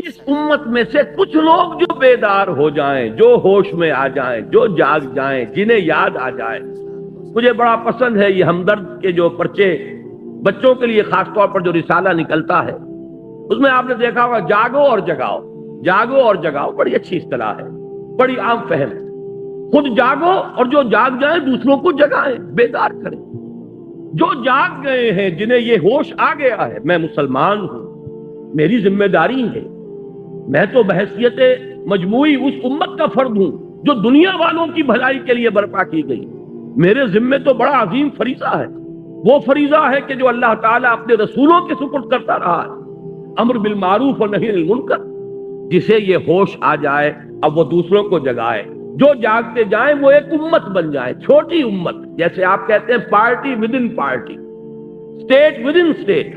اس امت میں سے کچھ لوگ جو بیدار ہو جائیں، جو ہوش میں آ جائیں، جو جاگ جائیں، جنہیں یاد آ جائے. مجھے بڑا پسند ہے یہ ہمدرد کے جو پرچے بچوں کے لیے خاص طور پر جو رسالہ نکلتا ہے، اس میں آپ نے دیکھا ہوگا جاگو اور جگاؤ، جاگو اور جگاؤ بڑی اچھی اصطلاح ہے، بڑی عام فہم. خود جاگو اور جو جاگ جائیں دوسروں کو جگائیں، بیدار کریں. جو جاگ گئے ہیں، جنہیں یہ ہوش آ گیا ہے میں مسلمان ہوں، میری ذمہ داری ہے، میں تو بحیثیت مجموعی اس امت کا فرد ہوں جو دنیا والوں کی بھلائی کے لیے برپا کی گئی. میرے ذمے تو بڑا عظیم فریضہ ہے. وہ فریضہ ہے کہ جو اللہ تعالیٰ اپنے رسولوں کے سپرد کرتا رہا ہے، امر بالمعروف اور نہی عن المنکر. جسے یہ ہوش آ جائے اب وہ دوسروں کو جگائے. جو جاگتے جائیں وہ ایک امت بن جائے، چھوٹی امت، جیسے آپ کہتے ہیں party with in party, state with in state,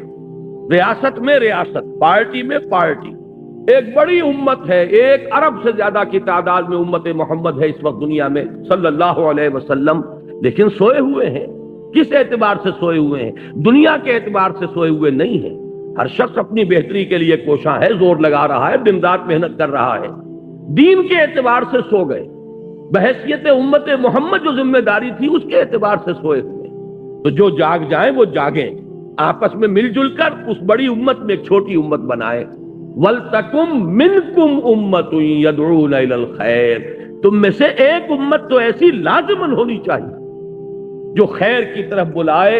ریاست میں ریاست، پارٹی میں پارٹی. ایک بڑی امت ہے، 1 ارب سے زیادہ کی تعداد میں امت محمد ہے اس وقت دنیا میں صلی اللہ علیہ وسلم. لیکن سوئے ہوئے ہیں. کس اعتبار سے سوئے ہوئے ہیں؟ دنیا کے اعتبار سے سوئے ہوئے نہیں ہیں. ہر شخص اپنی بہتری کے لیے کوشاں ہے، زور لگا رہا ہے، دن رات محنت کر رہا ہے. دین کے اعتبار سے سو گئے، بحیثیت امت محمد جو ذمہ داری تھی اس کے اعتبار سے سوئے ہوئے. تو جو جاگ جائیں وہ جاگیں، آپس میں مل جل کر اس بڑی امت میں ایک چھوٹی امت بنائیں. وَلْتَكُمْ مِنْكُمْ أُمَّةٌ يَدْعُونَ إِلَى الْخَيْرِ، تم میں سے ایک امت تو ایسی لازماً ہونی چاہیے جو خیر کی طرف بلائے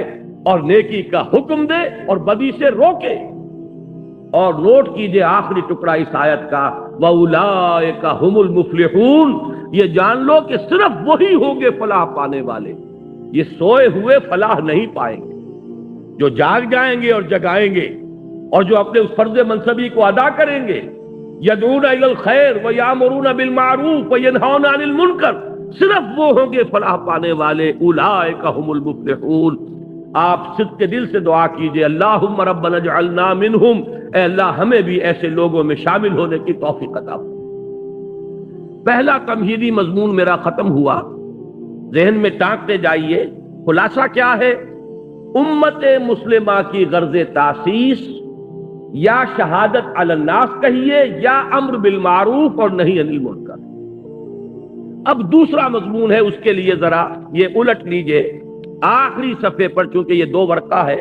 اور نیکی کا حکم دے اور بدی سے روکے. اور نوٹ کیجئے آخری ٹکڑا اس آیت کا، وَأُولَئِكَ هُمُ الْمُفْلِحُونَ، یہ جان لو کہ صرف وہی ہوں گے فلاح پانے والے. یہ سوئے ہوئے فلاح نہیں پائیں گے. جو جاگ جائیں گے اور جگائیں گے اور جو اپنے اس فرض منصبی کو ادا کریں گے، یدعون الی الخیر ویامرون بالمعروف وینہون عن المنکر، صرف وہ ہوں گے فلاح پانے والے. اولئک هم المفلحون. آپ صدق کے دل سے دعا کیجئے، اللہم ربنا اجعلنا منہم، اے اللہ ہمیں بھی ایسے لوگوں میں شامل ہونے کی توفیق عطا فرما. پہلا تمہیدی مضمون میرا ختم ہوا. ذہن میں ٹانکتے جائیے، خلاصہ کیا ہے؟ امت مسلمہ کی غرض تاسیس یا شہادت علی الناس کہیے یا امر بالمعروف اور نہی عن المنکر. اب دوسرا مضمون ہے، اس کے لیے ذرا یہ الٹ لیجئے آخری صفحے پر، چونکہ یہ 2 ورقہ ہے،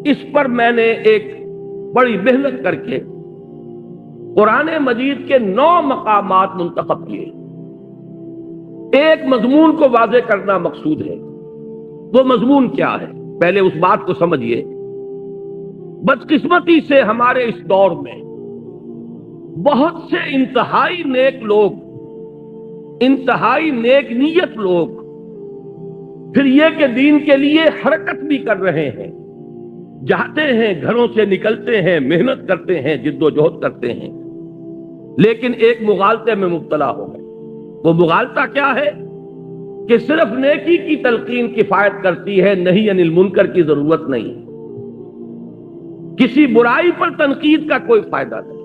اس پر میں نے ایک بڑی محنت کر کے قرآن مجید کے 9 مقامات منتخب کیے. ایک مضمون کو واضح کرنا مقصود ہے. وہ مضمون کیا ہے؟ پہلے اس بات کو سمجھیے. بدقسمتی سے ہمارے اس دور میں بہت سے انتہائی نیک لوگ، انتہائی نیک نیت لوگ، پھر یہ کہ دین کے لیے حرکت بھی کر رہے ہیں، جاتے ہیں، گھروں سے نکلتے ہیں، محنت کرتے ہیں، جد و جہد کرتے ہیں، لیکن ایک مغالطے میں مبتلا ہو گئے. وہ مغالطہ کیا ہے؟ کہ صرف نیکی کی تلقین کفایت کرتی ہے، نہی عن المنکر کی ضرورت نہیں. کسی برائی پر تنقید کا کوئی فائدہ نہیں.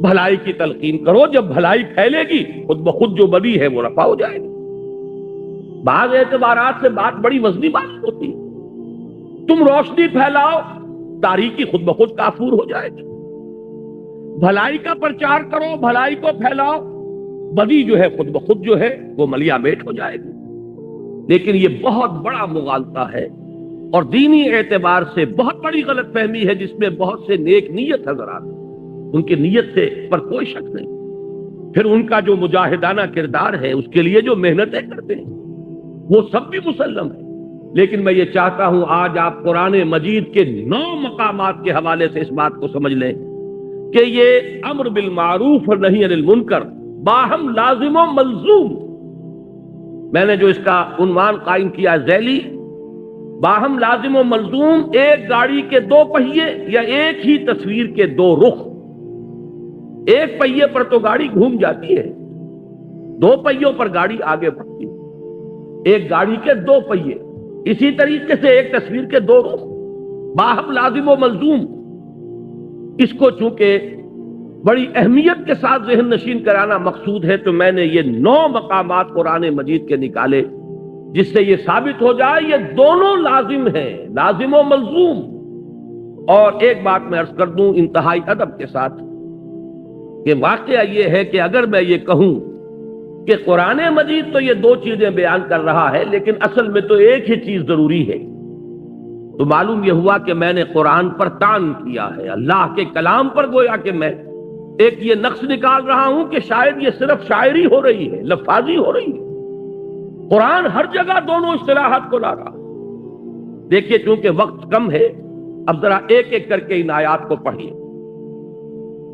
بھلائی کی تلقین کرو، جب بھلائی پھیلے گی خود بخود جو بدی ہے وہ رفع ہو جائے گی. بعض اعتبارات سے بات بڑی وزنی بات ہوتی ہے. تم روشنی پھیلاؤ، تاریکی خود بخود کافور ہو جائے گی. بھلائی کا پرچار کرو، بھلائی کو پھیلاؤ، بدی جو ہے خود بخود جو ہے وہ ملیا میٹ ہو جائے گی. لیکن یہ بہت بڑا مغالطہ ہے اور دینی اعتبار سے بہت بڑی غلط فہمی ہے، جس میں بہت سے نیک نیت حضرات، ان کی نیت سے پر کوئی شک نہیں. پھر ان کا جو مجاہدانہ کردار ہے، اس کے لیے جو محنتیں کرتے ہیں، وہ سب بھی مسلم ہے. لیکن میں یہ چاہتا ہوں آج آپ قرآن مجید کے 9 مقامات کے حوالے سے اس بات کو سمجھ لیں کہ یہ امر بالمعروف اور نہی عن المنکر باہم لازم و ملزوم. میں نے جو اس کا عنوان قائم کیا ذیلی، باہم لازم و ملزوم، ایک گاڑی کے 2 پہیے یا ایک ہی تصویر کے 2 رخ. ایک پہیے پر تو گاڑی گھوم جاتی ہے، 2 پہیوں پر گاڑی آگے بڑھتی ہے. ایک گاڑی کے 2 پہیے، اسی طریقے سے ایک تصویر کے 2 رخ، باہم لازم و ملزوم. اس کو چونکہ بڑی اہمیت کے ساتھ ذہن نشین کرانا مقصود ہے، تو میں نے یہ 9 مقامات قرآن مجید کے نکالے، جس سے یہ ثابت ہو جائے یہ دونوں لازم ہیں، لازم و ملزوم. اور ایک بات میں عرض کر دوں انتہائی ادب کے ساتھ، کہ واقعہ یہ ہے کہ اگر میں یہ کہوں کہ قرآن مجید تو یہ دو چیزیں بیان کر رہا ہے لیکن اصل میں تو ایک ہی چیز ضروری ہے، تو معلوم یہ ہوا کہ میں نے قرآن پر طعن کیا ہے، اللہ کے کلام پر گویا کہ میں ایک یہ نقص نکال رہا ہوں کہ شاید یہ صرف شاعری ہو رہی ہے، لفاظی ہو رہی ہے۔ قرآن ہر جگہ دونوں اصطلاحات کو لا رہا۔ دیکھیے چونکہ وقت کم ہے، اب ذرا ایک ایک کر کے ان آیات کو پڑھیے۔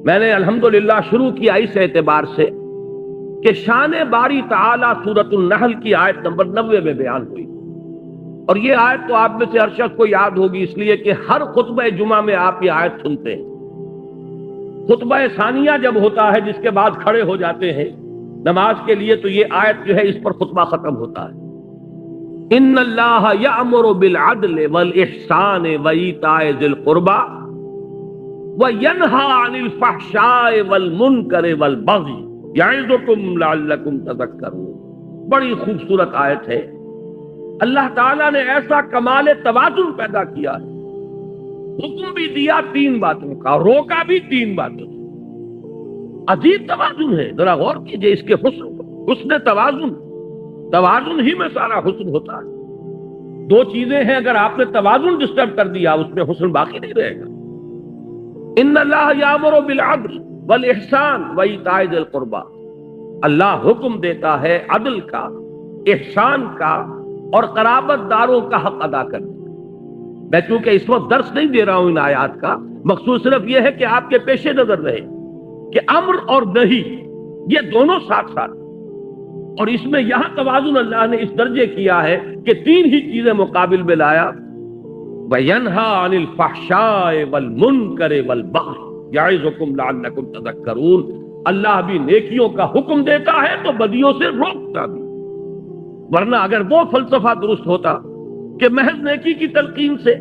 میں نے الحمدللہ شروع کیا اس اعتبار سے کہ شان باری تعالی سورۃ النحل کی آیت نمبر 90 میں بیان ہوئی، اور یہ آیت تو آپ میں سے ہر شخص کو یاد ہوگی، اس لیے کہ ہر خطبہ جمعہ میں آپ یہ آیت سنتے ہیں۔ خطبہ ثانیہ جب ہوتا ہے جس کے بعد کھڑے ہو جاتے ہیں نماز کے لیے، تو یہ آیت جو ہے اس پر خطبہ ختم ہوتا ہے۔ ان اللہ یأمر بالعدل والاحسان وایتاء ذی القربى وینہی عن الفحشاء والمنکر والبغی یعظکم لعلکم تذکرون۔ بڑی خوبصورت آیت ہے۔ اللہ تعالیٰ نے ایسا کمال توازن پیدا کیا ہے، حکم بھی دیا 3 باتوں کا، روکا بھی 3 باتوں سے۔ عجیب توازن ہے، ذرا غور کیجئے اس کے حسن توازن ہی میں سارا حسن ہوتا ہے۔ 2 چیزیں ہیں، اگر آپ نے توازن ڈسٹرب کر دیا اس میں حسن باقی نہیں رہے گا۔ ان اللہ یامر بالعدل والاحسان وایتاء ذی القربى، اللہ حکم دیتا ہے عدل کا، احسان کا اور قرابت داروں کا حق ادا کرنے کا۔ میں چونکہ اس وقت درس نہیں دے رہا ہوں ان آیات کا، مقصود صرف یہ ہے کہ آپ کے پیش نظر رہے کہ امر اور نہی یہ دونوں ساتھ ساتھ، اور اس میں یہاں توازن اللہ نے اس درجے کیا ہے کہ 3 ہی چیزیں مقابل میں لایا۔ وَيَنْهَا عَنِ الْفَحْشَاءِ وَالْمُنْكَرِ وَالْبَغْيِ يَعِظُكُمْ لَعَلَّكُمْ تَذَكَّرُونَ۔ اللہ بھی نیکیوں کا حکم دیتا ہے تو بدیوں سے روکتا بھی، ورنہ اگر وہ فلسفہ درست ہوتا کہ محض نیکی کی تلقین سے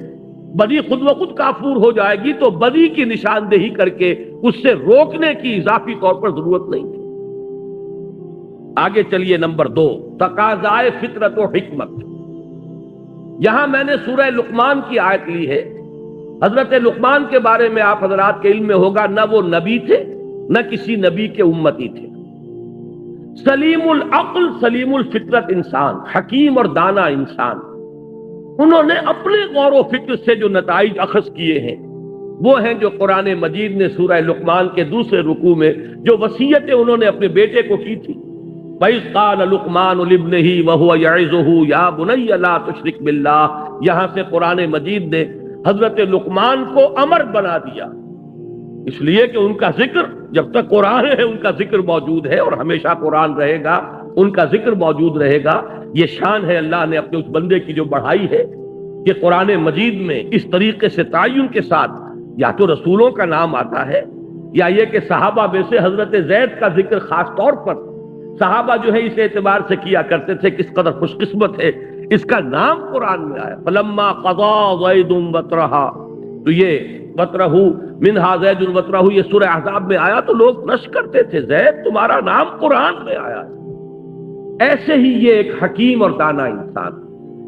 بدی خود و خود کافور ہو جائے گی تو بدی کی نشاندہی کر کے اس سے روکنے کی اضافی طور پر ضرورت نہیں تھی۔ آگے چلیے نمبر 2، تقاضائے فطرت و حکمت۔ یہاں میں نے سورہ لقمان کی آیت لی ہے۔ حضرت لقمان کے بارے میں آپ حضرات کے علم میں ہوگا، نہ وہ نبی تھے نہ کسی نبی کے امتی تھے، سلیم العقل سلیم الفطرت انسان، حکیم اور دانا انسان۔ انہوں نے اپنے غور و فکر سے جو نتائج اخذ کیے ہیں وہ ہیں جو قرآن مجید نے سورہ لقمان کے دوسرے رکوع میں جو وصیتیں انہوں نے اپنے بیٹے کو کی تھی، وَإِذْ قَالَ لُقْمَانُ لِابْنِهِ وَهُوَ يَعِظُهُ يَا بُنَيَّ لَا تُشْرِكْ بِاللَّهِ۔ یہاں سے قرآن مجید نے حضرت لقمان کو امر بنا دیا، اس لیے کہ ان کا ذکر جب تک قرآن ہے ان کا ذکر موجود ہے، اور ہمیشہ قرآن رہے گا ان کا ذکر موجود رہے گا۔ یہ شان ہے اللہ نے اپنے اس بندے کی جو بڑھائی ہے کہ قرآن مجید میں اس طریقے سے تعین کے ساتھ یا تو رسولوں کا نام آتا ہے، یا یہ کہ صحابہ میں سے حضرت زید کا ذکر خاص طور پر صحابہ جو ہے اس اعتبار سے کیا کرتے تھے کس قدر خوش قسمت ہے اس کا نام قرآن میں آیا۔ فلما قضا زید وطرہا، تو یہ وطرہ منہا زید وطرہ یہ سورہ احزاب میں آیا تو لوگ نش کرتے تھے، زید تمہارا نام قرآن میں آیا ہے۔ ایسے ہی یہ ایک حکیم اور دانا انسان۔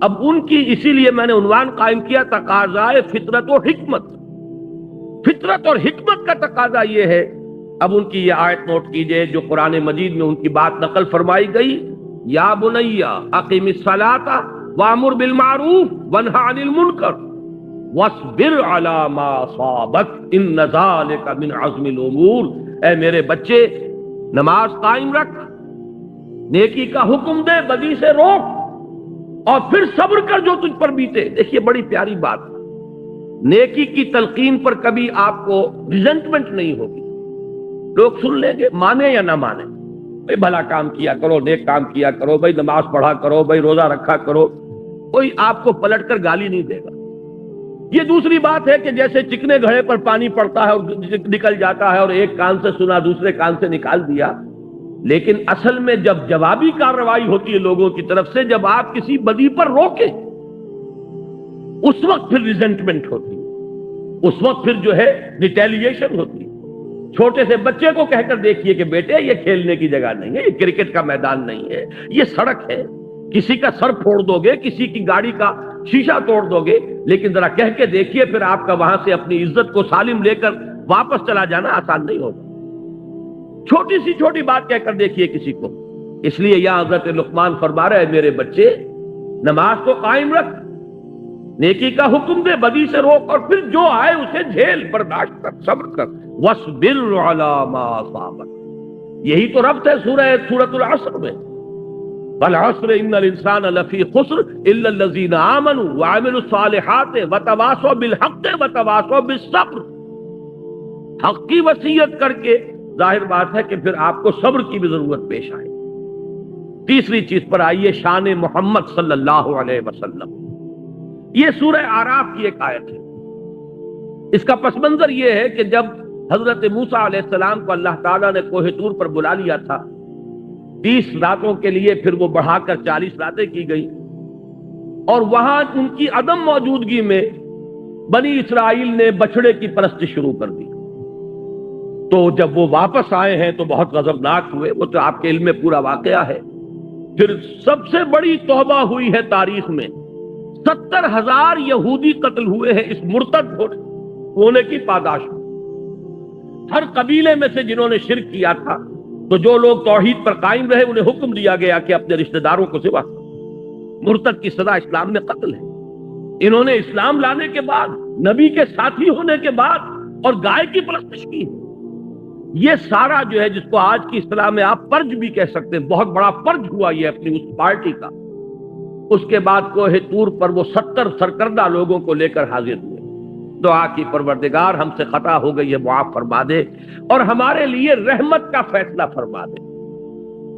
اب ان کی اسی لیے میں نے عنوان قائم کیا تقاضائے فطرت و حکمت۔ فطرت اور حکمت کا تقاضا یہ ہے۔ اب ان کی یہ آیت نوٹ کیجئے جو قرآن مجید میں ان کی بات نقل فرمائی گئی، یا بنی اقم الصلاۃ وامر بالمعروف وانہ عن المنکر واصبر علی ما اصابک ان ذلک من عزم الامور۔ اے میرے بچے نماز قائم رکھ، نیکی کا حکم دے، بدی سے روک، اور پھر صبر کر جو تجھ پر بیتے۔ دیکھیے بڑی پیاری بات، نیکی کی تلقین پر کبھی آپ کو ریزنٹمنٹ نہیں ہوگی، لوگ سن لیں گے مانے یا نہ مانے، بھائی بھلا کام کیا کرو، نیک کام کیا کرو، بھائی نماز پڑھا کرو، بھائی روزہ رکھا کرو، کوئی آپ کو پلٹ کر گالی نہیں دے گا۔ یہ دوسری بات ہے کہ جیسے چکنے گھڑے پر پانی پڑتا ہے اور نکل جاتا ہے، اور ایک کان سے سنا دوسرے کان سے نکال دیا، لیکن اصل میں جب جوابی کارروائی ہوتی ہے لوگوں کی طرف سے، جب آپ کسی بدی پر روکیں اس وقت پھر ریزنٹمنٹ ہوتی ہے، اس وقت پھر جو ہے ریٹیلیشن ہوتی ہے۔ چھوٹے سے بچے کو کہہ کر دیکھیے کہ بیٹے یہ کھیلنے کی جگہ نہیں ہے، یہ کرکٹ کا میدان نہیں ہے، یہ سڑک ہے، کسی کا سر پھوڑ دو گے، کسی کی گاڑی کا شیشہ توڑ دو گے، لیکن ذرا کہہ کے دیکھیے پھر آپ کا وہاں سے اپنی عزت کو سالم لے کر واپس چلا جانا آسان نہیں ہوگا۔ چھوٹی سی چھوٹی بات کہہ کر دیکھیے کسی کو. اس لیے یہاں حضرت لقمان فرما رہے ہیں میرے بچے نماز کو قائم رکھ، نیکی کا حکم دے، بدی سے روک، اور پھر جو آئے اسے جھیل، برداشت کر، صبر کر. وَاصْبِرْ عَلَىٰ مَا أَصَابَكَ، یہی تو ربط ہے سورۃ العصر میں. وَالْعَصْرِ إِنَّ الْإِنسَانَ لَفِي خُسْرٍ إِلَّا الَّذِينَ آمَنُوا وَعَمِلُوا الصَّالِحَاتِ وَتَوَاصَوْا بِالْحَقِّ وَتَوَاصَوْا بِالصَّبْرِ. حق کی وصیت کر کے ظاہر بات ہے کہ پھر آپ کو صبر کی بھی ضرورت پیش آئے. تیسری چیز پر آئیے، شان محمد صلی اللہ علیہ وسلم. یہ سورہ اعراف کی ایک آیت ہے. اس کا پس منظر یہ ہے کہ جب حضرت موسیٰ علیہ السلام کو اللہ تعالیٰ نے کوہ طور پر بلا لیا تھا 30 راتوں کے لیے، پھر وہ بڑھا کر 40 راتیں کی گئی، اور وہاں ان کی عدم موجودگی میں بنی اسرائیل نے بچڑے کی پرست شروع کر دی. تو جب وہ واپس آئے ہیں تو بہت غضبناک ہوئے، وہ تو آپ کے علم میں پورا واقعہ ہے. پھر سب سے بڑی توبہ ہوئی ہے تاریخ میں، 70,000 یہودی قتل ہوئے ہیں اس مرتد ہونے کی پاداش میں. ہر قبیلے میں سے جنہوں نے شرک کیا تھا، تو جو لوگ توحید پر قائم رہے انہیں حکم دیا گیا کہ اپنے رشتہ داروں کو ذبح کرو. مرتد کی سزا اسلام میں قتل ہے. انہوں نے اسلام لانے کے بعد، نبی کے ساتھی ہونے کے بعد، اور گائے کی پرستش کی. یہ سارا جو ہے جس کو آج کی اصطلاح میں آپ پرج بھی کہہ سکتے ہیں، بہت بڑا پرج ہوا یہ اپنی اس پارٹی کا. اس کے بعد کوہ طور پر وہ 70 سرکردہ لوگوں کو لے کر حاضر ہوئے. دعا کی پروردگار ہم سے خطا ہو گئی ہے، معاف فرما دے اور ہمارے لیے رحمت کا فیصلہ فرما دے.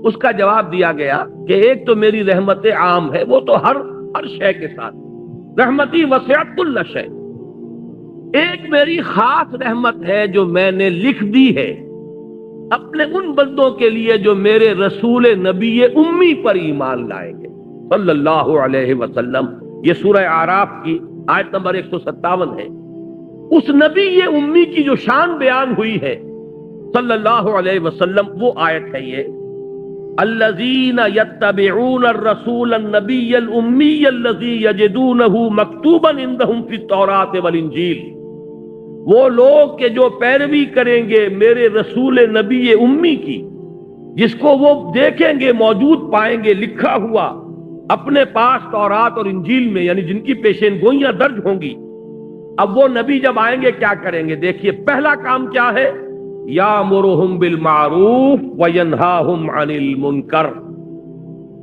اس کا جواب دیا گیا کہ ایک تو میری رحمت عام ہے، وہ تو ہر شے کے ساتھ، رحمتی وسعت کل شے. ایک میری خاص رحمت ہے جو میں نے لکھ دی ہے اپنے ان بندوں کے لیے جو میرے رسول نبی امی پر ایمان لائیں گے صلی اللہ علیہ وسلم. یہ سورہ اعراف کی آیت نمبر 157 ہے. اس نبی امی کی جو شان بیان ہوئی ہے صلی اللہ علیہ وسلم، وہ آیت ہے یہ، الذین یتبعون الرسول النبی الامی الذی یجدونہ مکتوبا عندہم فی التوراۃ والانجیل. وہ لوگ کہ جو پیروی کریں گے میرے رسول نبی امی کی، جس کو وہ دیکھیں گے، موجود پائیں گے لکھا ہوا اپنے پاس تورات اور انجیل میں، یعنی جن کی پیشین گوئیاں درج ہوں گی. اب وہ نبی جب آئیں گے کیا کریں گے؟ دیکھیے پہلا کام کیا ہے، یامرہم بالمعروف وینہاہم عن المنکر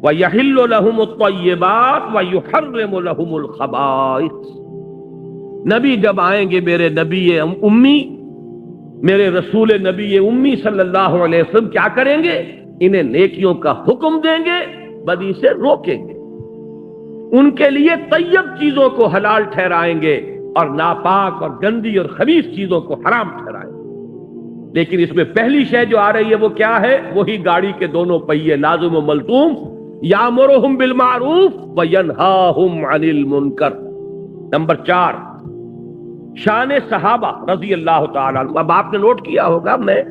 ویحل لہم الطیبات ویحرم لہم الخبائث. نبی جب آئیں گے میرے نبی امی، میرے رسول نبی امی صلی اللہ علیہ وسلم کیا کریں گے؟ انہیں نیکیوں کا حکم دیں گے، بدی سے روکیں گے، ان کے لیے طیب چیزوں کو حلال ٹھہرائیں گے اور ناپاک اور گندی اور خبیث چیزوں کو حرام ٹھہرائیں گے. لیکن اس میں پہلی شے جو آ رہی ہے وہ کیا ہے؟ وہی گاڑی کے دونوں پہیے لازم و ملزوم، یامرہم بالمعروف وینہاہم عن المنکر. نمبر 4، شان صحابہ رضی اللہ تعالیٰ عنہ. اب آپ نے نوٹ کیا ہوگا میں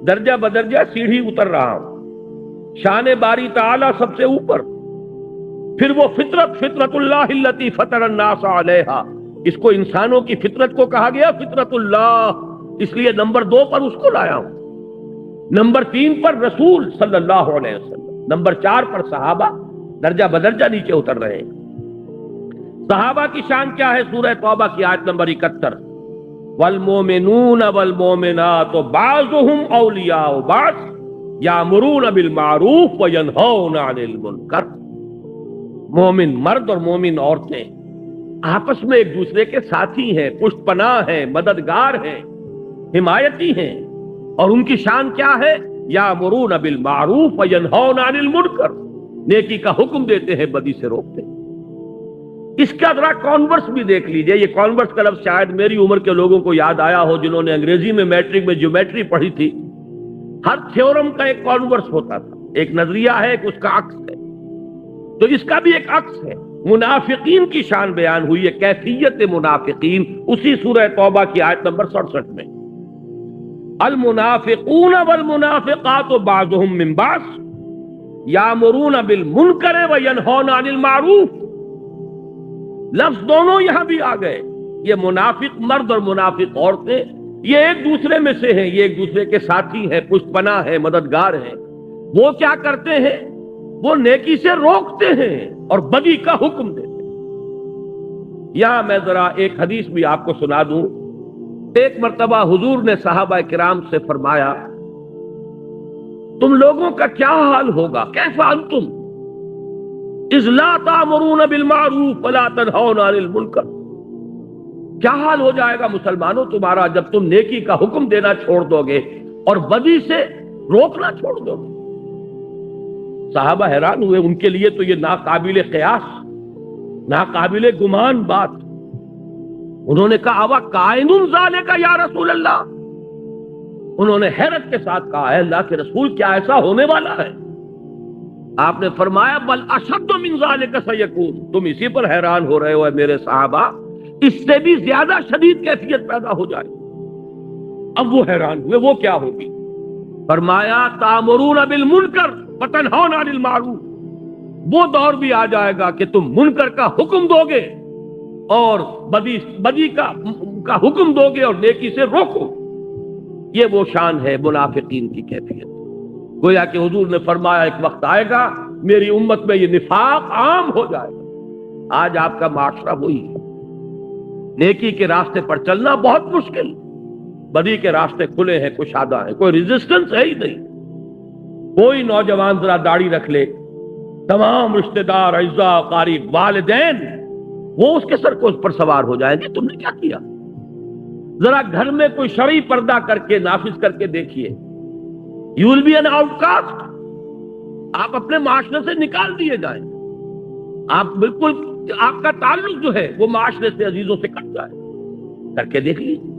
درجہ بدرجہ سیڑھی اتر رہا ہوں. شان باری تعالیٰ سب سے اوپر، پھر وہ فطرت اللہ التی فطر الناس علیہا. اس کو انسانوں کی فطرت کو کہا گیا فطرت اللہ، اس لیے نمبر 2 پر اس کو لایا ہوں. نمبر 3 پر رسول صلی اللہ علیہ وسلم. نمبر 4 پر صحابہ، درجہ بدرجہ نیچے اتر رہے ہیں. صحابہ کی شان کیا ہے؟ سورہ توبہ کی آیت نمبر 71، والمومنون والمومنات بعضهم اولیاء بعض یامرون بالمعروف وینہون عن المنکر. مومن مرد اور مومن عورتیں آپس میں ایک دوسرے کے ساتھی ہیں، پشت پناہ ہیں، مددگار ہیں، حمایتی ہیں. اور ان کی شان کیا ہے؟ یامرون بالمعروف وینہون عن المنکر، نیکی کا حکم دیتے ہیں، بدی سے روکتے ہیں. اس کا ذرا کانورس بھی دیکھ لیجئے. یہ کانورس کا لفظ شاید میری عمر کے لوگوں کو یاد آیا ہو جنہوں نے انگریزی میں میٹرک میں جیومیٹری پڑھی تھی. ہر تھیورم کا ایک کانورس ہوتا تھا، ایک نظریہ ہے، ایک اس کا عکس ہے. تو اس کا بھی ایک عکس ہے. منافقین کی شان بیان ہوئی ہے، کیفیت منافقین، اسی سورہ توبہ کی آیت نمبر 67 میں، المنافقون والمنافقات بعضهم من بعض یامرون بالمنکر وینہون عن المعروف. لفظ دونوں یہاں بھی آ گئے. یہ منافق مرد اور منافق عورتیں یہ ایک دوسرے میں سے ہیں، یہ ایک دوسرے کے ساتھی ہیں، پشت پناہ ہیں، مددگار ہیں۔ وہ کیا کرتے ہیں؟ وہ نیکی سے روکتے ہیں اور بدی کا حکم دیتے ہیں۔ یہاں میں ذرا ایک حدیث بھی آپ کو سنا دوں۔ ایک مرتبہ حضور نے صحابہ کرام سے فرمایا، تم لوگوں کا کیا حال ہوگا؟ کیف انتم اذ لا تأمرون بالمعروف ولا تنہون عن المنکر؟ کیا حال ہو جائے گا مسلمانوں تمہارا جب تم نیکی کا حکم دینا چھوڑ دو گے اور بدی سے روکنا چھوڑ دو گے؟ صحابہ حیران ہوئے، ان کے لیے تو یہ ناقابل قیاس، ناقابل گمان بات۔ انہوں نے کہا اوا کائن ذالک یا رسول اللہ؟ انہوں نے حیرت کے ساتھ کہا ہے اللہ کے رسول کیا ایسا ہونے والا ہے؟ آپ نے فرمایا بل اشد من ذالک سیکون، تم اسی پر حیران ہو رہے ہو میرے صحابہ، اس سے بھی زیادہ شدید کیفیت پیدا ہو جائے۔ اب وہ حیران ہوئے، وہ کیا ہوگی؟ فرمایا تامرون بالمنکر وتنہون عن المعروف، وہ دور بھی آ جائے گا کہ تم منکر کا حکم دو گے اور بدی کا حکم دو گے اور نیکی سے روکو۔ یہ وہ شان ہے منافقین کی کیفیت۔ گویا کہ حضور نے فرمایا ایک وقت آئے گا میری امت میں یہ نفاق عام ہو جائے گا۔ آج آپ کا معاشرہ وہی ہے، نیکی کے راستے پر چلنا بہت مشکل، بدی کے راستے کھلے ہیں، کشادہ ہیں، کوئی ریزسٹنس ہے ہی نہیں۔ کوئی نوجوان ذرا داڑھی رکھ لے، تمام رشتہ دار، اعزاء، قریب، والدین وہ اس کے سر کو اس پر سوار ہو جائیں گے تم نے کیا کیا؟ ذرا گھر میں کوئی شرعی پردہ کر کے نافذ کر کے دیکھیے، you will be an outcast, آپ اپنے معاشرے سے نکال دیے جائیں، آپ بالکل آپ کا تعلق جو ہے وہ معاشرے سے، عزیزوں سے کٹ جائے، کر کے دیکھ لیجیے۔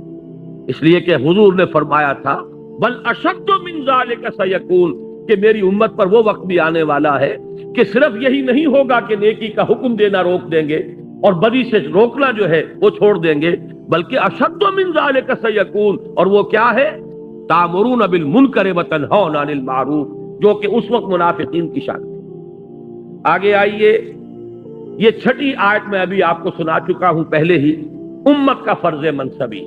اس لیے کہ حضور نے فرمایا تھا بل اشد من ذالک سیکون، کہ میری امت پر وہ وقت بھی آنے والا ہے کہ صرف یہی نہیں ہوگا کہ نیکی کا حکم دینا روک دیں گے اور بدی سے روکنا جو ہے وہ چھوڑ دیں گے، بلکہ اشد من ذالک سیکون، اور وہ کیا ہے؟ تامرون بالمنکر وتنہون عن المعروف، جو کہ اس وقت منافقین کی شان تھی۔ آگے آئیے، یہ چھٹی آیت میں ابھی آپ کو سنا چکا ہوں پہلے ہی، امت کا فرض منصبی،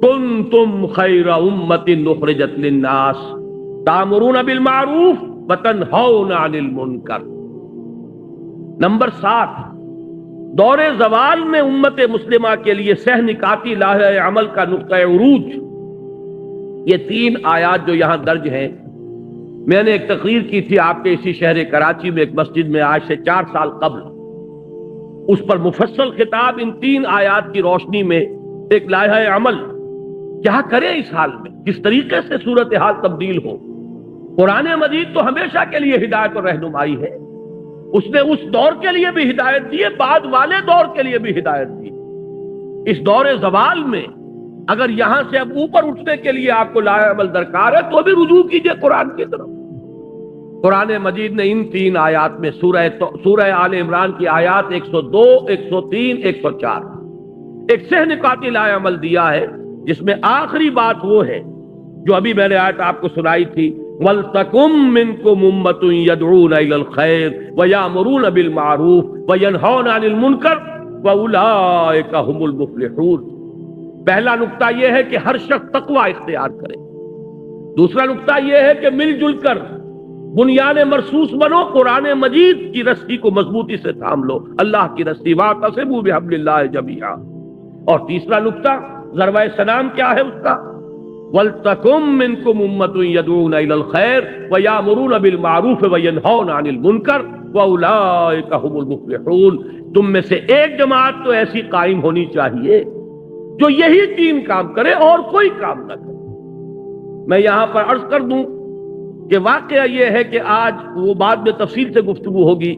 کنتم خیر امت اخرجت للناس تامرون بالمعروف وتنہون عن المنکر۔ نمبر 7، دور زوال میں امت مسلمہ کے لیے سہ نکاتی لاہ عمل کا نقطہ عروج، یہ 3 آیات جو یہاں درج ہیں۔ میں نے ایک تقریر کی تھی آپ کے اسی شہر کراچی میں ایک مسجد میں آج سے 4 سال قبل، اس پر مفصل خطاب ان 3 آیات کی روشنی میں ایک لائحہ عمل، کیا کریں اس حال میں، کس طریقے سے صورتحال تبدیل ہو۔ قرآن مجید تو ہمیشہ کے لیے ہدایت اور رہنمائی ہے، اس نے اس دور کے لیے بھی ہدایت دی ہے، بعد والے دور کے لیے بھی ہدایت دی۔ اس دور زوال میں اگر یہاں سے اب اوپر اٹھنے کے لیے آپ کو لائحہ عمل درکار ہے تو بھی رجوع کیجئے قرآن کی طرف۔ قرآن مجید نے ان 3 آیات میں سورہ آل عمران کی آیات 102، 103، 104 ایک سہ نکاتی لائحہ عمل دیا ہے، جس میں آخری بات وہ ہے جو ابھی میں نے آیت آپ کو سنائی تھی، وَلْتَكُمْ مِنْكُمْ أُمَّةٌ يَدْعُونَ إِلَى الْخَيْرِ وَيَأْمُرُونَ بِالْمَعْرُوفِ وَيَنْهَوْنَ عَنِ الْمُنْكَرِ وَأُولَئِكَ هُمُ الْمُفْلِحُونَ۔ پہلا نقطہ یہ ہے کہ ہر شخص تقوی اختیار کرے۔ دوسرا نقطہ یہ ہے کہ مل جل کر بنیان مرصوص بنو، قرآن مجید کی رسی کو مضبوطی سے تھام لو، اللہ کی رسی، وَاعْتَصِمُوا بِحَبْلِ اللَّهِ جَمِيعًا۔ اور تیسرا نقطہ ضربہ سلام کیا ہے اس کا؟ وَلْتَكُمْ مِنْكُمْ أُمَّةٌ يَدْعُونَ إِلَى الْخَيْرِ وَيَأْمُرُونَ بِالْمَعْرُوفِ وَيَنْهَوْنَ عَنِ الْمُنْكَرِ وَأُولَئِكَ هُمُ الْمُفْلِحُونَ۔ تم میں سے ایک جماعت تو ایسی قائم ہونی چاہیے جو یہی 3 کام کرے اور کوئی کام نہ کرے۔ میں یہاں پر عرض کر دوں کہ واقعہ یہ ہے کہ آج وہ بعد میں تفصیل سے گفتگو ہوگی،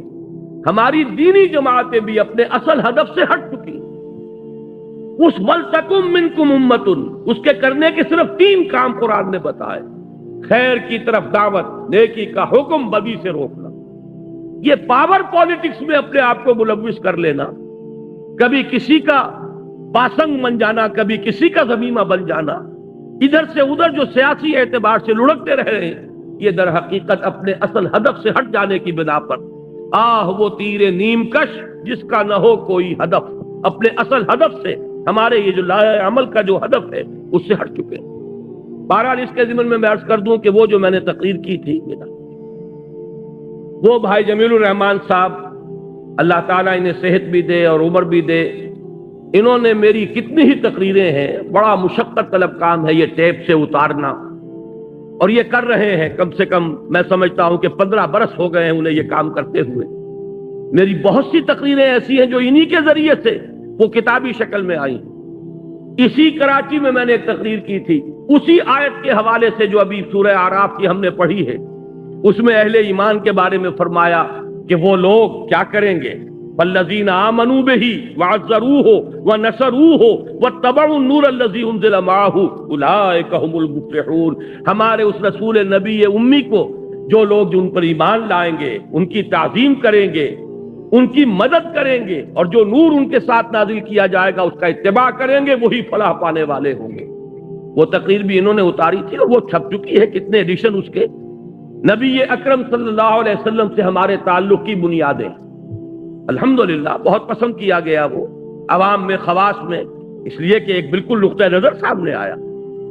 ہماری دینی جماعتیں بھی اپنے اصل ہدف سے ہٹ چکی۔ اس وَلْتَكُمْ مِنْكُمْ أُمَّةٌ، اس کے کرنے کے صرف 3 کام قرآن نے بتائے، خیر کی طرف دعوت، نیکی کا حکم، بدی سے روکنا۔ یہ پاور پالیٹکس میں اپنے آپ کو ملوث کر لینا، کبھی کسی کا پاسنگ بن جانا، کبھی کسی کا ضمیمہ بن جانا، ادھر سے ادھر جو سیاسی اعتبار سے لڑکتے رہے ہیں، یہ در حقیقت اپنے اصل ہدف سے ہٹ جانے کی بنا پر، وہ تیر نیم کش جس کا نہ ہو کوئی ہدف، اپنے اصل ہدف سے، ہمارے یہ جو لائحہ عمل کا جو ہدف ہے اس سے ہٹ چکے ہیں۔ بہرحال اس کے ضمن میں عرض کر دوں کہ وہ جو میں نے تقریر کی تھی وہ بھائی جمیل الرحمان صاحب، اللہ تعالیٰ انہیں صحت بھی دے اور عمر بھی دے، انہوں نے میری کتنی ہی تقریریں ہیں، بڑا مشقت طلب کام ہے یہ ٹیپ سے اتارنا، اور یہ کر رہے ہیں، کم سے کم میں سمجھتا ہوں کہ 15 برس ہو گئے ہیں انہیں یہ کام کرتے ہوئے۔ میری بہت سی تقریریں ایسی ہیں جو انہی کے ذریعے سے وہ کتابی شکل میں آئی۔ اسی کراچی میں نے ایک تقریر کی تھی، اسی آیت کے حوالے سے جو ابھی سورہ اعراف کی ہم نے پڑھی ہے، اس میں اہل ایمان کے بارے میں فرمایا کہ وہ لوگ کیا کریں گے، والذین آمنوا بہ وعزروہ ونصروہ واتبعوا النور الذی انزل معہ اولئک هم المفلحون۔ ہمارے اس رسول نبی امی کو جو لوگ جو ان پر ایمان لائیں گے، ان کی تعظیم کریں گے، ان کی مدد کریں گے، اور جو نور ان کے ساتھ نازل کیا جائے گا اس کا اتباع کریں گے، وہی فلاح پانے والے ہوں گے۔ وہ تقریر بھی انہوں نے اتاری تھی اور وہ چھپ چکی ہے، کتنے ایڈیشن اس کے۔ نبی اکرم صلی اللہ علیہ وسلم سے ہمارے تعلق کی بنیادیں الحمدللہ بہت پسند کیا گیا، وہ عوام میں، خواص میں، اس لیے کہ ایک بالکل نقطہ نظر سامنے آیا،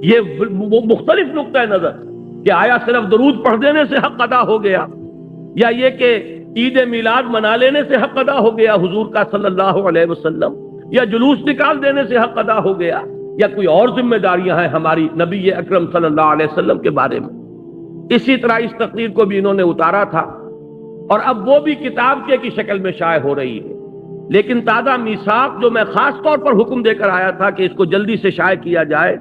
یہ وہ مختلف نقطہ نظر کہ آیا صرف درود پڑھ دینے سے حق ادا ہو گیا، یا یہ کہ عید میلاد منا لینے سے حق ادا ہو گیا حضور کا صلی اللہ علیہ وسلم، یا جلوس نکال دینے سے حق ادا ہو گیا، یا کوئی اور ذمہ داریاں ہیں ہماری نبی اکرم صلی اللہ علیہ وسلم کے بارے میں۔ اسی طرح اس تقریر کو بھی انہوں نے اتارا تھا، اور اب وہ بھی کتاب کی شکل میں شائع ہو رہی ہے، لیکن تازہ میثاق جو میں خاص طور پر حکم دے کر آیا تھا کہ اس کو جلدی سے شائع کیا جائے،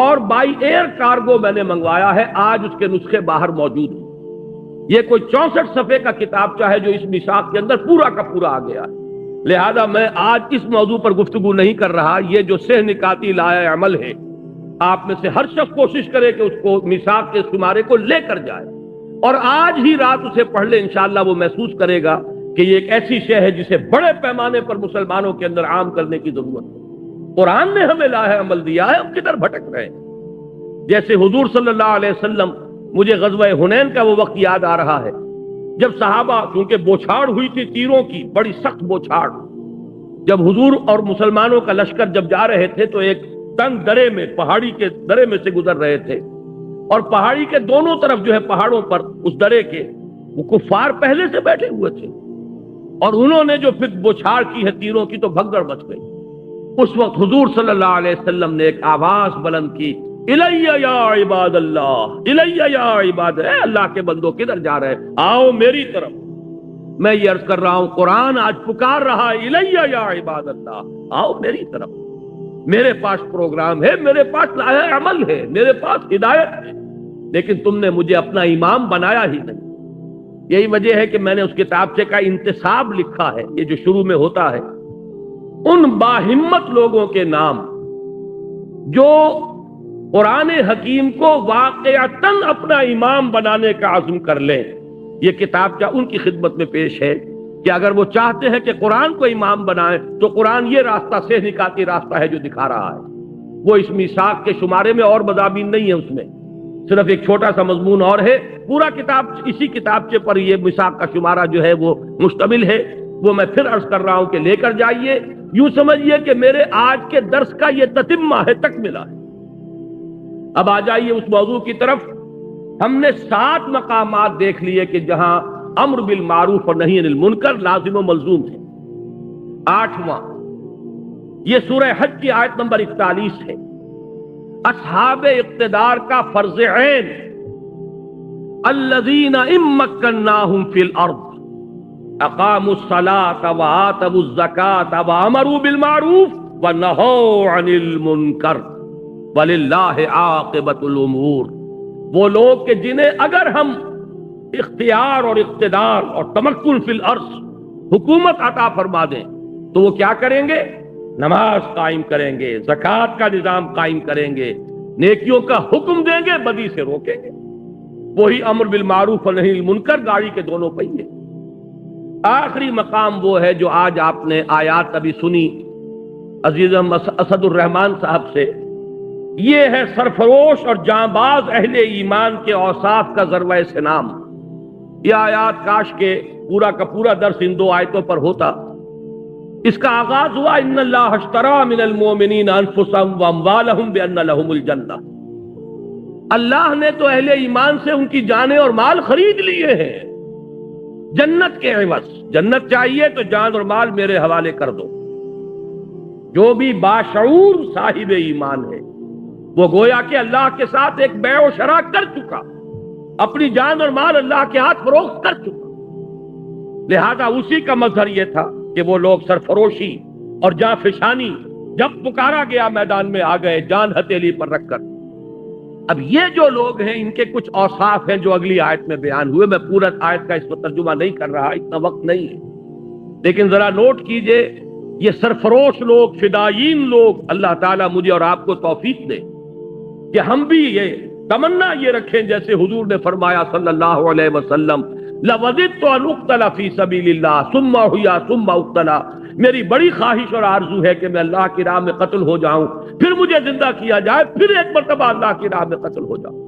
اور بائی ایئر کارگو میں نے منگوایا ہے، آج اس کے نسخے باہر موجود ہیں۔ یہ کوئی 64 صفحے کا کتاب چاہے جو اس میثاق کے اندر پورا کا پورا آ گیا ہے، لہذا میں آج اس موضوع پر گفتگو نہیں کر رہا۔ یہ جو سہ نکاتی لائے عمل ہے، آپ میں سے ہر شخص کوشش کرے کہ اس کو میثاق کے شمارے کو لے کر جائے، اور آج ہی رات اسے پڑھ لے، انشاءاللہ وہ محسوس کرے گا کہ یہ ایک ایسی شے ہے جسے بڑے پیمانے پر مسلمانوں کے اندر عام کرنے کی ضرورت ہے۔ قرآن نے ہمیں لاہ عمل دیا ہے، ہم کدھر بھٹک رہے ہیں۔ جیسے حضور صلی اللہ علیہ وسلم، مجھے غزوہ حنین کا وہ وقت یاد آ رہا ہے جب صحابہ، چونکہ بوچھاڑ ہوئی تھی تیروں کی، بڑی سخت بوچھاڑ، جب حضور اور مسلمانوں کا لشکر جب جا رہے تھے تو ایک تنگ درے میں، پہاڑی کے درے میں سے گزر رہے تھے، اور پہاڑی کے دونوں طرف جو ہے پہاڑوں پر اس درے کے وہ کفار پہلے سے بیٹھے ہوئے تھے، اور انہوں نے جو پھر بوچھاڑ کی ہے تیروں کی تو بھگدڑ مچ گئی۔ اس وقت حضور صلی اللہ علیہ وسلم نے ایک آواز بلند کی، الیہ یا عباد اللہ، الیہ یا عباد، اے اللہ کے بندوں کدھر جا رہے، آؤ میری طرف۔ میں یہ عرض کر رہا ہوں، قرآن آج پکار رہا ہے، الیہ یا عباد اللہ، آؤ میری طرف، میرے پاس پروگرام ہے، میرے پاس لاہ عمل ہے، میرے پاس ہدایت ہے، لیکن تم نے مجھے اپنا امام بنایا ہی نہیں۔ یہی وجہ ہے کہ میں نے اس کتابچے کا انتصاب لکھا ہے، یہ جو شروع میں ہوتا ہے، ان باہمت لوگوں کے نام جو قرآن حکیم کو واقعتاً اپنا امام بنانے کا عزم کر لیں۔ یہ کتابچہ ان کی خدمت میں پیش ہے کہ اگر وہ چاہتے ہیں کہ قرآن کو امام بنائیں تو قرآن یہ راستہ سے نکاتی راستہ ہے جو دکھا رہا ہے۔ وہ اس میثاق کے شمارے میں اور مضامین نہیں ہے، اس میں صرف ایک چھوٹا سا مضمون اور ہے، پورا کتاب اسی کتابچے پر یہ میثاق کا شمارہ جو ہے وہ مشتمل ہے۔ وہ میں پھر عرض کر رہا ہوں کہ لے کر جائیے، یوں سمجھیے کہ میرے آج کے درس کا یہ تتمہ ہے، تکملہ ہے۔ اب آ جائیے اس موضوع کی طرف۔ ہم نے 7 مقامات دیکھ لیے کہ جہاں امر بالمعروف اور نہی عن المنکر لازم و ملزوم ہے۔ 8واں یہ سورہ حج کی آیت نمبر 41 ہے، اصحاب اقتدار کا فرض عین، الذین ان مکناہم فی الارض اقاموا الصلاة وآتوا الزکاة وامروا بالمعروف ونہوا عن المنکر وَلِلَّهِ عَاقِبَةُ الْأُمُورِ۔ وہ لوگ کہ جنہیں اگر ہم اختیار اور اقتدار اور تمکن فی الارض، حکومت عطا فرما دیں تو وہ کیا کریں گے؟ نماز قائم کریں گے، زکوٰۃ کا نظام قائم کریں گے، نیکیوں کا حکم دیں گے، بدی سے روکیں گے۔ وہی امر بالمعروف اور نہی عن المنکر، گاڑی کے دونوں پہیے۔ آخری مقام وہ ہے جو آج آپ نے آیات ابھی سنی عزیزم اسد الرحمان صاحب سے، یہ ہے سرفروش اور جانباز اہل ایمان کے اوصاف کا ذروہ سنام۔ یہ آیات کاش کے پورا کا پورا درس ان 2 آیتوں پر ہوتا۔ اس کا آغاز ہوا ان اللہ اشتری من المؤمنین انفسهم واموالهم بان لهم الجنہ، اللہ نے تو اہل ایمان سے ان کی جانیں اور مال خرید لیے ہیں جنت کے عوض۔ جنت چاہیے تو جان اور مال میرے حوالے کر دو۔ جو بھی باشعور صاحب ایمان ہے وہ گویا کہ اللہ کے ساتھ ایک بیع و شرا کر چکا، اپنی جان اور مال اللہ کے ہاتھ فروخت کر چکا۔ لہذا اسی کا مظہر یہ تھا کہ وہ لوگ سرفروشی اور جاں فشانی جب پکارا گیا میدان میں آ گئے جان ہتھیلی پر رکھ کر۔ اب یہ جو لوگ ہیں ان کے کچھ اوصاف ہیں جو اگلی آیت میں بیان ہوئے۔ میں پورا آیت کا اس پر ترجمہ نہیں کر رہا، اتنا وقت نہیں ہے، لیکن ذرا نوٹ کیجئے یہ سرفروش لوگ، فدائین لوگ، اللہ تعالیٰ مجھے اور آپ کو توفیق دے کہ ہم بھی یہ تمنا یہ رکھیں جیسے حضور نے فرمایا صلی اللہ علیہ وسلم لَوَدِدْتُ أَنْ أُقْتَلَ فِي سَبِيلِ اللَّهِ ثُمَّ أُحْيَا ثُمَّ أُقْتَلَ، میری بڑی خواہش اور آرزو ہے کہ میں اللہ کی راہ میں قتل ہو جاؤں، پھر مجھے زندہ کیا جائے، پھر ایک مرتبہ اللہ کی راہ میں قتل ہو جاؤں۔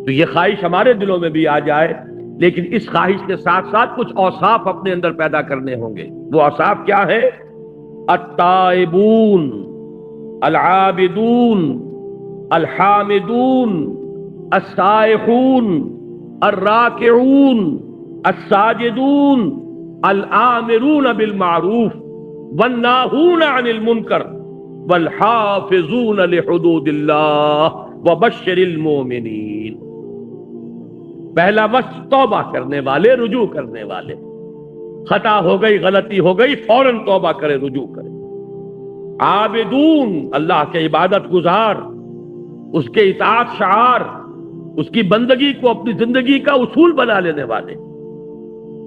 تو یہ خواہش ہمارے دلوں میں بھی آ جائے، لیکن اس خواہش کے ساتھ ساتھ کچھ اوصاف اپنے اندر پیدا کرنے ہوں گے۔ وہ اوصاف کیا ہے؟ التائبون، العابدون، الحامدون، السائحون، الراکعون، الساجدون، الآمرون بالمعروف والناہون عن المنکر والحافظون لحدود اللہ وبشر المؤمنین۔ پہلا وصف توبہ کرنے والے، رجوع کرنے والے، خطا ہو گئی، غلطی ہو گئی، فوراً توبہ کرے، رجوع کرے۔ عابدون، اللہ کے عبادت گزار، اس کے اطاعت شعار، اس کی بندگی کو اپنی زندگی کا اصول بنا لینے والے۔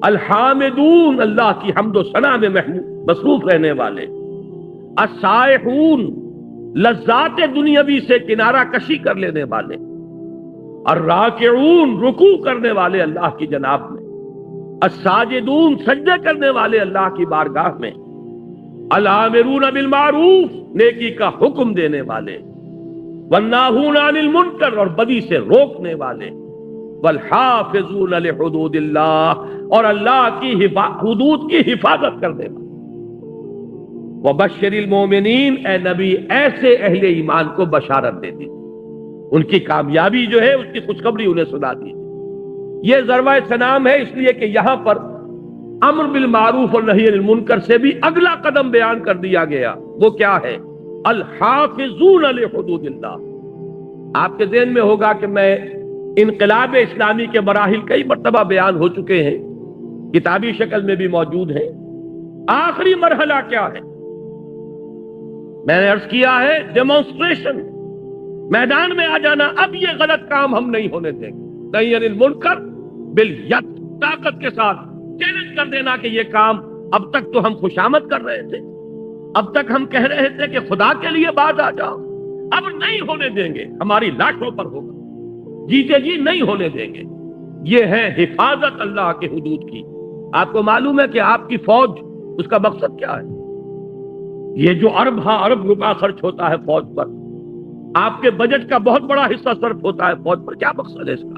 الحامدون، اللہ کی حمد و ثنا میں مصروف رہنے والے۔ السائحون، لذات دنیاوی سے کنارہ کشی کر لینے والے۔ الراکعون، رکوع کرنے والے اللہ کی جناب میں۔ الساجدون، سجدے کرنے والے اللہ کی بارگاہ میں۔ الآمرون بالمعروف، نیکی کا حکم دینے والے۔ والناہون عن المنکر، اور بدی سے روکنے والے۔ والحافظون لحدود اللہ، اور اللہ کی حدود کی حفاظت کرنے والے۔ وبشر المؤمنین، اے نبی ایسے اہل ایمان کو بشارت دے دیجیے، ان کی کامیابی جو ہے اس کی خوشخبری انہیں سنا دیجیے۔ یہ ضربہ سلام ہے اس لیے کہ یہاں پر امر بالمعروف اور نہی عن المنکر سے بھی اگلا قدم بیان کر دیا گیا۔ وہ کیا ہے؟ الحافظون لحدود اللہ۔ آپ کے ذہن میں ہوگا کہ میں انقلاب اسلامی کے مراحل کئی مرتبہ بیان ہو چکے ہیں، کتابی شکل میں بھی موجود ہیں۔ آخری مرحلہ کیا ہے؟ میں نے عرض کیا ہے ڈیمونسٹریشن، میدان میں آ جانا۔ اب یہ غلط کام ہم نہیں ہونے دیں گے۔ نہی عن المنکر بالید، طاقت کے ساتھ چیلنج کر دینا کہ یہ کام اب تک تو ہم خوشامد کر رہے تھے، اب تک ہم کہہ رہے تھے کہ خدا کے لیے باز آ جاؤ، اب نہیں ہونے دیں گے، ہماری لاشوں پر ہوگا، جیتے جی نہیں ہونے دیں گے۔ یہ ہے حفاظت اللہ کے حدود کی۔ آپ کو معلوم ہے کہ آپ کی فوج، اس کا مقصد کیا ہے؟ یہ جو ارب روپیہ خرچ ہوتا ہے فوج پر، آپ کے بجٹ کا بہت بڑا حصہ صرف ہوتا ہے فوج پر، کیا مقصد ہے اس کا؟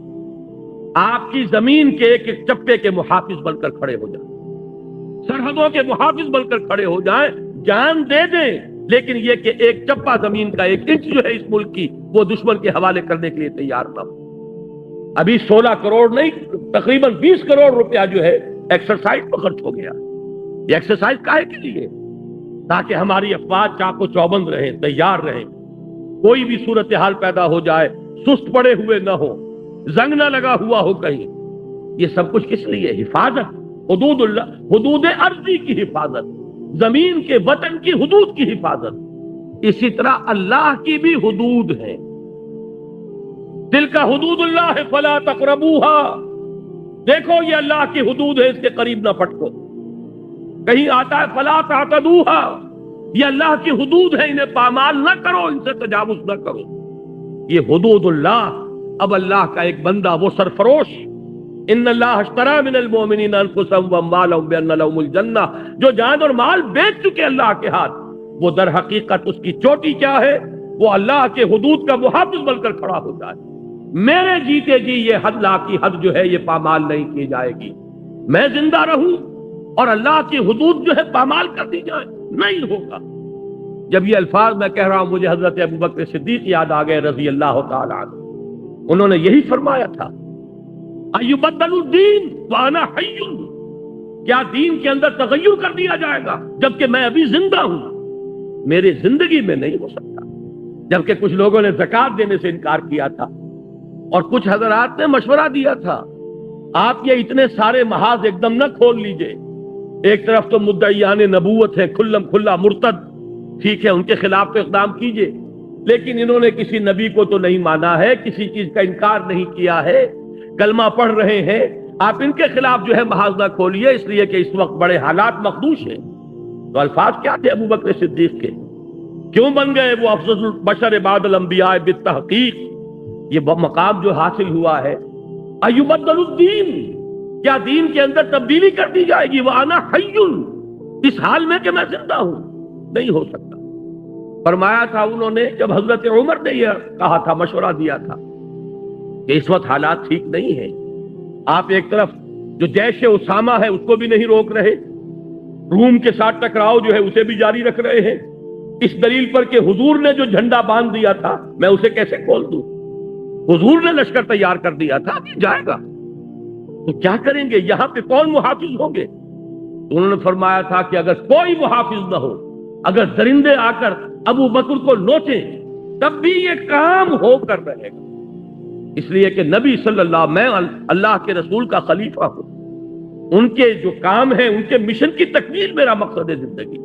آپ کی زمین کے ایک ایک چپے کے محافظ بن کر کھڑے ہو جائیں، سرحدوں کے محافظ بن کر کھڑے ہو جائیں، جان دے دیں، لیکن یہ کہ ایک چپا زمین کا ایک انچ جو ہے اس ملک کی وہ دشمن کے حوالے کرنے کے لیے تیار نہ ہو۔ ابھی 16 کروڑ نہیں، تقریباً 20 کروڑ روپیہ جو ہے ایکسرسائز پر خرچ ہو گیا۔ یہ ایکسرسائز کاہے کے لیے؟ تاکہ ہماری افواج چاق و چوبند رہیں، تیار رہیں، کوئی بھی صورتحال پیدا ہو جائے سست پڑے ہوئے نہ ہو، زنگ نہ لگا ہوا ہو کہیں۔ یہ سب کچھ کس لیے؟ حفاظت، حدود اللہ، حدود ارضی کی حفاظت، زمین کے وطن کی حدود کی حفاظت۔ اسی طرح اللہ کی بھی حدود ہے۔ تلک حدود اللہ فلا تقربوها، دیکھو یہ اللہ کی حدود ہے، اس کے قریب نہ پھٹکو۔ کہیں آتا ہے فلا تعتدوها، یہ اللہ کی حدود ہے، انہیں پامال نہ کرو، ان سے تجاوز نہ کرو۔ یہ حدود اللہ۔ اب اللہ کا ایک بندہ وہ سرفروش، ان اللہ اشتری من المؤمنین انفسهم واموالهم بان لهم الجنہ، جو جان اور مال بیچ چکے اللہ کے ہاتھ، وہ در حقیقت اس کی چوٹی کیا ہے؟ وہ اللہ کے حدود کا محافظ بن کر کھڑا ہو جائے۔ میرے جیتے جی یہ حد لا کی حد جو ہے یہ پامال نہیں کی جائے گی، میں زندہ رہوں، اور اللہ کی حدود جو ہے پامال کر دی جائے، نہیں ہوگا۔ جب یہ الفاظ میں کہہ رہا ہوں مجھے حضرت ابوبکر صدیق یاد آ گئے رضی اللہ تعالی عنہ، انہوں نے یہی فرمایا تھا، ایبدل الدین وانا حی، کیا دین کے اندر تغیر کر دیا جائے گا جبکہ میں ابھی زندہ ہوں؟ میری زندگی میں نہیں ہو سکتا۔ جبکہ کچھ لوگوں نے زکوٰۃ دینے سے انکار کیا تھا اور کچھ حضرات نے مشورہ دیا تھا، آپ یہ اتنے سارے محاذ ایک دم نہ کھول لیجئے، ایک طرف تو مدعیان نبوت ہے کھلم کھلا مرتد، ٹھیک ہے ان کے خلاف تو اقدام کیجئے، لیکن انہوں نے کسی نبی کو تو نہیں مانا ہے، کسی چیز کا انکار نہیں کیا ہے، کلمہ پڑھ رہے ہیں، آپ ان کے خلاف جو ہے محاذ نہ کھولیے، اس لیے کہ اس وقت بڑے حالات مخدوش ہیں۔ تو الفاظ کیا تھے ابو بکر صدیق کے؟ کیوں بن گئے وہ افضل البشر بعد الانبیاء بالتحقیق؟ یہ مقام جو حاصل ہوا ہے، ایبدل الدین، کیا دین کے اندر تبدیلی کر دی جائے گی؟ وانا حی، اس حال میں کہ میں زندہ ہوں، نہیں ہو سکتا۔ فرمایا تھا انہوں نے جب حضرت عمر نے یہ کہا تھا، مشورہ دیا تھا کہ اس وقت حالات ٹھیک نہیں ہیں، آپ ایک طرف جو جیش اسامہ ہے اس کو بھی نہیں روک رہے، روم کے ساتھ ٹکراؤ جو ہے اسے بھی جاری رکھ رہے ہیں، اس دلیل پر کہ حضور نے جو جھنڈا باندھ دیا تھا میں اسے کیسے کھول دوں؟ حضور نے لشکر تیار کر دیا تھا، ابھی جائے گا تو کیا کریں گے؟ یہاں پہ کون محافظ ہوں گے؟ تو انہوں نے فرمایا تھا کہ اگر کوئی محافظ نہ ہو، اگر درندے آ کر ابو بکر کو نوچیں تب بھی یہ کام ہو کر رہے گا، اس لیے کہ نبی صلی اللہ، میں اللہ کے رسول کا خلیفہ ہوں، ان کے جو کام ہیں ان کے مشن کی تکمیل میرا مقصد ہے زندگی،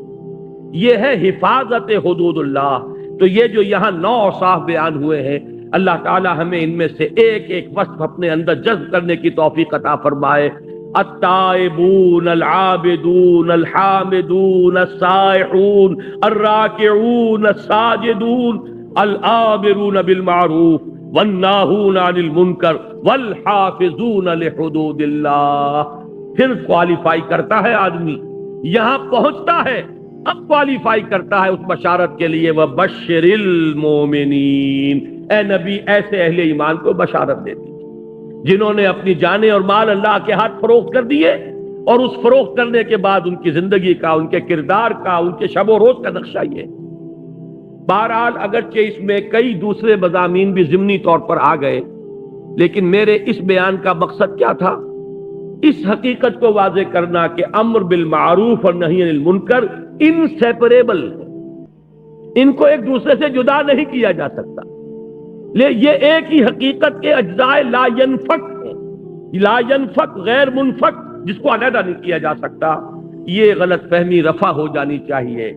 یہ ہے حفاظت حدود اللہ۔ تو یہ جو یہاں 9 اوصاف بیان ہوئے ہیں، اللہ تعالی ہمیں ان میں سے ایک ایک وصف اپنے اندر جذب کرنے کی توفیق عطا فرمائے۔ التائبون العابدون الحامدون السائحون الراکعون الساجدون الآمرون بالمعروف والناہون عن المنکر والحافظون لحدود اللہ۔ پھر کوالیفائی کرتا ہے آدمی، یہاں پہنچتا ہے، اب کوالیفائی کرتا ہے اس بشارت کے لیے، وَبَشِّرِ الْمُؤْمِنِينَ، اے نبی ایسے اہل ایمان کو بشارت دے دی جنہوں نے اپنی جانیں اور مال اللہ کے ہاتھ فروخت کر دیے، اور اس فروخت کرنے کے بعد ان کی زندگی کا، ان کے کردار کا، ان کے شب و روز کا نقشہ یہ ہے۔ بہرحال اگرچہ اس میں کئی دوسرے مضامین بھی ضمنی طور پر آ گئے، لیکن میرے اس بیان کا مقصد کیا تھا؟ اس حقیقت کو واضح کرنا کہ امر بالمعروف اور نہی عن المنکر انسیپریبل ہے، ان کو ایک دوسرے سے جدا نہیں کیا جا سکتا، یہ ایک ہی حقیقت کے اجزاء لا ینفک ہیں، لا ینفک غیر منفک، جس کو علیحدہ نہیں کیا جا سکتا۔ یہ غلط فہمی رفع ہو جانی چاہیے۔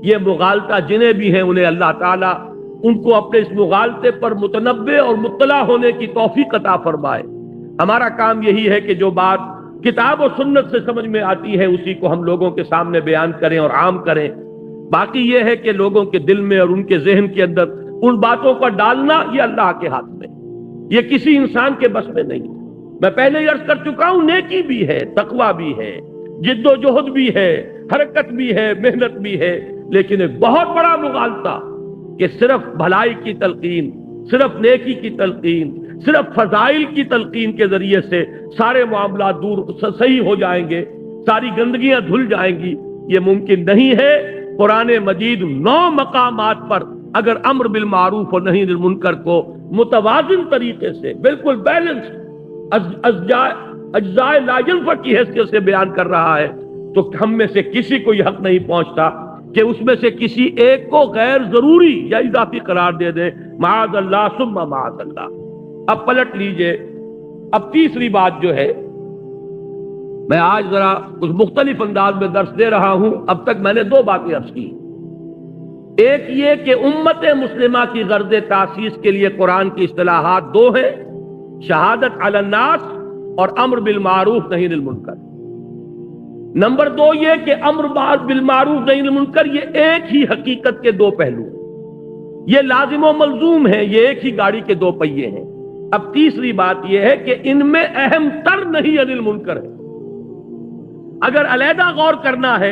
یہ مغالطہ جنہیں بھی ہیں انہیں اللہ تعالیٰ ان کو اپنے اس مغالطے پر متنبع اور مطلع ہونے کی توفیق عطا فرمائے۔ ہمارا کام یہی ہے کہ جو بات کتاب و سنت سے سمجھ میں آتی ہے اسی کو ہم لوگوں کے سامنے بیان کریں اور عام کریں۔ باقی یہ ہے کہ لوگوں کے دل میں اور ان کے ذہن کے اندر ان باتوں کا ڈالنا یہ اللہ کے ہاتھ میں، یہ کسی انسان کے بس میں نہیں۔ میں پہلے ہی عرض کر چکا ہوں، نیکی بھی ہے، تقویٰ بھی ہے، جد و جہد بھی ہے، حرکت بھی ہے، محنت بھی ہے، لیکن ایک بہت بڑا مغالطہ کہ صرف بھلائی کی تلقین، صرف نیکی کی تلقین، صرف فضائل کی تلقین کے ذریعے سے سارے معاملات دور صحیح ہو جائیں گے، ساری گندگیاں دھل جائیں گی، یہ ممکن نہیں ہے۔ قرآن مجید 9 مقامات پر اگر امر بالمعروف اور نہی عن المنکر کو متوازن طریقے سے، بالکل بیلنس اجزاء لا ینفک کی حیثیت سے بیان کر رہا ہے، تو ہم میں سے کسی کو یہ حق نہیں پہنچتا کہ اس میں سے کسی ایک کو غیر ضروری یا اضافی قرار دے دیں، معاذ اللہ ثم معاذ اللہ۔ اب پلٹ لیجئے، اب تیسری بات جو ہے، میں آج ذرا کچھ مختلف انداز میں درس دے رہا ہوں۔ اب تک میں نے 2 باتیں عرض کی، ایک یہ کہ امت مسلمہ کی غرض تاسیس کے لیے قرآن کی اصطلاحات 2 ہیں، شہادت علی الناس اور امر بالمعروف نہی عن المنکر۔ نمبر 2 یہ کہ امر بالمعروف نہی عن المنکر یہ ایک ہی حقیقت کے 2 پہلو ہیں، یہ لازم و ملزوم ہیں، یہ ایک ہی گاڑی کے 2 پہیے ہیں۔ اب تیسری بات یہ ہے کہ ان میں اہم تر نہی عن المنکر ہے۔ اگر علیحدہ غور کرنا ہے،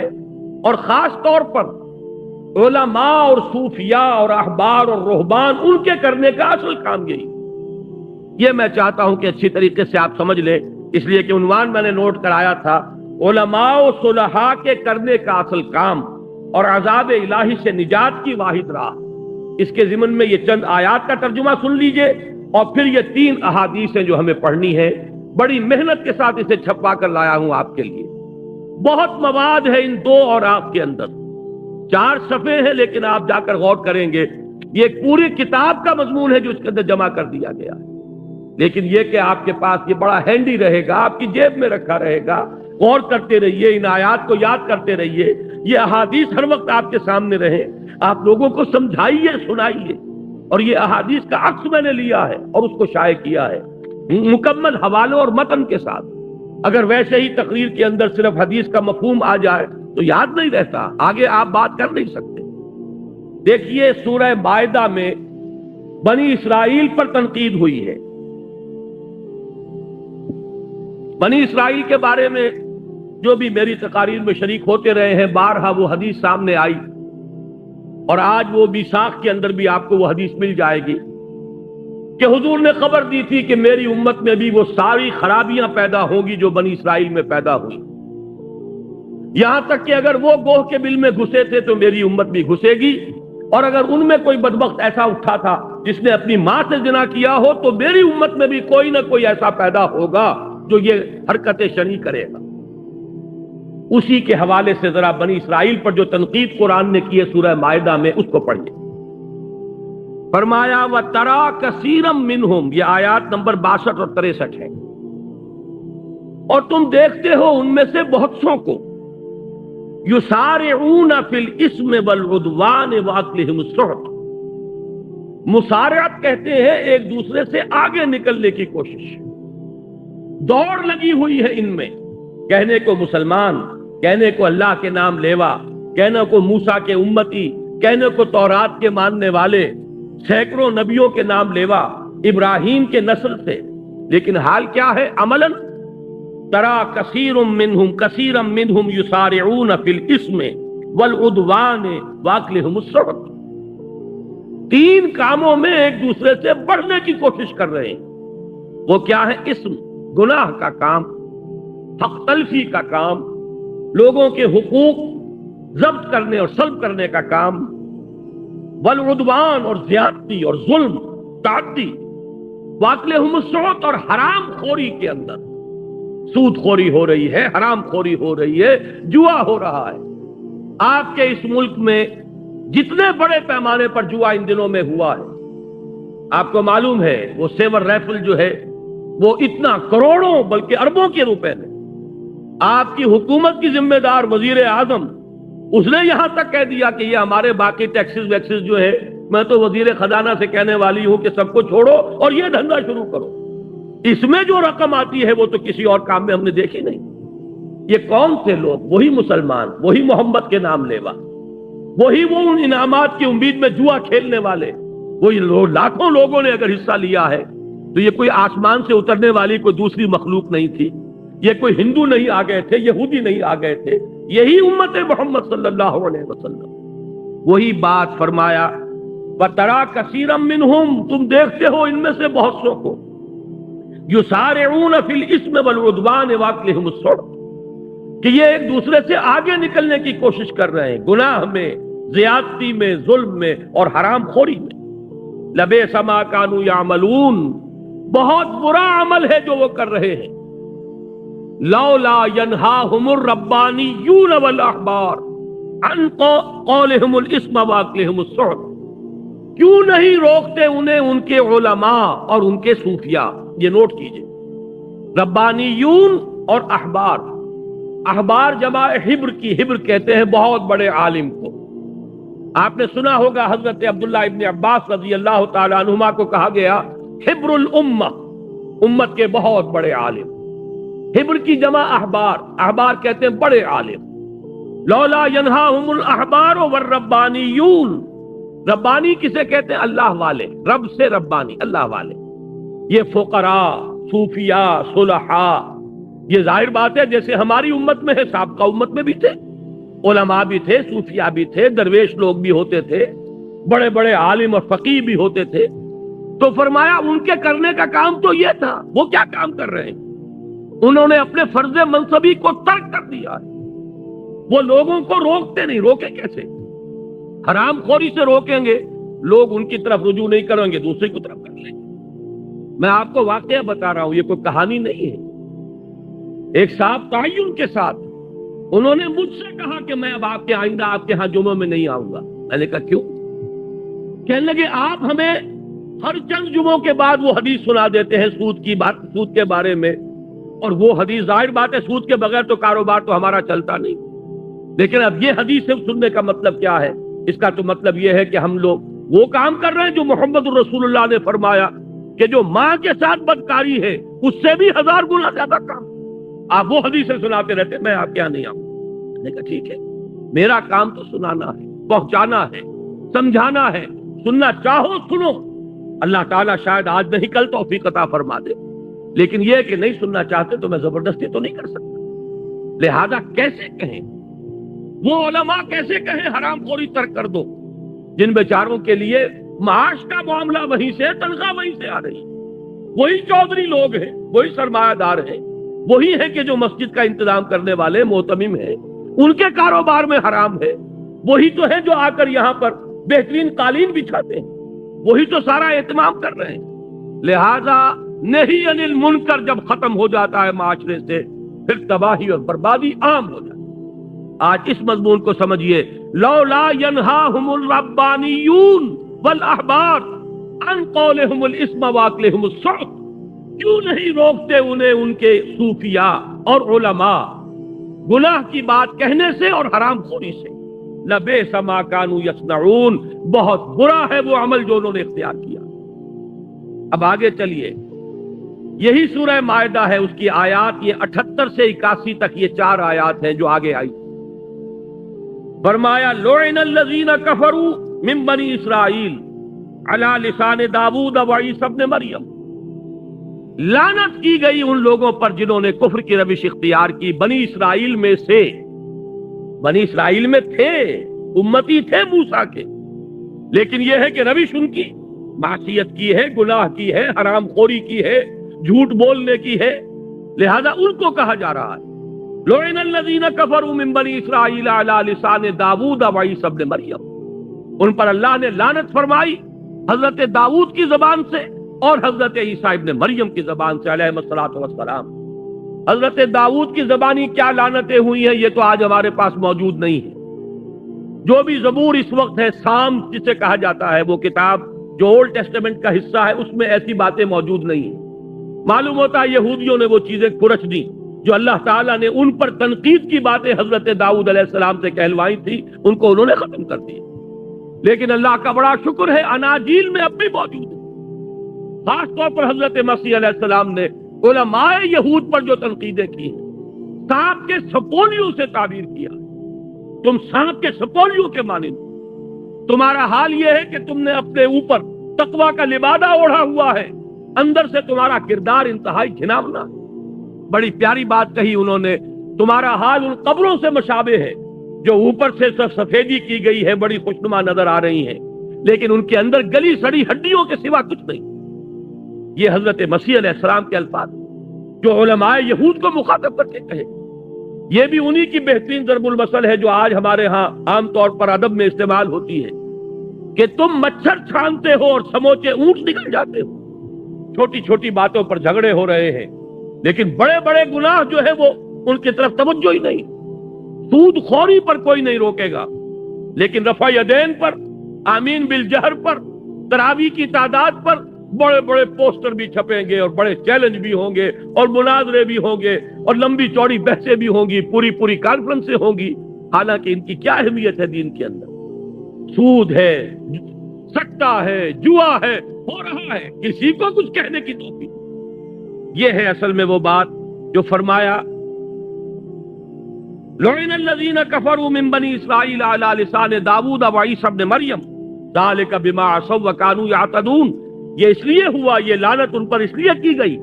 اور خاص طور پر علماء اور صوفیاء اور احبار اور رہبان ان کے کرنے کا اصل کام یہی، یہ میں چاہتا ہوں کہ اچھی طریقے سے آپ سمجھ لیں، اس لیے کہ عنوان میں نے نوٹ کرایا تھا علماء و صلحاء کے کرنے کا اصل کام اور عذاب الہی سے نجات کی واحد راہ۔ اس کے ضمن میں یہ چند آیات کا ترجمہ سن لیجئے اور پھر یہ 3 احادیث ہیں جو ہمیں پڑھنی ہے۔ بڑی محنت کے ساتھ اسے چھپا کر لایا ہوں آپ کے لیے، بہت مواد ہے ان 2 اور آپ کے اندر، 4 صفحے ہیں، لیکن آپ جا کر غور کریں گے یہ پوری کتاب کا مضمون ہے جو اس کے اندر جمع کر دیا گیا ہے۔ لیکن یہ کہ آپ کے پاس یہ بڑا ہینڈی رہے گا، آپ کی جیب میں رکھا رہے گا، غور کرتے رہیے، ان آیات کو یاد کرتے رہیے، یہ احادیث ہر وقت آپ کے سامنے رہے، آپ لوگوں کو سمجھائیے، سنائیے۔ اور یہ احادیث کا عکس میں نے لیا ہے اور اس کو شائع کیا ہے مکمل حوالوں اور متن کے ساتھ۔ اگر ویسے ہی تقریر کے اندر صرف حدیث کا مفہوم آ جائے تو یاد نہیں رہتا، آگے آپ بات کر نہیں سکتے۔ دیکھیے سورہ مائدہ میں بنی اسرائیل پر تنقید ہوئی ہے۔ بنی اسرائیل کے بارے میں جو بھی میری تقاریر میں شریک ہوتے رہے ہیں، بارہا وہ حدیث سامنے آئی، اور آج وہ میثاق کے اندر بھی آپ کو وہ حدیث مل جائے گی کہ حضور نے خبر دی تھی کہ میری امت میں بھی وہ ساری خرابیاں پیدا ہوں گی جو بنی اسرائیل میں پیدا ہوئی، یہاں تک کہ اگر وہ گوہ کے بل میں گھسے تھے تو میری امت بھی گھسے گی، اور اگر ان میں کوئی بدبخت ایسا اٹھا تھا جس نے اپنی ماں سے زنا کیا ہو تو میری امت میں بھی کوئی نہ کوئی ایسا پیدا ہوگا جو یہ حرکتیں شنیع کرے گا۔ اسی کے حوالے سے ذرا بنی اسرائیل پر جو تنقید قرآن نے کی ہے سورہ مائدہ میں، اس کو پڑھیے۔ فرمایا وَتَرَى كَثِيرًا مِّنْهُمْ، یہ آیات نمبر 62 اور 63 ہے، اور تم دیکھتے ہو ان میں سے بہت سو کو يُسَارِعُونَ فِي الْإِثْمِ وَالْعُدْوَانِ وَأَكْلِهِمُ السُّحْتَ، مسارعت کہتے ہیں ایک دوسرے سے آگے نکلنے کی کوشش، دوڑ لگی ہوئی ہے ان میں، کہنے کو مسلمان، کہنے کو اللہ کے نام لیوا، کہنے کو موسیٰ کے امتی، کہنے کو تورات کے ماننے والے، سینکڑوں نبیوں کے نام لیوا، ابراہیم کے نسل سے، لیکن حال کیا ہے عملاً؟ ترى كثير منهم يسارعون في الاسم والعدوان واكلهم السحت، 3 کاموں میں ایک دوسرے سے بڑھنے کی کوشش کر رہے ہیں۔ وہ کیا ہے؟ اسم، گناہ کا کام، حق تلفی کا کام، لوگوں کے حقوق ضبط کرنے اور سلب کرنے کا کام، والعدوان اور زیادتی اور ظلم، تعدی، واکلہم السحت اور حرام خوری کے اندر سود خوری ہو رہی ہے، حرام خوری ہو رہی ہے، جوا ہو رہا ہے۔ آپ کے اس ملک میں جتنے بڑے پیمانے پر جوا ان دنوں میں ہوا ہے، آپ کو معلوم ہے وہ سیور رائفل جو ہے وہ اتنا کروڑوں بلکہ اربوں کے روپے میں، آپ کی حکومت کی ذمہ دار وزیر اعظم، اس نے یہاں تک کہہ دیا کہ یہ ہمارے باقی ٹیکسز ویکسز جو ہے، میں تو وزیر خزانہ سے کہنے والی ہوں کہ سب کو چھوڑو اور یہ دھندا شروع کرو، اس میں جو رقم آتی ہے وہ تو کسی اور کام میں ہم نے دیکھی نہیں۔ یہ کون تھے لوگ؟ وہی مسلمان، وہی محمد کے نام لیوا، وہی وہ ان انعامات کی امید میں جوا کھیلنے والے، وہی لاکھوں لوگوں نے اگر حصہ لیا ہے تو یہ کوئی آسمان سے اترنے والی کوئی دوسری مخلوق نہیں تھی، یہ کوئی ہندو نہیں آ گئے تھے، یہودی نہیں آ گئے تھے، یہی امت محمد صلی اللہ علیہ وسلم۔ وہی بات فرمایا وَتَرَى كَثِيرًا مِّنْهُمْ، تم دیکھتے ہو ان میں سے بہت سو کو یسارعون فی الاسم والعدوان واکلہم السحت، کہ یہ ایک دوسرے سے آگے نکلنے کی کوشش کر رہے ہیں، گناہ میں، زیادتی میں، ظلم میں اور حرام خوری میں۔ لبئس ما کانوا یعملون، بہت برا عمل ہے جو وہ کر رہے ہیں۔ لولا ینہاہم الربانیون والاحبار عن قولہم الاسم واکلہم السحت، کیوں نہیں روکتے انہیں ان کے علماء اور ان کے صوفیاء؟ یہ نوٹ کیجئے، ربانیون اور احبار، احبار جمع حبر کی، حبر کہتے ہیں بہت بڑے عالم کو۔ آپ نے سنا ہوگا حضرت عبداللہ ابن عباس رضی اللہ تعالی عنہما کو کہا گیا حبر الامہ، امت کے بہت بڑے عالم۔ حبر کی جمع احبار، احبار کہتے ہیں بڑے عالم۔ لولا ینہاہم الاحبار والربانیون، ربانی کسے کہتے ہیں؟ اللہ والے، رب سے ربانی، اللہ والے۔ یہ فقراء، صوفیاء، صلحاء، یہ ظاہر بات ہے جیسے ہماری امت میں ہے، سابقہ امت میں بھی تھے، علماء بھی تھے، صوفیاء بھی تھے، درویش لوگ بھی ہوتے تھے، بڑے بڑے عالم اور فقیہ بھی ہوتے تھے۔ تو فرمایا ان کے کرنے کا کام تو یہ تھا، وہ کیا کام کر رہے ہیں؟ انہوں نے اپنے فرض منصبی کو ترک کر دیا ہے. وہ لوگوں کو روکتے نہیں. روکے کیسے؟ حرام خوری سے روکیں گے، لوگ ان کی طرف رجوع نہیں کریں گے، دوسری کی طرف کر لیں گے. میں آپ کو واقعہ بتا رہا ہوں، یہ کوئی کہانی نہیں ہے. ایک صاحب تعین کے ساتھ انہوں نے مجھ سے کہا کہ میں اب آپ کے آئندہ آپ کے ہاں جمعہ میں نہیں آؤں گا. میں نے کہا کیوں؟ کہنے لگے آپ ہمیں ہر چند جمعوں کے بعد وہ حدیث سنا دیتے ہیں سود کی بات، سود کے بارے میں، اور وہ حدیث ظاہر بات ہے سود کے بغیر تو کاروبار تو ہمارا چلتا نہیں. لیکن اب یہ حدیث سننے کا مطلب کیا ہے؟ اس کا تو مطلب یہ ہے کہ ہم لوگ وہ کام کر رہے ہیں جو محمد الرسول اللہ نے فرمایا کہ جو ماں کے ساتھ بدکاری ہے اس سے بھی 1000 گنا زیادہ کام. آپ وہ حدیثیں سناتے رہتے، میں آپ کے یہاں نہیں آؤں. میں نے کہا ٹھیک ہے، میرا کام تو سنانا ہے، پہنچانا ہے، سمجھانا ہے. سننا چاہو سنو، اللہ تعالیٰ شاید آج نہیں کل توفیق عطا فرما دے. لیکن یہ کہ نہیں سننا چاہتے تو میں زبردستی تو نہیں کر سکتا. لہذا کیسے کہیں وہ علماء، کیسے کہیں حرام خوری ترک کر دو جن بیچاروں کے لیے معاش کا معاملہ وہیں سے، تنخواہ وہیں سے آ رہی ہے. وہی چودھری لوگ ہیں، وہی سرمایہ دار ہیں، وہی ہے کہ جو مسجد کا انتظام کرنے والے معتمم ہیں، ان کے کاروبار میں حرام ہے. وہی تو ہے جو آ کر یہاں پر بہترین قالین بچھاتے ہیں، وہی تو سارا اہتمام کر رہے ہیں. لہذا نہیں عن المنکر جب ختم ہو جاتا ہے معاشرے سے، پھر تباہی اور بربادی عام ہو جاتی ہے. آج اس مضمون کو سمجھیے، لولا ینہاہم الربانیون والاحبار عن قولہم الاسم واکلہم السحت، کیوں نہیں روکتے انہیں ان کے صوفیاء اور علماء گناہ کی بات کہنے سے اور حرام خوری سے؟ لبئس ما کانوا یصنعون، بہت برا ہے وہ عمل جو انہوں نے اختیار کیا. اب آگے چلیے، یہی سورہ مائدہ ہے، اس کی آیات یہ 78 سے 81 تک یہ 4 آیات ہیں جو آگے آئی. فرمایا لعن الذین کفروا من بنی اسرائیل علی لسان داؤد و عیسی ابن مریم، لعنت کی گئی ان لوگوں پر جنہوں نے کفر کی روش اختیار کی بنی اسرائیل میں سے. بنی اسرائیل میں تھے، امتی تھے موسیٰ کے، لیکن یہ ہے کہ روش ان کی معصیت کی ہے، گناہ کی ہے، حرام خوری کی ہے، جھوٹ بولنے کی ہے. لہذا ان کو کہا جا رہا ہے لعن الذین کفروا من بنی اسرائیل علی لسان داؤد و عیسی ابن مریم، ان پر اللہ نے لعنت فرمائی حضرت داؤد کی زبان سے اور حضرت عیسیٰ ابن مریم کی زبان سے علیہ الصلوۃ والسلام. حضرت داؤد کی زبانی کیا لعنتیں ہوئی ہیں یہ تو آج ہمارے پاس موجود نہیں ہے. جو بھی زبور اس وقت ہے، سام جسے کہا جاتا ہے، وہ کتاب جو اولڈ ٹیسٹمنٹ کا حصہ ہے، اس میں ایسی باتیں موجود نہیں ہیں. معلوم ہوتا ہے یہودیوں نے وہ چیزیں کھرچ دی جو اللہ تعالیٰ نے ان پر تنقید کی باتیں حضرت داؤد علیہ السلام سے کہلوائی تھی، ان کو انہوں نے ختم کر دی. لیکن اللہ کا بڑا شکر ہے اناجیل میں اب بھی موجود ہے. خاص طور پر حضرت مسیح علیہ السلام نے علماء یہود پر جو تنقیدیں کی ہیں، سانپ کے سپولیوں سے تعبیر کیا. تم سانپ کے سپولیوں کے مانند، تمہارا حال یہ ہے کہ تم نے اپنے اوپر تقویٰ کا لبادہ اوڑھا ہوا ہے، اندر سے تمہارا کردار انتہائی گھناؤنا. بڑی پیاری بات کہی انہوں نے، تمہارا حال ان قبروں سے مشابہ ہے جو اوپر سے سفیدی کی گئی ہے، بڑی خوشنما نظر آ رہی ہیں، لیکن ان کے اندر گلی سڑی ہڈیوں کے سوا کچھ نہیں. یہ حضرت مسیح علیہ السلام کے الفاظ جو علماء یہود کو مخاطب کر کے کہے. یہ بھی انہی کی بہترین ضرب المثل ہے جو آج ہمارے ہاں عام طور پر ادب میں استعمال ہوتی ہے کہ تم مچھر چھانتے ہو اور سموچے اونٹ نکل جاتے ہو. چھوٹی چھوٹی باتوں پر جھگڑے ہو رہے ہیں، لیکن بڑے بڑے گناہ جو ہے وہ ان کی طرف توجہ ہی نہیں. سود خوری پر کوئی نہیں روکے گا، لیکن رفع یدین پر، آمین بالجہر پر، تراویح کی تعداد پر بڑے بڑے پوسٹر بھی چھپیں گے اور بڑے چیلنج بھی ہوں گے اور مناظرے بھی ہوں گے اور لمبی چوڑی بحثیں بھی ہوں گی، پوری کانفرنسیں ہوں گی. حالانکہ ان کی کیا اہمیت ہے دین کے اندر؟ سود ہے، سٹا ہے، جوا ہے، ہو رہا ہے، کسی کو کچھ کہنے کی توفیق. یہ ہے اصل میں وہ بات جو فرمایا لعن الذین کفروا من بنی اسرائیل علی لسان داؤد و عیسی ابن مریم ذلک بما عصوا وکانوا یعتدون. یہ اس لیے ہوا، یہ لعنت ان پر اس لیے کی گئی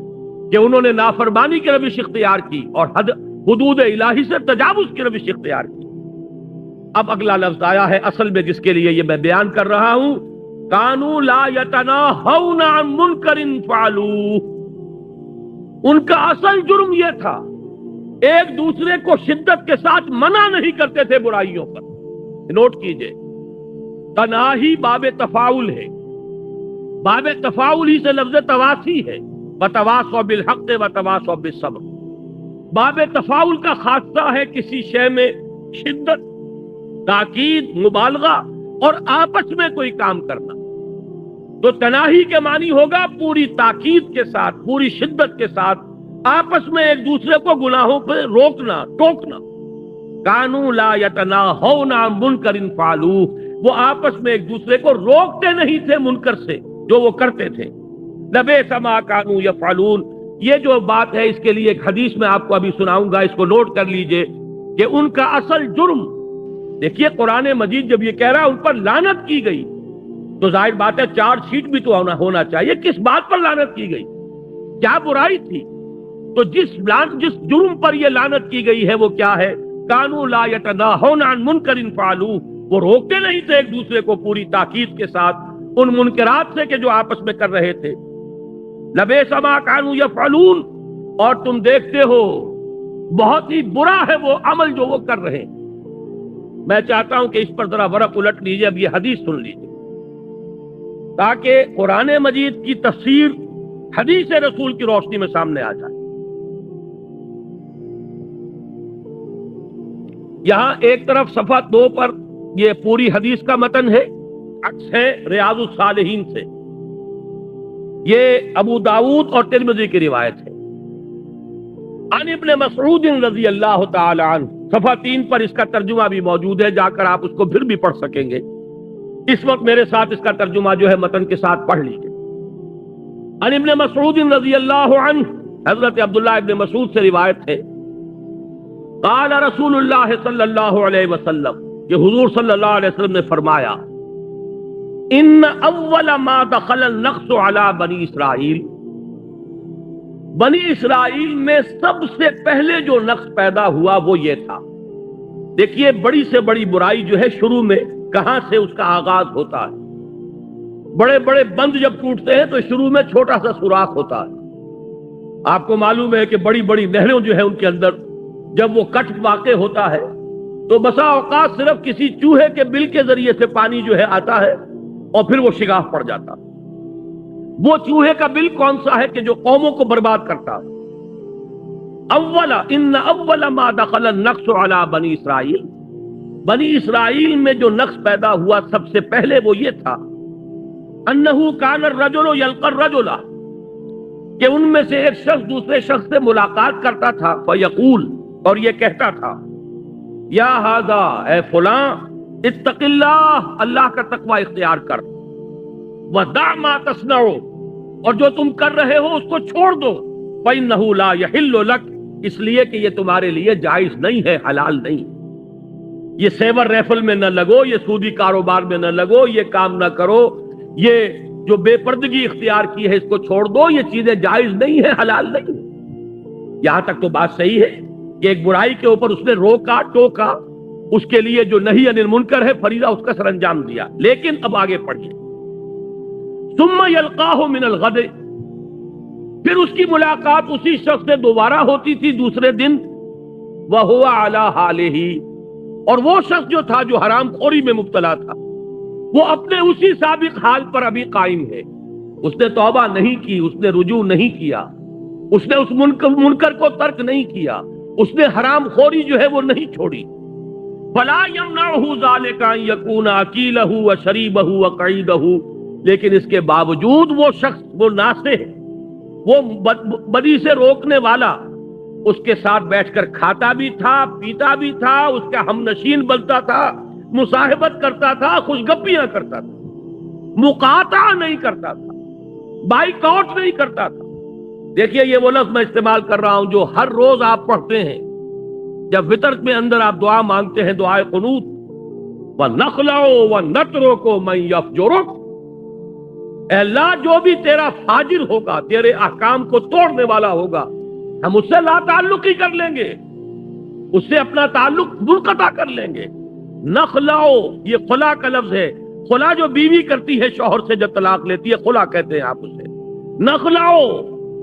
کہ انہوں نے نافرمانی کی روش اختیار کی اور حدود الہی سے تجاوز کی روش اختیار کی. اب اگلا لفظ آیا ہے اصل میں جس کے لیے یہ میں بیان کر رہا ہوں، کانوا لا یتناہون عن منکر فعلوہ. ان کا اصل جرم یہ تھا، ایک دوسرے کو شدت کے ساتھ منع نہیں کرتے تھے برائیوں پر۔ نوٹ کیجئے، تناہی باب تفاعل ہے، باب تفاعل ہی سے لفظ تواسی ہے، وتواصوا بالحق وتواصوا بالصبر۔ باب تفاعل کا خاصہ ہے کسی شے میں شدت، تاکید، مبالغہ اور آپس میں کوئی کام کرنا۔ تو تناہی کے معنی ہوگا پوری تاکید کے ساتھ، پوری شدت کے ساتھ آپس میں ایک دوسرے کو گناہوں پہ روکنا، ٹوکنا۔ کانوا لا یتناہون عن منکر فعلوہ، وہ آپس میں ایک دوسرے کو روکتے نہیں تھے منکر سے جو وہ کرتے تھے۔ لبئس ما کانوا یفعلون، یہ جو بات ہے اس کے لیے ایک حدیث میں آپ کو ابھی سناؤں گا، اس کو نوٹ کر لیجئے کہ ان کا اصل جرم، دیکھیے قرآن مجید جب یہ کہہ رہا ہے ان پر لعنت کی گئی، تو ظاہر بات ہے چارج شیٹ بھی تو ہونا چاہیے، کس بات پر لعنت کی گئی، کیا برائی تھی؟ تو جس جرم پر یہ لعنت کی گئی ہے وہ کیا ہے؟ کانوا لا یتناہون عن منکر فعلوہ، وہ روکتے نہیں تھے ایک دوسرے کو پوری تاکید کے ساتھ ان منکرات سے کہ جو آپس میں کر رہے تھے۔ لبئس ما کانوا یفعلون، اور تم دیکھتے ہو بہت ہی برا ہے وہ عمل جو وہ کر رہے ہیں۔ میں چاہتا ہوں کہ اس پر ذرا ورق الٹ لیجئے، اب یہ حدیث سن لیجئے تاکہ قرآن مجید کی تفسیر حدیث رسول کی روشنی میں سامنے آ جائے۔ یہاں ایک طرف صفحہ 2 پر یہ پوری حدیث کا متن ہے، عکس ہے ریاض الصالحین سے، یہ ابو داؤد اور ترمذی کی روایت ہے۔ عن ابن مسعود رضی اللہ تعالی عنہ، صفحہ 3 پر اس کا ترجمہ بھی موجود ہے، جا کر آپ اس کو پھر بھی پڑھ سکیں گے۔ اس وقت میرے ساتھ اس کا ترجمہ جو ہے متن کے ساتھ پڑھ لیجئے۔ عن ابن مسعود رضی اللہ عنہ، حضرت عبداللہ ابن مسعود سے روایت ہے، قال رسول اللہ صلی اللہ علیہ وسلم، کہ حضور صلی اللہ علیہ وسلم نے فرمایا، ان اول ما دخل النقص علی بنی اسرائیل، بنی اسرائیل میں سب سے پہلے جو نقص پیدا ہوا وہ یہ تھا۔ دیکھیے بڑی سے بڑی برائی جو ہے شروع میں کہاں سے اس کا آغاز ہوتا ہے؟ بڑے بڑے بند جب ٹوٹتے ہیں تو شروع میں چھوٹا سا سوراخ ہوتا ہے۔ آپ کو معلوم ہے کہ بڑی بڑی نہریں جو ہے ان کے اندر جب وہ کٹ واقع ہوتا ہے تو بسا اوقات صرف کسی چوہے کے بل کے ذریعے سے پانی جو ہے آتا ہے اور پھر وہ شگاف پڑ جاتا۔ وہ چوہے کا بل کون سا ہے کہ جو قوموں کو برباد کرتا؟ ان اول ما دخل النقص علی بنی اسرائیل، بنی اسرائیل میں جو نقص پیدا ہوا سب سے پہلے وہ یہ تھا، انہ کان الرجل یلقى الرجل، کہ ان میں سے ایک شخص دوسرے شخص سے ملاقات کرتا تھا، فیقول، اور یہ کہتا تھا، یا ھذا، اے فلاں، اتق اللہ، اللہ کا تقوی اختیار کر، ودع ما تصنع، اور جو تم کر رہے ہو اس کو چھوڑ دو، فإنہ لا یحل لک، اس لیے کہ یہ تمہارے لیے جائز نہیں ہے، حلال نہیں۔ یہ سیور ریفل میں نہ لگو، یہ سودی کاروبار میں نہ لگو، یہ کام نہ کرو، یہ جو بے پردگی اختیار کی ہے اس کو چھوڑ دو، یہ چیزیں جائز نہیں ہے، حلال نہیں۔ یہاں تک تو بات صحیح ہے کہ ایک برائی کے اوپر اس نے روکا، ٹوکا، اس کے لیے جو نہی عن المنکر ہے فریضہ اس کا سر انجام دیا۔ لیکن اب آگے پڑھیے، ثم یلقاہ من الغد، پھر اس کی ملاقات اسی شخص سے دوبارہ ہوتی تھی دوسرے دن، وہو علی حالہ، اور وہ شخص جو تھا جو حرام خوری میں مبتلا تھا وہ اپنے اسی سابق حال پر ابھی قائم ہے، اس نے توبہ نہیں کی، اس نے رجوع نہیں کیا، اس نے اس منکر کو ترک نہیں کیا، اس نے حرام خوری جو ہے وہ نہیں چھوڑی۔ فلا یمنعہ ذلک ان یکون اکیلہ وشریبہ وقعیدہ، لیکن اس کے باوجود وہ شخص، وہ ناصح، وہ بدی سے روکنے والا، اس کے ساتھ بیٹھ کر کھاتا بھی تھا، پیتا بھی تھا، اس کا ہم نشین بنتا تھا، مصاحبت کرتا تھا، خوشگپیاں کرتا تھا، مقاطعہ نہیں کرتا تھا، بائیک آؤٹ نہیں کرتا تھا۔ دیکھیے یہ وہ لفظ میں استعمال کر رہا ہوں جو ہر روز آپ پڑھتے ہیں جب وتر میں اندر آپ دعا مانگتے ہیں، دعائے قنوت، وَنَخْلَعُ وَنَتْرُكُ مَن يَفْجُرُكَ، اے اللہ جو بھی تیرا فاجر ہوگا، تیرے احکام کو توڑنے والا ہوگا، ہم اس سے لا تعلقی کر لیں گے، اس سے اپنا تعلق منقطع کر لیں گے۔ نخلاؤ، یہ خلا کا لفظ ہے، خلا جو بیوی کرتی ہے شوہر سے جب طلاق لیتی ہے، خلا کہتے ہیں آپ اسے۔ نخلاؤ،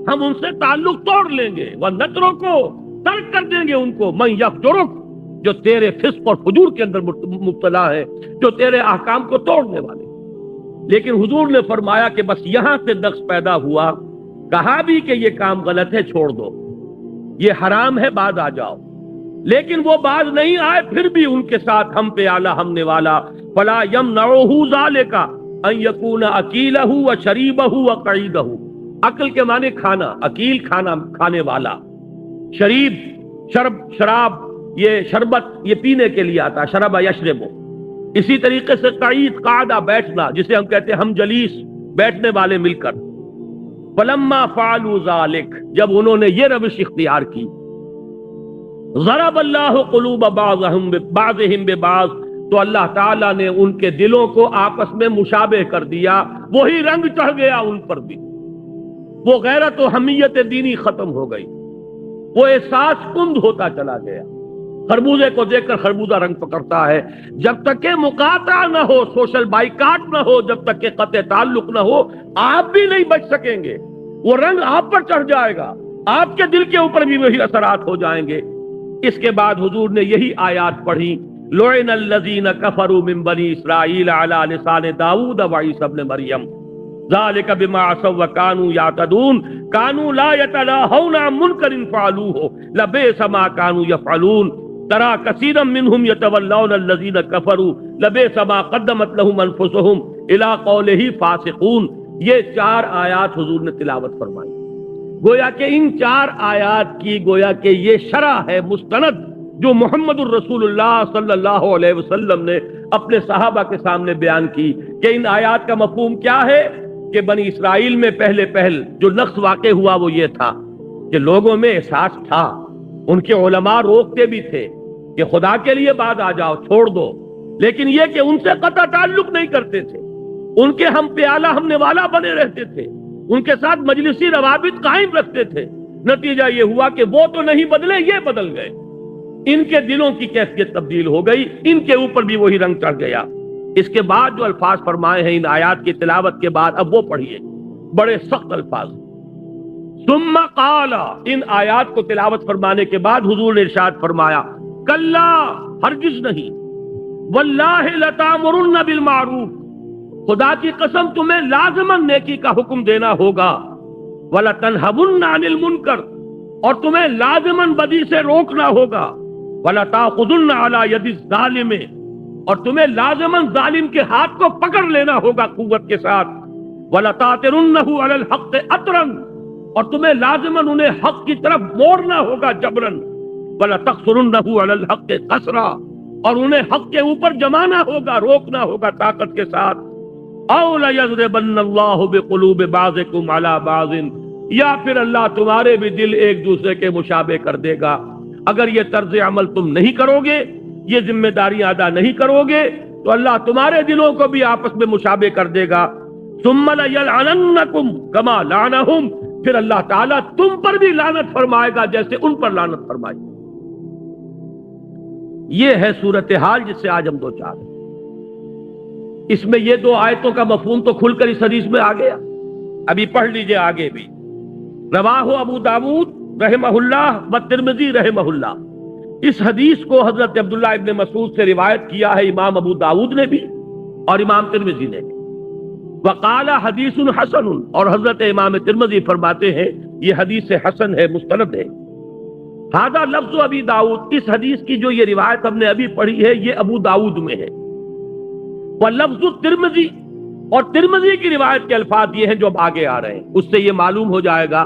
ہم ان سے تعلق توڑ لیں گے، وَنَتْرُکُ کو ترک کر دیں گے ان کو، مَن یفجرک جو تیرے فسق اور فجور کے اندر مبتلا ہے، جو تیرے احکام کو توڑنے والے۔ لیکن حضور نے فرمایا کہ بس یہاں سے نقص پیدا ہوا، کہا بھی کہ یہ کام غلط ہے، چھوڑ دو، یہ حرام ہے، باز آ جاؤ، لیکن وہ باز نہیں آئے، پھر بھی ان کے ساتھ ہم پہ آلہ ہم نے والا، فلا یمنعہ ذالک ان یکون اکیلہ و شریبہ و قعیدہ۔ عقل کے معنی کھانا، اکیل کھانا کھانے والا، شریب شراب یہ شربت یہ پینے کے لیے آتا، شرب یشرب۔ اسی طریقے سے قعید قعدہ بیٹھنا، جسے ہم کہتے ہیں ہم جلیس، بیٹھنے والے مل کر۔ فلما فعلوا ذلک جب انہوں نے یہ روش اختیار کی، ضرب اللہ قلوب بعضهم ببعض تو اللہ تعالیٰ نے ان کے دلوں کو آپس میں مشابہ کر دیا، وہی رنگ چڑھ گیا ان پر بھی، وہ غیرت و حمیت دینی ختم ہو گئی، وہ احساس کند ہوتا چلا گیا۔ خربوزے کو دیکھ کر خربوزہ رنگ پکڑتا ہے، جب تک کہ مقاطعہ نہ ہو، سوشل بائیکاٹ نہ ہو، جب تک کہ قطع تعلق نہ ہو، آپ بھی نہیں بچ سکیں گے، وہ رنگ آپ پر چڑھ جائے گا، آپ کے دل کے اوپر بھی وہی اثرات ہو جائیں گے۔ اس کے بعد حضور نے یہی آیات پڑھی، لعن الذین کفروا من بنی اسرائیل علی لسان داؤد وعیسی ابن مریم ذالک بما عصوا وکانوا یعتدون کانوا لا یتناہون عن منکر فعلوہ لبئس ما کانوا یفعلون ترى كثيرا منهم يتولون الذين كفروا لبئس ما قدمت لهم انفسهم الى قوله فاسقون۔ یہ 4 آیات حضور نے تلاوت فرمائی، گویا کہ ان 4 آیات کی گویا کہ یہ شرح ہے مستند جو محمد الرسول اللہ صلی اللہ علیہ وسلم نے اپنے صحابہ کے سامنے بیان کی، کہ ان آیات کا مفہوم کیا ہے کہ بنی اسرائیل میں پہل جو نقص واقع ہوا وہ یہ تھا کہ لوگوں میں احساس تھا، ان کے علماء روکتے بھی تھے کہ خدا کے لیے بعد آ جاؤ، چھوڑ دو، لیکن یہ کہ ان سے قطع تعلق نہیں کرتے تھے، ان کے ہم پیالہ ہم نوالا بنے رہتے تھے، ان کے ساتھ مجلسی روابط قائم رکھتے تھے۔ نتیجہ یہ ہوا کہ وہ تو نہیں بدلے، یہ بدل گئے، ان کے دلوں کی کیفیت تبدیل ہو گئی، ان کے اوپر بھی وہی رنگ چڑھ گیا۔ اس کے بعد جو الفاظ فرمائے ہیں ان آیات کی تلاوت کے بعد، اب وہ پڑھیے، بڑے سخت الفاظ۔ ثم قال، ان آیات کو تلاوت فرمانے کے بعد حضور نے ارشاد فرمایا، کلا ہرگز نہیں، واللہ لتامرن بالمعروف، خدا کی قسم تمہیں لازماً نیکی کا حکم دینا ہوگا، ولتنہون عن المنکر، اور تمہیں لازماً بدی سے روکنا ہوگا، وَلَتَأْخُذُنَّ عَلَى يَدِ الظَّالِمِ، اور تمہیں لازماً ظالم کے ہاتھ کو پکڑ لینا ہوگا قوت کے ساتھ، وَلَتَأْتِرُنَّهُ عَلَى الْحَقِّ أَطْرًا، اور تمہیں لازماً انہیں حق کی طرف موڑنا ہوگا جبراً، وَلَتَقْصُرُنَّهُ عَلَى الْحَقِّ قَصْرًا، اور انہیں حق کے اوپر جمانا ہوگا، روکنا ہوگا طاقت کے ساتھ، أَوْ لَيَضْرِبَنَّ اللَّهُ بِقُلُوبِ بَعْضِكُمْ عَلَى بَعْضٍ، یا پھر اللہ تمہارے بھی دل ایک دوسرے کے مشابہ کر دے گا۔ اگر یہ طرز عمل تم نہیں کرو گے، یہ ذمہ داریاں ادا نہیں کرو گے، تو اللہ تمہارے دلوں کو بھی آپس میں مشابہ کر دے گا۔ ثم لَيَلْعَنَنَّكُمْ كَمَا لَعَنَهُمْ، پھر اللہ تعالیٰ تم پر بھی لعنت فرمائے گا جیسے ان پر لعنت فرمائی۔ یہ ہے صورتحال جس سے آج ہم دو چار ہیں۔ اس میں یہ 2 آیتوں کا مفہوم تو کھل کر اس حدیث میں آ گیا، ابھی پڑھ لیجئے آگے بھی۔ رواہ ابو داود رحمہ اللہ و ترمذی رحمہ اللہ، اس حدیث کو حضرت عبداللہ ابن مسعود سے روایت کیا ہے امام ابو داود نے بھی اور امام ترمذی نے بھی۔ وقال حدیث حسن، اور حضرت امام ترمذی فرماتے ہیں یہ حدیث حسن ہے، مستند ہے۔ ھذا لفظ ابی داود، اس حدیث کی جو یہ روایت ہم نے ابھی پڑھی ہے یہ ابو داود میں ہے۔ ولفظ ترمذی، اور ترمذی کی روایت کے الفاظ یہ ہیں جو اب آگے آ رہے ہیں، اس سے یہ معلوم ہو جائے گا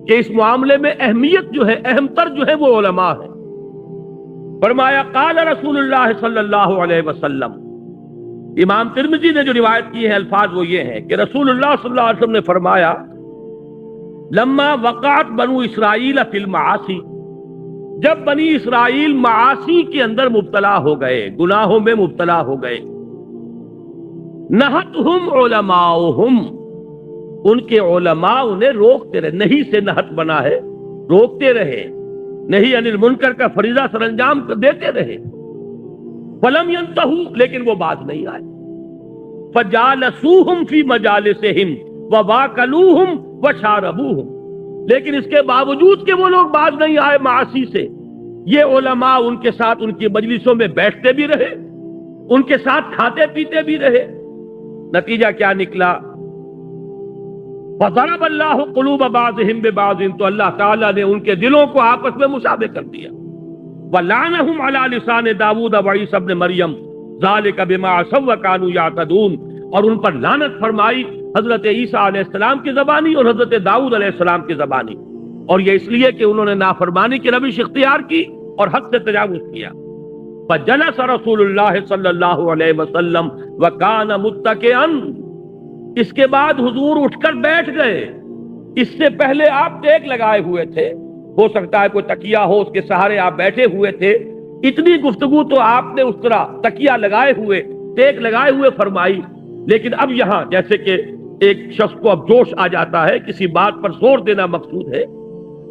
کہ اس معاملے میں اہمیت جو ہے، اہم تر جو ہے وہ علماء ہیں۔ فرمایا قال رسول اللہ صلی اللہ علیہ وسلم، امام ترمذی نے جو روایت کی ہے الفاظ وہ یہ ہیں کہ رسول اللہ صلی اللہ علیہ وسلم نے فرمایا، لما وقعت بنو اسرائیل فی المعاصی، جب بنی اسرائیل معاصی کے اندر مبتلا ہو گئے، گناہوں میں مبتلا ہو گئے، نہتہم علماؤہم، ان کے علماء انہیں روکتے رہے، نہیں سے نہت بنا ہے، روکتے رہے، نہیں عن المنکر کا فریضہ سر انجام دیتے رہے، فلم ینتہوا، لیکن وہ بات نہیں آئے، فجالسوہم فی مجالسہم وواکلوہم وشاربوہم، لیکن اس کے باوجود کہ وہ لوگ باز نہیں آئے معاصی سے، یہ علماء ان کے ساتھ ان کی مجلسوں میں بیٹھتے بھی رہے، ان کے ساتھ کھاتے پیتے بھی رہے۔ نتیجہ کیا نکلا؟ فضرب اللہ قلوب بعضهم ببعض، تو اللہ تعالیٰ نے ان کے دلوں کو آپس میں مشابہ کر دیا۔ وَلَعْنَهُمْ عَلَى لِسَانِ داؤد وعیسی ابن مریم ذَلِكَ بِمَا عَصَوْا وَكَانُوا يَعْتَدُونَ، اور ان پر لعنت فرمائی حضرت عیسیٰ علیہ السلام کی زبانی اور حضرت داؤد علیہ السلام کی زبانی، اور یہ اس لیے کہ انہوں نے نافرمانی کی روش اختیار کی اور حد سے تجاوز کیا۔ فجلس رسول اللہ صلی اللہ علیہ وسلم وکان متکئا، اس کے بعد حضور اٹھ کر بیٹھ گئے۔ اس سے پہلے آپ ٹیک لگائے ہوئے تھے، ہو سکتا ہے کوئی تکیہ ہو اس کے سہارے آپ بیٹھے ہوئے تھے، اتنی گفتگو تو آپ نے اس طرح تکیہ لگائے ہوئے ٹیک لگائے ہوئے فرمائی، لیکن اب یہاں جیسے کہ ایک شخص کو اب جوش آ جاتا ہے، کسی بات پر زور دینا مقصود ہے،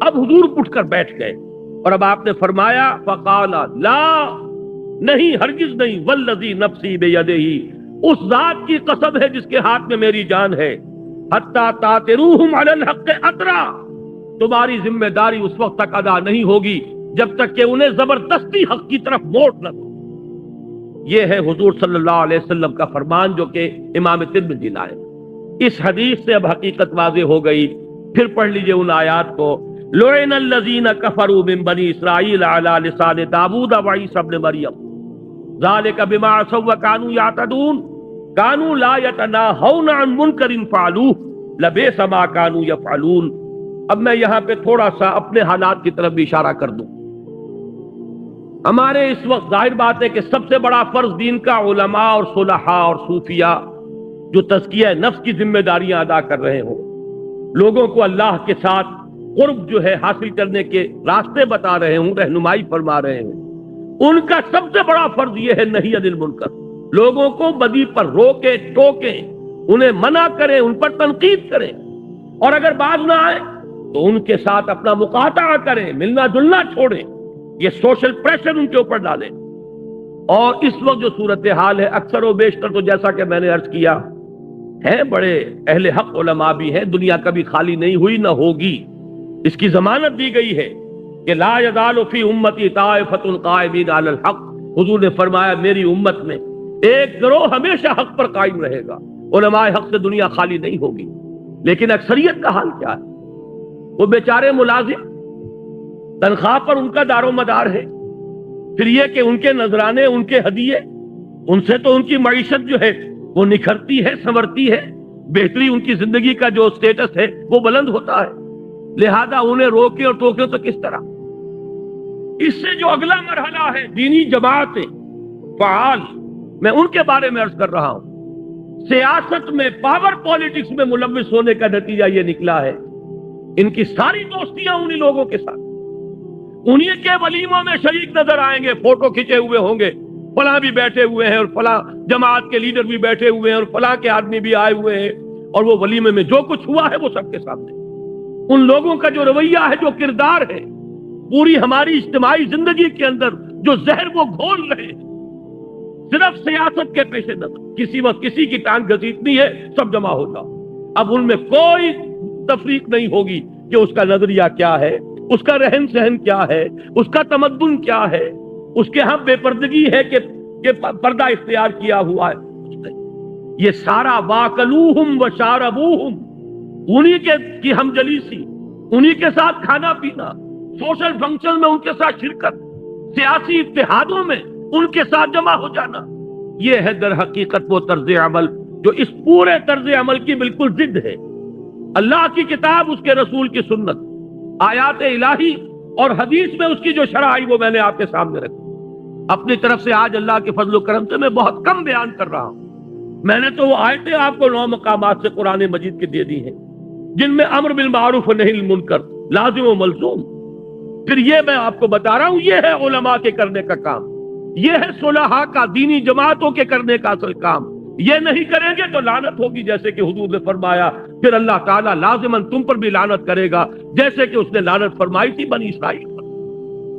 اب حضور اٹھ کر بیٹھ گئے اور اب آپ نے فرمایا فقال لا، نہیں ہرگز نہیں، والذی نفسی بیدہ، اس ذات کی قسم ہے جس کے ہاتھ میں میری جان ہے، حتی تاتروہم علی الحق اطرا، تمہاری ذمہ داری اس وقت تک ادا نہیں ہوگی جب تک کہ انہیں زبردستی حق کی طرف موڑ نہ دو۔ یہ ہے حضور صلی اللہ علیہ وسلم کا فرمان جو کہ امام ترمذی لائے۔ اس حدیث سے اب حقیقت واضح ہو گئی۔ پھر پڑھ لیجئے ان آیات کو، لعن الذین کفروا من بنی اسرائیل علی لسان داؤد وعیسی ابن مریم ذلک بما عصوا وکانوا یعتدون کانوا لا یتناہون عن منکر فعلوہ لبئس ما کانوا یفعلون۔ اب میں یہاں پہ تھوڑا سا اپنے حالات کی طرف بھی اشارہ کر دوں۔ ہمارے اس وقت ظاہر بات ہے کہ سب سے بڑا فرض دین کا علماء اور صلحاء اور صوفیاء جو تزکیہ نفس کی ذمہ داریاں ادا کر رہے ہوں، لوگوں کو اللہ کے ساتھ قرب جو ہے حاصل کرنے کے راستے بتا رہے ہوں، رہنمائی فرما رہے ہوں، ان کا سب سے بڑا فرض یہ ہے نہی عن المنکر، لوگوں کو بدی پر روکیں، ٹوکیں، انہیں منع کریں، ان پر تنقید کریں، اور اگر باز نہ آئے تو ان کے ساتھ اپنا مقاطعہ کریں، ملنا جلنا چھوڑیں، یہ سوشل پریشر ان کے اوپر ڈالیں۔ اور اس وقت جو صورتحال ہے اکثر و بیشتر تو جیسا کہ میں نے عرض کیا ہے، بڑے اہل حق علماء بھی ہیں، دنیا کبھی خالی نہیں ہوئی نہ ہوگی، اس کی ضمانت دی گئی ہے کہ لا یزال فی امتی طائفۃ قائمین علی الحق، حضور نے فرمایا میری امت میں ایک گروہ ہمیشہ حق پر قائم رہے گا، علماء حق سے دنیا خالی نہیں ہوگی۔ لیکن اکثریت کا حال کیا ہے؟ وہ بیچارے ملازم، تنخواہ پر ان کا دار و مدار ہے، پھر یہ کہ ان کے نذرانے، ان کے ہدیے، ان سے تو ان کی معیشت جو ہے وہ نکھرتی ہے، سنورتی ہے، بہتری ان کی زندگی کا جو سٹیٹس ہے وہ بلند ہوتا ہے، لہذا انہیں روکے اور ٹوکے تو کس طرح؟ اس سے جو اگلا مرحلہ ہے دینی جماعتیں فعال، میں ان کے بارے میں عرض کر رہا ہوں، سیاست میں پاور پالیٹکس میں ملوث ہونے کا نتیجہ یہ نکلا ہے، ان کی ساری دوستیاں انہی لوگوں کے ساتھ، انہی کے ولیموں میں شریک نظر آئیں گے، فوٹو کھینچے ہوئے ہوں گے، فلاں بھی بیٹھے ہوئے ہیں اور فلاں جماعت کے لیڈر بھی بیٹھے ہوئے ہیں اور فلاں کے آدمی بھی آئے ہوئے ہیں، اور وہ ولیمے میں جو کچھ ہوا ہے وہ سب کے سامنے۔ ان لوگوں کا جو رویہ ہے، جو کردار ہے، پوری ہماری اجتماعی زندگی کے اندر جو زہر وہ گھول رہے ہیں، صرف سیاست کے پیش نظر، کسی وقت کسی کی ٹانگ گھسیٹنی ہے، سب جمع ہو جاؤ۔ اب ان میں کوئی تفریق نہیں ہوگی کہ اس کا نظریہ کیا ہے، اس کا رہن سہن کیا ہے، اس کا تمدن کیا ہے، اس کے ہاں بے پردگی ہے کہ پردہ اختیار کیا ہوا ہے۔ یہ سارا واکلوہم وشاربوہم، انہی کی ہم جلیسی، انہی کے ساتھ کھانا پینا، سوشل فنکشن میں ان کے ساتھ شرکت، سیاسی اتحادوں میں ان کے ساتھ جمع ہو جانا، یہ ہے در حقیقت وہ طرز عمل جو اس پورے طرز عمل کی بالکل ضد ہے۔ اللہ کی کتاب، اس کے رسول کی سنت، آیات الہی اور حدیث میں اس کی جو شرح آئی وہ میں نے آپ کے سامنے رکھی۔ اپنی طرف سے آج اللہ کے فضل و کرم سے میں بہت کم بیان کر رہا ہوں، میں نے تو وہ آیتیں آپ کو 9 مقامات سے قرآن مجید کے دے دی ہیں جن میں امر بالمعروف و نہی عن المنکر لازم و ملزوم۔ پھر یہ میں آپ کو بتا رہا ہوں، یہ ہے علماء کے کرنے کا کام، یہ ہے صلحاء کا، دینی جماعتوں کے کرنے کا اصل کام۔ یہ نہیں کریں گے تو لعنت ہوگی، جیسے کہ حضور نے فرمایا، پھر اللہ تعالیٰ لازماً تم پر بھی لعنت کرے گا، جیسے کہ اس نے لعنت فرمائی تھی بنی اسرائیل پر۔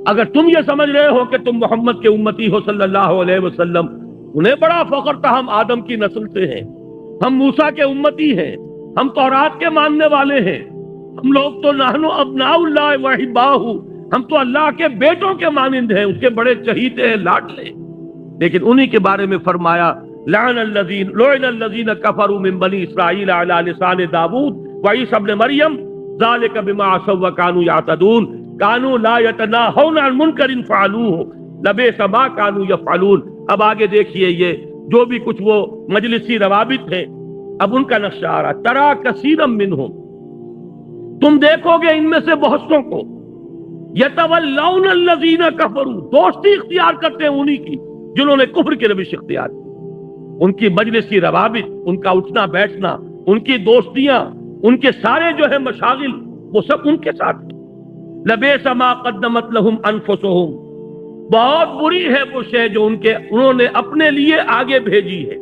اگر تم یہ سمجھ رہے ہو کہ تم محمد کے امتی ہو صلی اللہ علیہ وسلم، انہیں بڑا فخر تھا ہم آدم کی نسل سے ہیں، ہم موسیٰ کے امتی ہیں، ہم تورات کے ماننے والے ہیں، ہم لوگ تو نحنو ابناء اللہ و احباؤہ، ہم تو اللہ کے بیٹوں کے مانند ہیں، اس کے بڑے چہیتے ہیں، لاڈلے۔ لیکن انہی کے بارے میں فرمایا لعن الذین کفروا من بنی اسرائیل علی لسان داؤد وعیسی ابن مریم ذلک بما عصوا وکانوا یعتدون کانوا لا یتناہون عن منکر فعلوہ لبئس ما کانوا یفعلون۔ اب آگے دیکھیے یہ جو بھی کچھ وہ مجلسی روابط ہیں، اب ان کا نقشہ آ رہا، ترا کثیرا منہم، تم دیکھو گے ان میں سے بہت سوں کو، یتولون الذین کفروا، دوستی اختیار کرتے ہیں انہی کی جنہوں نے کفر کی روش اختیار کی۔ ان کی مجلسی روابط، ان کا اٹھنا بیٹھنا، ان کی دوستیاں، ان کے سارے جو ہے مشاغل، وہ سب ان کے ساتھ ہیں۔ لبئس ما قدمت لهم انفسهم، بہت بری ہے وہ شے جو انہوں نے اپنے لیے آگے بھیجی ہے،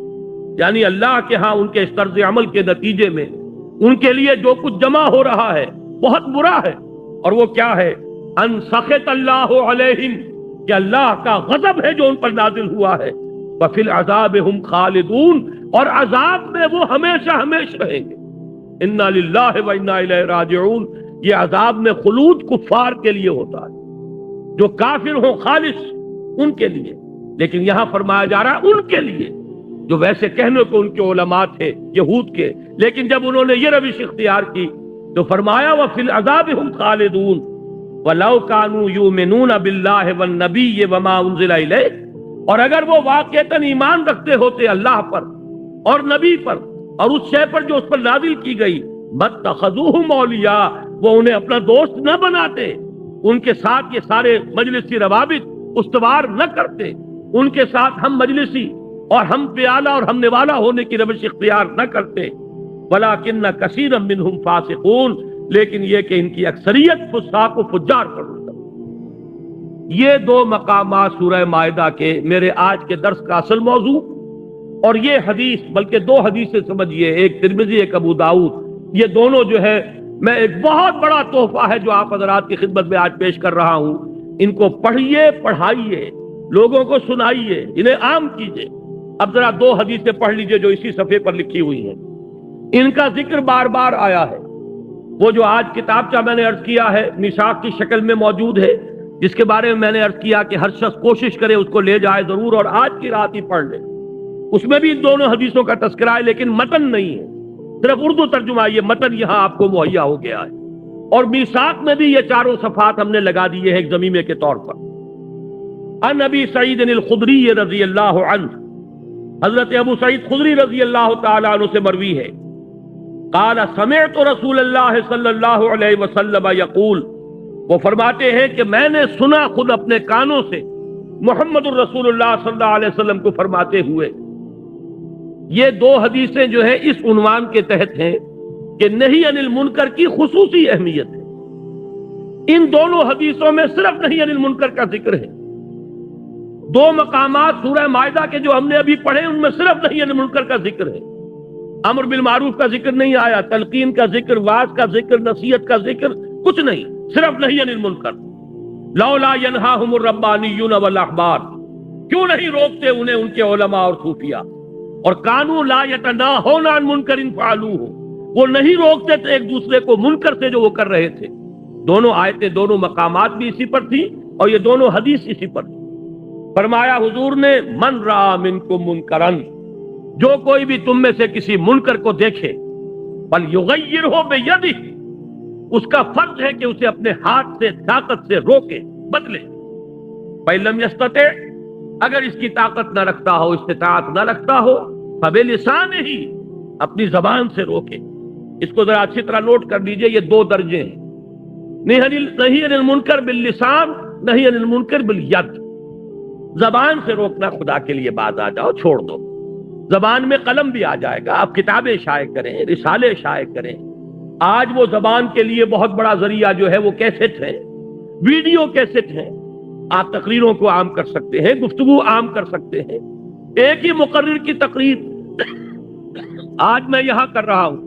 یعنی اللہ کے ہاں ان کے اس طرز عمل کے نتیجے میں ان کے لیے جو کچھ جمع ہو رہا ہے بہت برا ہے۔ اور وہ کیا ہے؟ ان سخط اللہ علیہم، کہ اللہ کا غضب ہے جو ان پر نازل ہوا ہے، وفی العذاب ہم خالدون، اور عذاب میں وہ ہمیشہ ہمیشہ رہیں گے۔ انا للہ و انا الیہ راجعون، یہ عذاب میں خلود کفار کے لیے ہوتا ہے، جو کافر ہوں خالص ان کے لیے، لیکن یہاں فرمایا جا رہا ہے ان کے لیے جو ویسے کہنے کو ان کے علماء تھے یہود کے، لیکن جب انہوں نے یہ روش اختیار کی تو فرمایا وفی العذاب ہم خالدون وَلَوْ كَانُوا يُؤْمِنُونَ بِاللَّهِ وَالنَّبِيِّ وَمَا أُنزِلَ إِلَيْهِ، اور اگر وہ واقعتاً ایمان رکھتے ہوتے اللہ پر اور نبی پر اور اس شے پر جو اس پر نازل کی گئی، مَتَّخَذُوهُمْ أَوْلِيَاءَ، وہ انہیں اپنا دوست نہ بناتے، ان کے ساتھ یہ سارے مجلسی روابط استوار نہ کرتے، ان کے ساتھ ہم مجلسی اور ہم پیالہ اور ہم نوالا ہونے کی روش اختیار نہ کرتے، وَلَٰكِنَّ كَثِيرًا مِّنْهُمْ فَاسِقُونَ، لیکن یہ کہ ان کی اکثریت فساق و فجار پر ہوتا۔ یہ دو مقامات سورہ مائدہ کے میرے آج کے درس کا اصل موضوع، اور یہ حدیث، بلکہ دو حدیثیں سمجھیے، ایک ترمذی ایک ابو داؤد، یہ دونوں جو ہے میں ایک بہت بڑا تحفہ ہے جو آپ حضرات کی خدمت میں آج پیش کر رہا ہوں، ان کو پڑھیے، پڑھائیے، لوگوں کو سنائیے، انہیں عام کیجیے۔ اب ذرا دو حدیثیں پڑھ لیجئے جو اسی صفحے پر لکھی ہوئی ہیں، ان کا ذکر بار بار آیا ہے۔ وہ جو آج کتابچہ میں نے عرض کیا ہے میثاق کی شکل میں موجود ہے، جس کے بارے میں نے عرض کیا کہ ہر شخص کوشش کرے اس کو لے جائے ضرور اور آج کی رات ہی پڑھ لے، اس میں بھی ان دونوں حدیثوں کا تذکرہ ہے لیکن متن نہیں ہے، صرف اردو ترجمہ ہے، یہ متن یہاں آپ کو مہیا ہو گیا ہے۔ اور میثاق میں بھی یہ چاروں صفحات ہم نے لگا دیے ہیں ایک ضمیمے کے طور پر۔ عن ابی سعید الخدری رضی اللہ عنہ، حضرت ابو سعید خدری رضی اللہ تعالی عنہ سے مروی ہے، قال سمعت رسول اللہ صلی اللہ علیہ وسلم یقول، وہ فرماتے ہیں کہ میں نے سنا خود اپنے کانوں سے محمد الرسول اللہ صلی اللہ علیہ وسلم کو فرماتے ہوئے۔ یہ دو حدیثیں جو ہیں اس عنوان کے تحت ہیں کہ نہی عن المنکر کی خصوصی اہمیت ہے۔ ان دونوں حدیثوں میں صرف نہی عن المنکر کا ذکر ہے۔ دو مقامات سورہ مائدہ کے جو ہم نے ابھی پڑھے ان میں صرف نہی عن المنکر کا ذکر ہے، امر بالمعروف کا ذکر نہیں آیا، تلقین کا ذکر، واعظ کا ذکر، نصیحت کا ذکر، کچھ نہیں، صرف نہی عن المنکر۔ لولا ینہاہم الربانیون والاحبار، کیوں نہیں روکتے انہیں ان کے علماء اور صوفیاء، اور کانوا لا یتناہون عن منکر فعلوہ، وہ نہیں روکتے تھے ایک دوسرے کو منکر سے جو وہ کر رہے تھے۔ دونوں آیتیں، دونوں مقامات بھی اسی پر تھی اور یہ دونوں حدیث اسی پر تھی۔ فرمایا حضور نے من رأى منکم منکرن، جو کوئی بھی تم میں سے کسی منکر کو دیکھے، فلیغیرہ بیدہ، اس کا فرض ہے کہ اسے اپنے ہاتھ سے طاقت سے روکے، بدلے۔ فإن لم یستطع، اگر اس کی طاقت نہ رکھتا ہو، استطاعت نہ رکھتا ہو، فبلسانہ، اپنی زبان سے روکے۔ اس کو ذرا اچھی طرح نوٹ کر لیجئے، یہ دو درجے ہیں، نہی عن المنکر باللسان، نہی عن المنکر بالید۔ زبان سے روکنا، خدا کے لیے باز آ جاؤ، چھوڑ دو۔ زبان میں قلم بھی آ جائے گا، آپ کتابیں شائع کریں، رسالے شائع کریں۔ آج وہ زبان کے لیے بہت بڑا ذریعہ جو ہے وہ کیسٹ ہے، ویڈیو کیسٹ ہے۔ آپ تقریروں کو عام کر سکتے ہیں، گفتگو عام کر سکتے ہیں۔ ایک ہی مقرر کی تقریر آج میں یہاں کر رہا ہوں،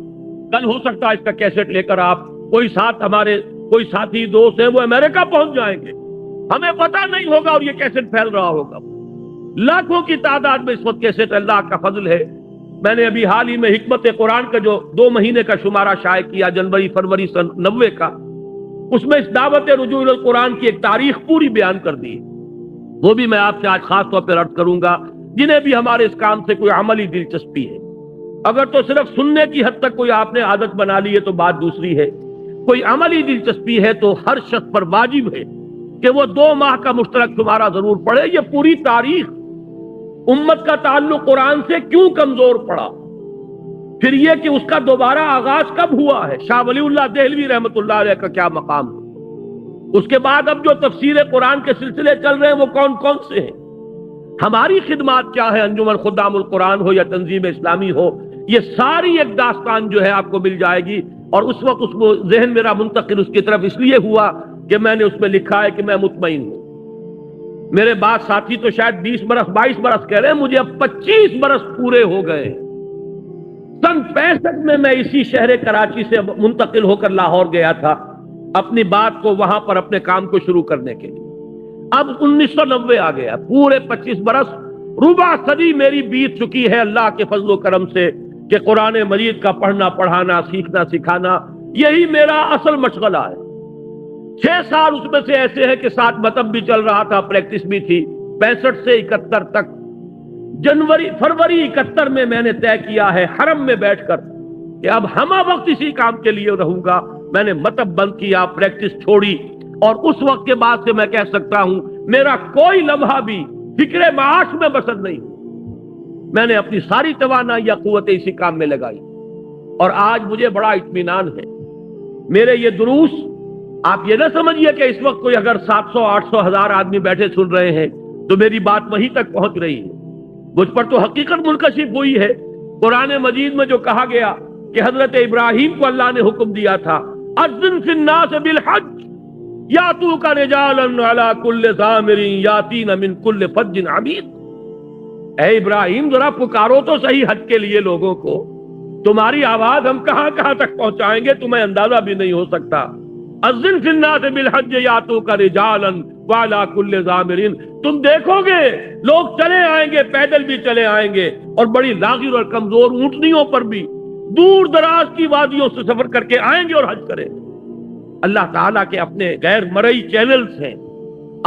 کل ہو سکتا ہے اس کا کیسٹ لے کر آپ کوئی ساتھ، ہمارے کوئی ساتھی دوست ہیں وہ امریکہ پہنچ جائیں گے، ہمیں پتہ نہیں ہوگا اور یہ کیسٹ پھیل رہا ہوگا۔ لاکھوں کی تعداد میں اس وقت کیسٹ، اللہ کا فضل ہے میں نے ابھی حال ہی میں حکمت قرآن کا جو 2 مہینے کا شمارہ شائع کیا جنوری فروری سن 90 کا، اس میں اس دعوت رجوع القرآن کی ایک تاریخ پوری بیان کر دی، وہ بھی میں آپ سے آج خاص طور پر عرض کروں گا جنہیں بھی ہمارے اس کام سے کوئی عملی دلچسپی ہے۔ اگر تو صرف سننے کی حد تک کوئی آپ نے عادت بنا لی ہے تو بات دوسری ہے، کوئی عملی دلچسپی ہے تو ہر شخص پر واجب ہے کہ وہ 2 ماہ کا مشترک شمارہ ضرور پڑھے۔ یہ پوری تاریخ امت کا تعلق قرآن سے کیوں کمزور پڑا، پھر یہ کہ اس کا دوبارہ آغاز کب ہوا ہے، شاہ ولی اللہ دہلوی رحمت اللہ علیہ کا کیا مقام ہے، اس کے بعد اب جو تفسیر قرآن کے سلسلے چل رہے ہیں وہ کون کون سے ہیں، ہماری خدمات کیا ہے، انجمن خدام القرآن ہو یا تنظیم اسلامی ہو، یہ ساری ایک داستان جو ہے آپ کو مل جائے گی۔ اور اس وقت اس کو ذہن میرا منتقل اس کی طرف اس لیے ہوا کہ میں نے اس میں لکھا ہے کہ میں مطمئن ہوں، میرے بعد ساتھی تو شاید 20 برس 22 برس کہہ رہے ہیں، مجھے اب 25 برس پورے ہو گئے۔ سن 65 میں میں اسی شہر کراچی سے منتقل ہو کر لاہور گیا تھا اپنی بات کو وہاں پر اپنے کام کو شروع کرنے کے لیے۔ اب 1990 آ گیا، پورے 25 برس، ربع صدی میری بیت چکی ہے اللہ کے فضل و کرم سے کہ قرآن مجید کا پڑھنا پڑھانا سیکھنا سکھانا یہی میرا اصل مشغلہ ہے۔ 6 سال اس میں سے ایسے ہیں کہ ساتھ مطلب بھی چل رہا تھا، پریکٹس بھی تھی، 65 سے 71 تک۔ فروری 71 میں نے طے کیا ہے حرم میں بیٹھ کر کہ اب ہمہ وقت اسی کام کے لیے رہوں گا۔ میں نے مطلب بند کیا، پریکٹس چھوڑی، اور اس وقت کے بعد سے میں کہہ سکتا ہوں میرا کوئی لمحہ بھی فکر معاش میں بسر نہیں، میں نے اپنی ساری توانائی یا قوت اسی کام میں لگائی، اور آج مجھے بڑا اطمینان ہے۔ میرے یہ دروس آپ یہ نہ سمجھیے کہ اس وقت کوئی اگر 700 800 1000 آدمی بیٹھے سن رہے ہیں تو میری بات وہیں تک پہنچ رہی ہے، مجھ پر تو حقیقت منکشف ہوئی ہے۔ قرآن مجید میں جو کہا گیا کہ حضرت ابراہیم کو اللہ نے حکم دیا تھا اذن فی الناس بالحج یاتوک رجالا علی کل ضامر یاتین من کل فج عمیق، اے ابراہیم ذرا پکارو تو صحیح حج کے لیے لوگوں کو، تمہاری آواز ہم کہاں کہاں تک پہنچائیں گے تمہیں اندازہ بھی نہیں ہو سکتا۔ اذن فی الناس بالحج یاتوک رجالا وعلی کل ضامر، تم دیکھو گے لوگ چلے آئیں گے، پیدل بھی چلے آئیں گے، اور بڑی لاغر اور کمزور اونٹنیوں پر بھی دور دراز کی وادیوں سے سفر کر کے آئیں گے اور حج کریں گے۔ اللہ تعالیٰ کے اپنے غیر مرئی چینلز ہیں،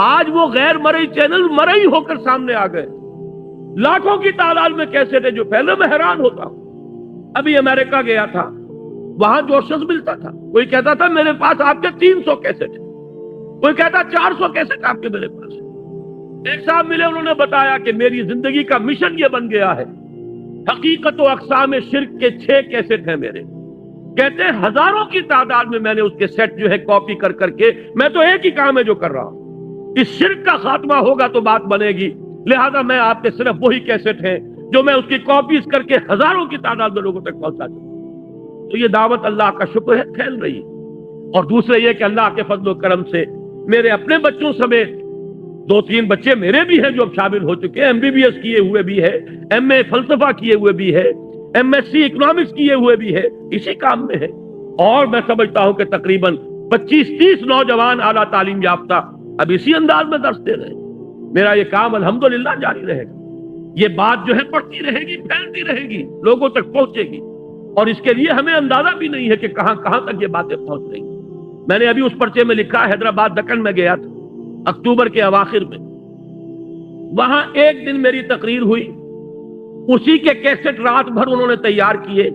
آج وہ غیر مرئی چینل مرئی ہو کر سامنے آ گئے، لاکھوں کی تعداد میں کیسے تھے جو پہلے میں حیران ہوتا ہوں۔ ابھی امریکہ گیا تھا، وہاں جو شخص ملتا تھا کوئی کہتا تھا میرے پاس آپ کے 300 کیسٹ ہیں، کوئی کہتا 400 کیسٹ آپ کے میرے پاس ہیں۔ ایک صاحب ملے، انہوں نے بتایا کہ میری زندگی کا مشن یہ بن گیا ہے، حقیقت و اقسام شرک کے 6 کیسٹ ہیں میرے، کہتے ہیں ہزاروں کی تعداد میں میں نے اس کے سیٹ جو ہے کاپی کر کر کے، میں تو ایک ہی کام ہے جو کر رہا ہوں، اس شرک کا خاتمہ ہوگا تو بات بنے گی، لہذا میں آپ کے صرف وہی کیسٹ ہیں جو میں اس کی کاپیز کر کے ہزاروں کی تعداد میں لوگوں تک پہنچا دوں۔ تو یہ دعوت اللہ کا شکر ہے پھیل رہی ہے۔ اور دوسرے یہ کہ اللہ کے فضل و کرم سے میرے اپنے بچوں سمیت 2-3 بچے میرے بھی ہیں جو اب شامل ہو چکے ہیں، MBBS کیے ہوئے بھی ہے، MA فلسفہ کیے ہوئے بھی ہے، MSc اکنامکس کیے ہوئے بھی ہے، اسی کام میں ہے۔ اور میں سمجھتا ہوں کہ تقریباً 25-30 نوجوان اعلیٰ تعلیم یافتہ اب اسی انداز میں درس دے رہے ہیں۔ میرا یہ کام الحمدللہ جاری رہے گا، یہ بات جو ہے بڑھتی رہے گی، پھیلتی رہے گی، لوگوں تک پہنچے گی، اور اس کے لیے ہمیں اندازہ بھی نہیں ہے کہ کہاں کہاں تک یہ باتیں پہنچ رہی ہیں۔ میں نے ابھی اس پرچے میں لکھا، حیدرآباد دکن میں گیا تھا اکتوبر کے اواخر میں، وہاں ایک دن میری تقریر ہوئی، اسی کے کیسٹ رات بھر انہوں نے تیار کیے،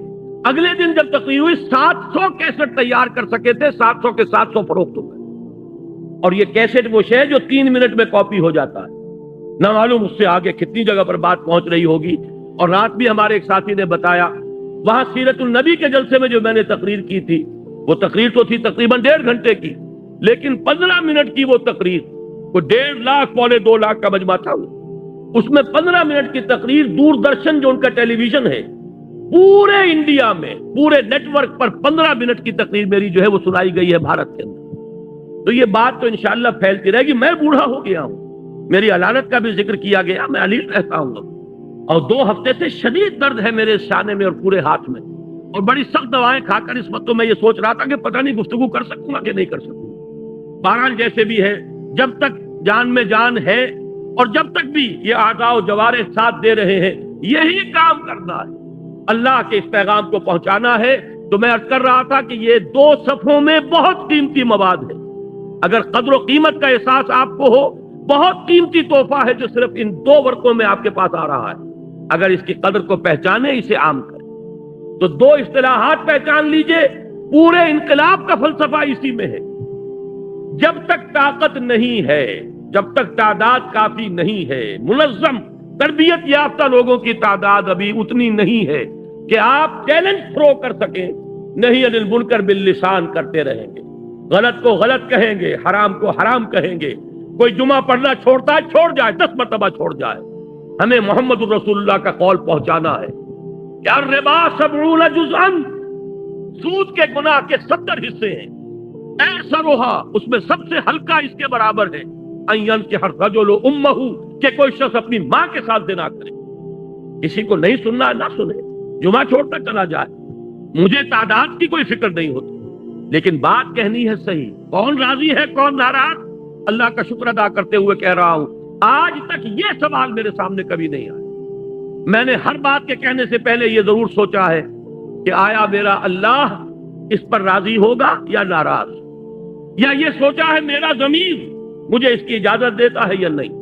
اگلے دن جب تقریر ہوئی 700 کیسٹ تیار کر سکے تھے، 700 کے 700 فروخت ہو گئے۔ اور یہ کیسٹ وہ شے جو 3 منٹ میں کاپی ہو جاتا ہے، نہ معلوم اس سے آگے کتنی جگہ پر بات پہنچ رہی ہوگی۔ اور رات بھی ہمارے ایک ساتھی نے بتایا، وہاں سیرت النبی کے جلسے میں جو میں نے تقریر کی تھی، وہ تقریر تو تھی تقریباً 1.5 گھنٹے کی، لیکن 15 منٹ کی وہ تقریر، وہ 1.5 لاکھ 2.25 لاکھ کا مجمع تھا، اس میں 15 منٹ کی تقریر دور-درشن جو ان کا ٹیلی ویژن ہے پورے انڈیا میں، پورے نیٹ ورک پر 15 منٹ کی تقریر میری جو ہے وہ سنائی گئی ہے بھارت کے اندر۔ تو یہ بات تو انشاءاللہ پھیلتی رہے گی۔ میں بوڑھا ہو گیا ہوں، میری علانت کا بھی ذکر کیا گیا، میں علیل رہتا ہوں، اور 2 ہفتے سے شدید درد ہے میرے شانے میں اور پورے ہاتھ میں، اور بڑی سخت دوائیں کھا کر اس وقت تو میں یہ سوچ رہا تھا کہ پتہ نہیں گفتگو کر سکوں گا کہ نہیں کر سکوں گا۔ بہرحال جیسے بھی ہے، جب تک جان میں جان ہے اور جب تک بھی یہ اعضاء و جوارح ساتھ دے رہے ہیں، یہی کام کرنا ہے، اللہ کے اس پیغام کو پہنچانا ہے۔ تو میں عرض کر رہا تھا کہ یہ 2 صفحوں میں بہت قیمتی مواد ہے۔ اگر قدر و قیمت کا احساس آپ کو ہو، بہت قیمتی تحفہ ہے جو صرف ان 2 ورقوں میں آپ کے پاس آ رہا ہے۔ اگر اس کی قدر کو پہچانے، اسے عام کریں تو 2 اصطلاحات پہچان لیجئے، پورے انقلاب کا فلسفہ اسی میں ہے۔ جب تک طاقت نہیں ہے، جب تک تعداد کافی نہیں ہے، منظم تربیت یافتہ لوگوں کی تعداد ابھی اتنی نہیں ہے کہ آپ چیلنج تھرو کر سکیں، نہیں انل منکر باللسان کرتے رہیں گے، غلط کو غلط کہیں گے، حرام کو حرام کہیں گے۔ کوئی جمعہ پڑھنا چھوڑتا ہے، چھوڑ جائے، 10 مرتبہ چھوڑ جائے۔ ہمیں محمد الرسول اللہ کا قول پہنچانا ہے کہ الربا 70 جزءا، سود کے گناہ کے 70 حصے ہیں، ایسرھا، اس میں سب سے ہلکا اس کے برابر ہے، ان ينكح الرجل امه، کہ کوئی شخص اپنی ماں کے ساتھ زنا کرے۔ کسی کو نہیں سننا نہ سنے، جمعہ چھوڑتا چلا جائے، مجھے تعداد کی کوئی فکر نہیں ہوتی، لیکن بات کہنی ہے صحیح۔ کون راضی ہے کون ناراض، اللہ کا شکر ادا کرتے ہوئے کہہ رہا ہوں، آج تک یہ سوال میرے سامنے کبھی نہیں آیا۔ میں نے ہر بات کے کہنے سے پہلے یہ ضرور سوچا ہے کہ آیا میرا اللہ اس پر راضی ہوگا یا ناراض، یا یہ سوچا ہے میرا ضمیر مجھے اس کی اجازت دیتا ہے یا نہیں۔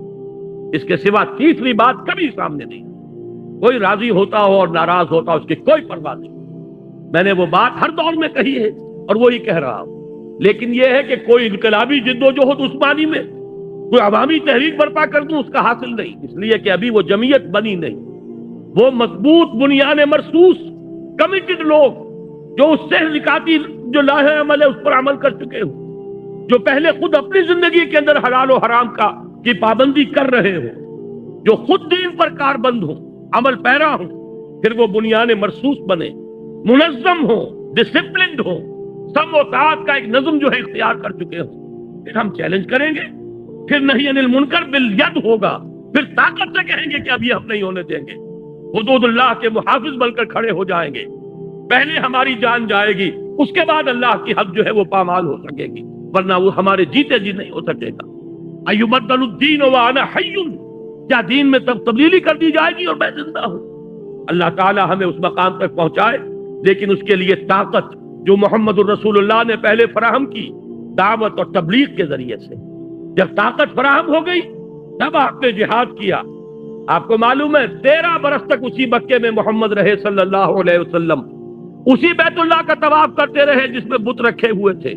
اس کے سوا تیسری بات کبھی سامنے نہیں۔ کوئی راضی ہوتا ہو اور ناراض ہوتا ہو، اس کی کوئی پرواہ نہیں۔ میں نے وہ بات ہر دور میں کہی ہے اور وہی کہہ رہا ہوں، لیکن یہ ہے کہ کوئی انقلابی جدوجہد عثمانی میں کوئی عوامی تحریک برپا کر دوں، اس کا حاصل نہیں، اس لیے کہ ابھی وہ جمعیت بنی نہیں۔ وہ مضبوط بنیان مرصوص کمیٹڈ لوگ جو اس سے نکاتی جو لاہ عمل ہے اس پر عمل کر چکے ہوں، جو پہلے خود اپنی زندگی کے اندر حلال و حرام کی پابندی کر رہے ہوں، جو خود دین پر کاربند ہوں، عمل پیرا ہوں، پھر وہ بنیان مرصوص بنے، منظم ہوں، ڈسپلنڈ ہوں، سم و طاعت کا ایک نظم جو ہے اختیار کر چکے ہوں۔ پھر ہم چیلنج کریں گے، پھر نہیں انل منکر بالید ہوگا، پھر طاقت سے کہیں گے کہ اب یہ ہم نہیں ہونے دیں گے، حدود اللہ کے محافظ بن کر کھڑے ہو جائیں گے۔ پہلے ہماری جان جائے گی، اس کے بعد اللہ کی حق جو ہے وہ پامال ہو سکے گی، ورنہ وہ ہمارے جیتے جی نہیں ہو سکے گا۔ ایبدل الدین وانا حی، کیا دین میں تبدیلی کر دی جائے گی اور میں زندہ ہوں؟ اللہ تعالی ہمیں اس مقام تک پہنچائے، لیکن اس کے لیے طاقت جو محمد الرسول اللہ نے پہلے فراہم کی دعوت اور تبلیغ کے ذریعے سے، جب طاقت فراہم ہو گئی تب آپ نے جہاد کیا۔ آپ کو معلوم ہے 13 برس تک اسی مکے میں محمد رہے صلی اللہ علیہ وسلم، اسی بیت اللہ کا طواف کرتے رہے جس میں بت رکھے ہوئے تھے،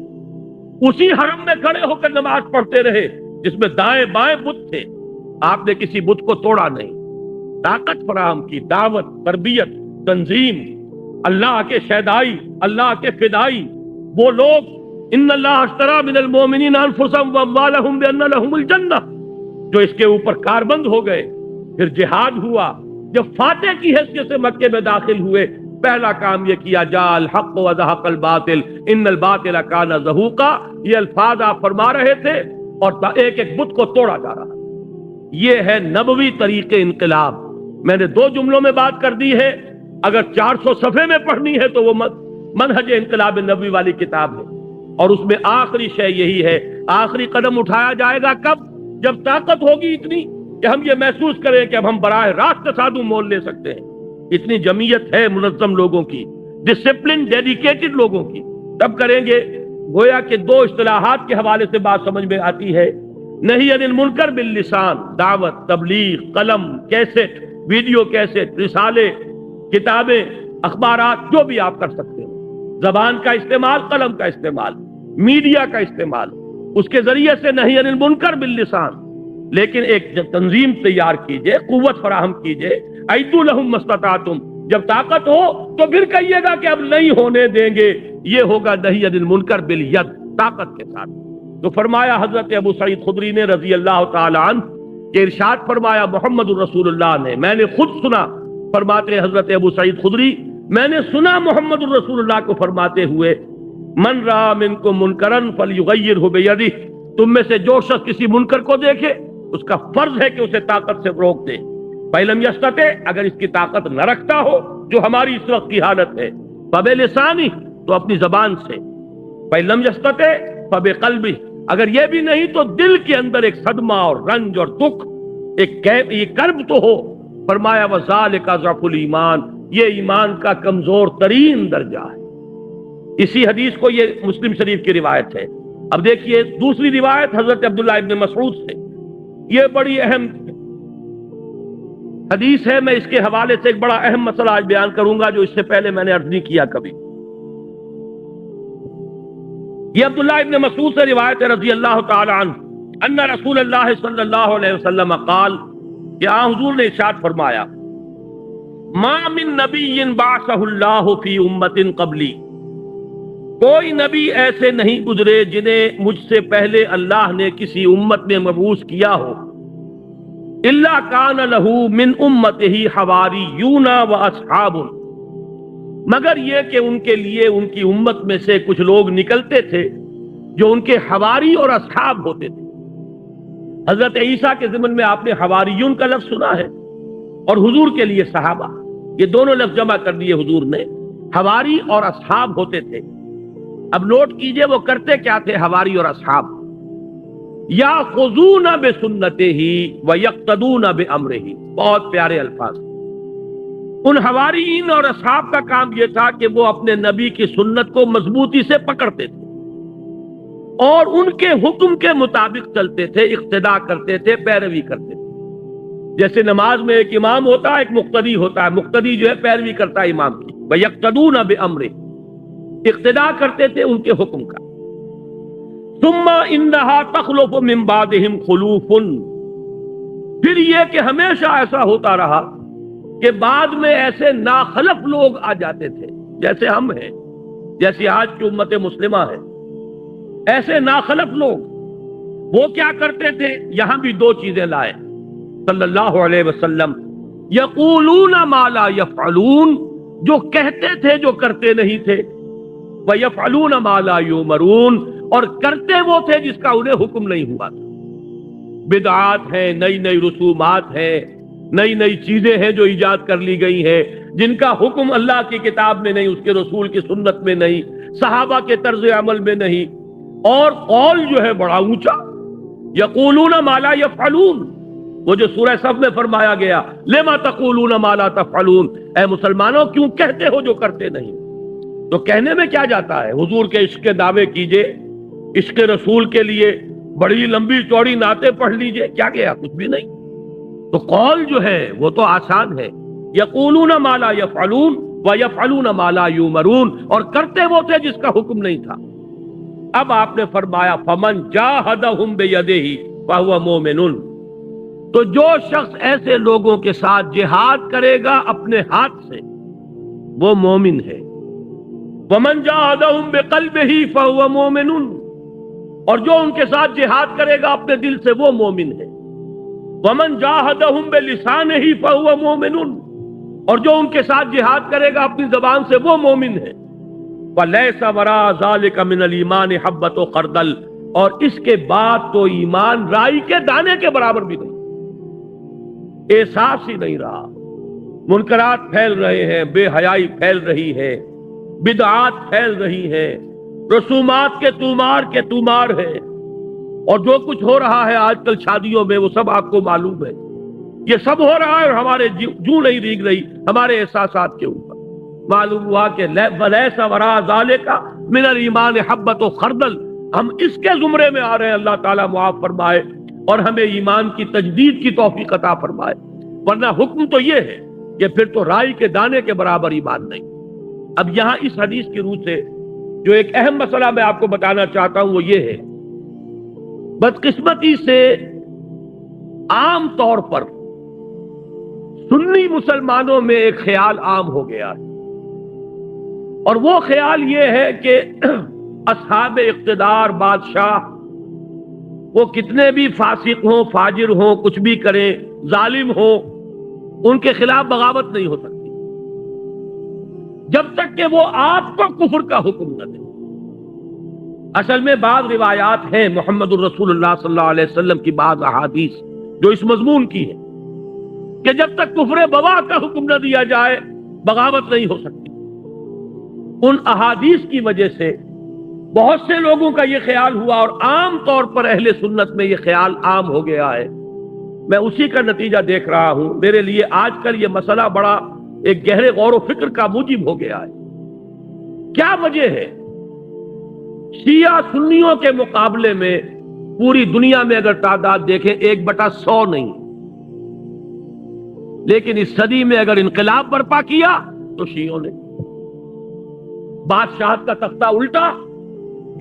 اسی حرم میں کھڑے ہو کر نماز پڑھتے رہے جس میں دائیں بائیں بت تھے۔ آپ نے کسی بت کو توڑا نہیں، طاقت فراہم کی، دعوت، تربیت، تنظیم، اللہ کے شیدائی، اللہ کے فدائی، وہ لوگ ان اللہ اشترى من المؤمنین انفسهم واموالهم بان لهم الجنہ، جو اس کے اوپر کاربند ہو گئے۔ پھر جہاد ہوا، جب فاتح کی حیثیت سے مکے میں داخل ہوئے، پہلا کام یہ کیا جاء الحق وزهق الباطل ان الباطل کان زہوقا، یہ الفاظ آپ فرما رہے تھے اور ایک ایک بت کو توڑا جا رہا۔ یہ ہے نبوی طریق انقلاب۔ میں نے 2 جملوں میں بات کر دی ہے، اگر 400 صفحے میں پڑھنی ہے تو وہ منہج انقلاب نبوی والی کتاب ہے، اور اس میں آخری شے یہی ہے، آخری قدم اٹھایا جائے گا کب؟ جب طاقت ہوگی اتنی کہ ہم یہ محسوس کریں کہ اب ہم براہ راست تصادم مول لے سکتے ہیں۔ اتنی جمعیت ہے منظم لوگوں کی، ڈسپلن ڈیڈیکیٹڈ لوگوں کی، تب کریں گے۔ گویا کہ 2 اصطلاحات کے حوالے سے بات سمجھ میں آتی ہے، نہیں انل منکر باللسان، دعوت، تبلیغ، قلم، کیسٹ، ویڈیو کیسٹ، رسالے، کتابیں، اخبارات، جو بھی آپ کر سکتے ہیں، زبان کا استعمال، قلم کا استعمال، میڈیا کا استعمال، اس کے ذریعے سے نہیں انل منکر باللسان، لیکن ایک تنظیم تیار کیجئے، قوت فراہم کیجئے، ایدو لہم مستطاعتم، جب طاقت ہو تو پھر کہیے گا کہ اب نہیں ہونے دیں گے، یہ ہوگا نہیں انل منکر بالید، طاقت کے ساتھ۔ تو فرمایا حضرت ابو سعید خدری نے رضی اللہ تعالی عنہ کہ ارشاد فرمایا محمد الرسول اللہ نے، میں نے خود سنا، فرماتے حضرت ابو سعید خدری، میں نے سنا محمد الرسول اللہ کو فرماتے ہوئے، من رأى منکم منکرا فلیغیرہ بیدہ، تم میں سے جو شخص کسی منکر کو دیکھے اس کا فرض ہے کہ اسے طاقت سے روک دے، فَإِلَمْ يَسْتَطِعْ، اگر اس کی طاقت نہ رکھتا ہو جو ہماری اس وقت کی حالت ہے، فَبِلِسَانِهِ، تو اپنی زبان سے، فَإِلَمْ يَسْتَطِعْ فَبِقَلْبِهِ، اگر یہ بھی نہیں تو دل کے اندر ایک صدمہ اور رنج اور دکھ، ایک یہ کرب تو ہو۔ فرمایا وَذَلِكَ ضعف الایمان، یہ ایمان کا کمزور ترین درجہ ہے۔ اسی حدیث کو یہ مسلم شریف کی روایت ہے۔ اب دیکھیے دوسری روایت حضرت عبداللہ ابن مسعود سے، یہ بڑی اہم حدیث ہے۔ میں اس کے حوالے سے ایک بڑا اہم مسئلہ آج بیان کروں گا جو اس سے پہلے میں نے عرض نہیں کیا کبھی۔ یہ عبداللہ ابن مسعود سے روایت ہے رضی اللہ تعالی عنہ، ان رسول اللہ صلی اللہ علیہ وسلم قال، کہ حضور نے ارشاد فرمایا، ما من نبی بعثہ اللہ فی امت قبلی، کوئی نبی ایسے نہیں گزرے جنہیں مجھ سے پہلے اللہ نے کسی امت میں مبعوث کیا ہو، الا کان لہ من امتہ حواریون و اصحاب، مگر یہ کہ ان کے لیے ان کی امت میں سے کچھ لوگ نکلتے تھے جو ان کے حواری اور اصحاب ہوتے تھے۔ حضرت عیسیٰ کے ضمن میں آپ نے حواریون کا لفظ سنا ہے، اور حضور کے لیے صحابہ، یہ دونوں لفظ جمع کر دیے حضور نے، حواری اور اصحاب ہوتے تھے۔ اب نوٹ کیجئے وہ کرتے کیا تھے حواری اور اصحاب، یاخذون بسنتہ ویقتدون بامرہ، بہت پیارے الفاظ۔ ان حواریین اور اصحاب کا کام یہ تھا کہ وہ اپنے نبی کی سنت کو مضبوطی سے پکڑتے تھے اور ان کے حکم کے مطابق چلتے تھے، اقتداء کرتے تھے، پیروی کرتے تھے۔ جیسے نماز میں ایک امام ہوتا ہے، ایک مقتدی ہوتا ہے، مقتدی جو ہے پیروی کرتا ہے امام کی، وَيَقْتَدُونَ بِأَمْرِهِ، اقتداء کرتے تھے ان کے حکم کا۔ ثُمَّ إِنَّهَا تَخْلُفُ مِن بَعْدِهِمْ خُلُوفٌ، پھر یہ کہ ہمیشہ ایسا ہوتا رہا کہ بعد میں ایسے ناخلف لوگ آ جاتے تھے، جیسے ہم ہیں، جیسی آج کی امت مسلمہ ہے، ایسے ناخلف لوگ وہ کیا کرتے تھے؟ یہاں بھی دو چیزیں لائے صلی اللہ علیہ وسلم، یقولون ما لا یفعلون، جو کہتے تھے جو کرتے نہیں تھے، ویفعلون ما لا یؤمرون، اور کرتے وہ تھے جس کا انہیں حکم نہیں ہوا تھا۔ بدعات ہیں، نئی نئی رسومات ہیں، نئی نئی چیزیں ہیں جو ایجاد کر لی گئی ہیں، جن کا حکم اللہ کی کتاب میں نہیں، اس کے رسول کی سنت میں نہیں، صحابہ کے طرز عمل میں نہیں، اور قول جو ہے بڑا اونچا، یقولون ما لا یفعلون، وہ جو سورہ صف میں فرمایا گیا، لما تقولون ما لا تفعلون، اے مسلمانوں کیوں کہتے ہو جو کرتے نہیں؟ تو کہنے میں کیا جاتا ہے؟ حضور کے عشق کے دعوے کیجئے، عشق رسول کے لیے بڑی لمبی چوڑی نعتیں پڑھ لیجئے، کیا گیا؟ کچھ بھی نہیں۔ تو قول جو ہے وہ تو آسان ہے، یقولون ما لا یفعلون ویفعلون ما لا یؤمرون، اور کرتے وہ تھے جس کا حکم نہیں تھا۔ اب آپ نے فرمایا فمن جاہدہم بیدہ فہو مومن، تو جو شخص ایسے لوگوں کے ساتھ جہاد کرے گا اپنے ہاتھ سے وہ مومن ہے۔ ومن جاہدہم بقلبہ فہو مومن، اور جو ان کے ساتھ جہاد کرے گا اپنے دل سے وہ مومن ہے۔ ومن جاہدہم بلسانہ فہو مومن، اور جو ان کے ساتھ جہاد کرے گا اپنی زبان سے وہ مومن ہے۔ وَلَيْسَ وَرَاءَ ذَلِكَ مِنَ الْإِيمَانِ حَبَّةُ خَرْدَلٍ، اور اس کے بعد تو ایمان رائی کے دانے کے برابر بھی نہیں، احساس ہی نہیں رہا۔ منکرات پھیل رہے ہیں، بے حیائی پھیل رہی ہے، بدعات پھیل رہی ہیں، رسومات کے تومار ہے، اور جو کچھ ہو رہا ہے آج کل شادیوں میں وہ سب آپ کو معلوم ہے، یہ سب ہو رہا ہے اور ہمارے جو نہیں ریگ رہی ہمارے احساسات کے اوپر۔ معلوم ہوا کہ وَلَيْسَ وَرَاءَ ذَلِكَ مِنَ الْإِيمَانِ حَبَّةُ خَرْدَلٍ، ہم اس کے زمرے میں آ رہے ہیں، اللہ تعالیٰ معاف فرمائے اور ہمیں ایمان کی تجدید کی توفیق عطا فرمائے، ورنہ حکم تو یہ ہے کہ پھر تو رائی کے دانے کے برابر ایمان نہیں۔ اب یہاں اس حدیث کی روح سے جو ایک اہم مسئلہ میں آپ کو بتانا چاہتا ہوں وہ یہ ہے، بدقسمتی سے عام طور پر سنی مسلمانوں میں ایک خیال عام ہو گیا ہے، اور وہ خیال یہ ہے کہ اصحاب اقتدار، بادشاہ، وہ کتنے بھی فاسق ہوں، فاجر ہوں، کچھ بھی کریں، ظالم ہوں، ان کے خلاف بغاوت نہیں ہو سکتی جب تک کہ وہ آپ کو کفر کا حکم نہ دیں۔ اصل میں بعض روایات ہیں محمد الرسول اللہ صلی اللہ علیہ وسلم کی، بعض احادیث جو اس مضمون کی ہے کہ جب تک کفر بواح کا حکم نہ دیا جائے بغاوت نہیں ہو سکتی۔ ان احادیث کی وجہ سے بہت سے لوگوں کا یہ خیال ہوا، اور عام طور پر اہل سنت میں یہ خیال عام ہو گیا ہے۔ میں اسی کا نتیجہ دیکھ رہا ہوں۔ میرے لیے آج کل یہ مسئلہ بڑا ایک گہرے غور و فکر کا موجب ہو گیا ہے۔ کیا وجہ ہے؟ شیعہ سنیوں کے مقابلے میں پوری دنیا میں اگر تعداد دیکھیں 1/100 نہیں، لیکن اس صدی میں اگر انقلاب برپا کیا تو شیعوں نے بادشاہت کا تختہ الٹا،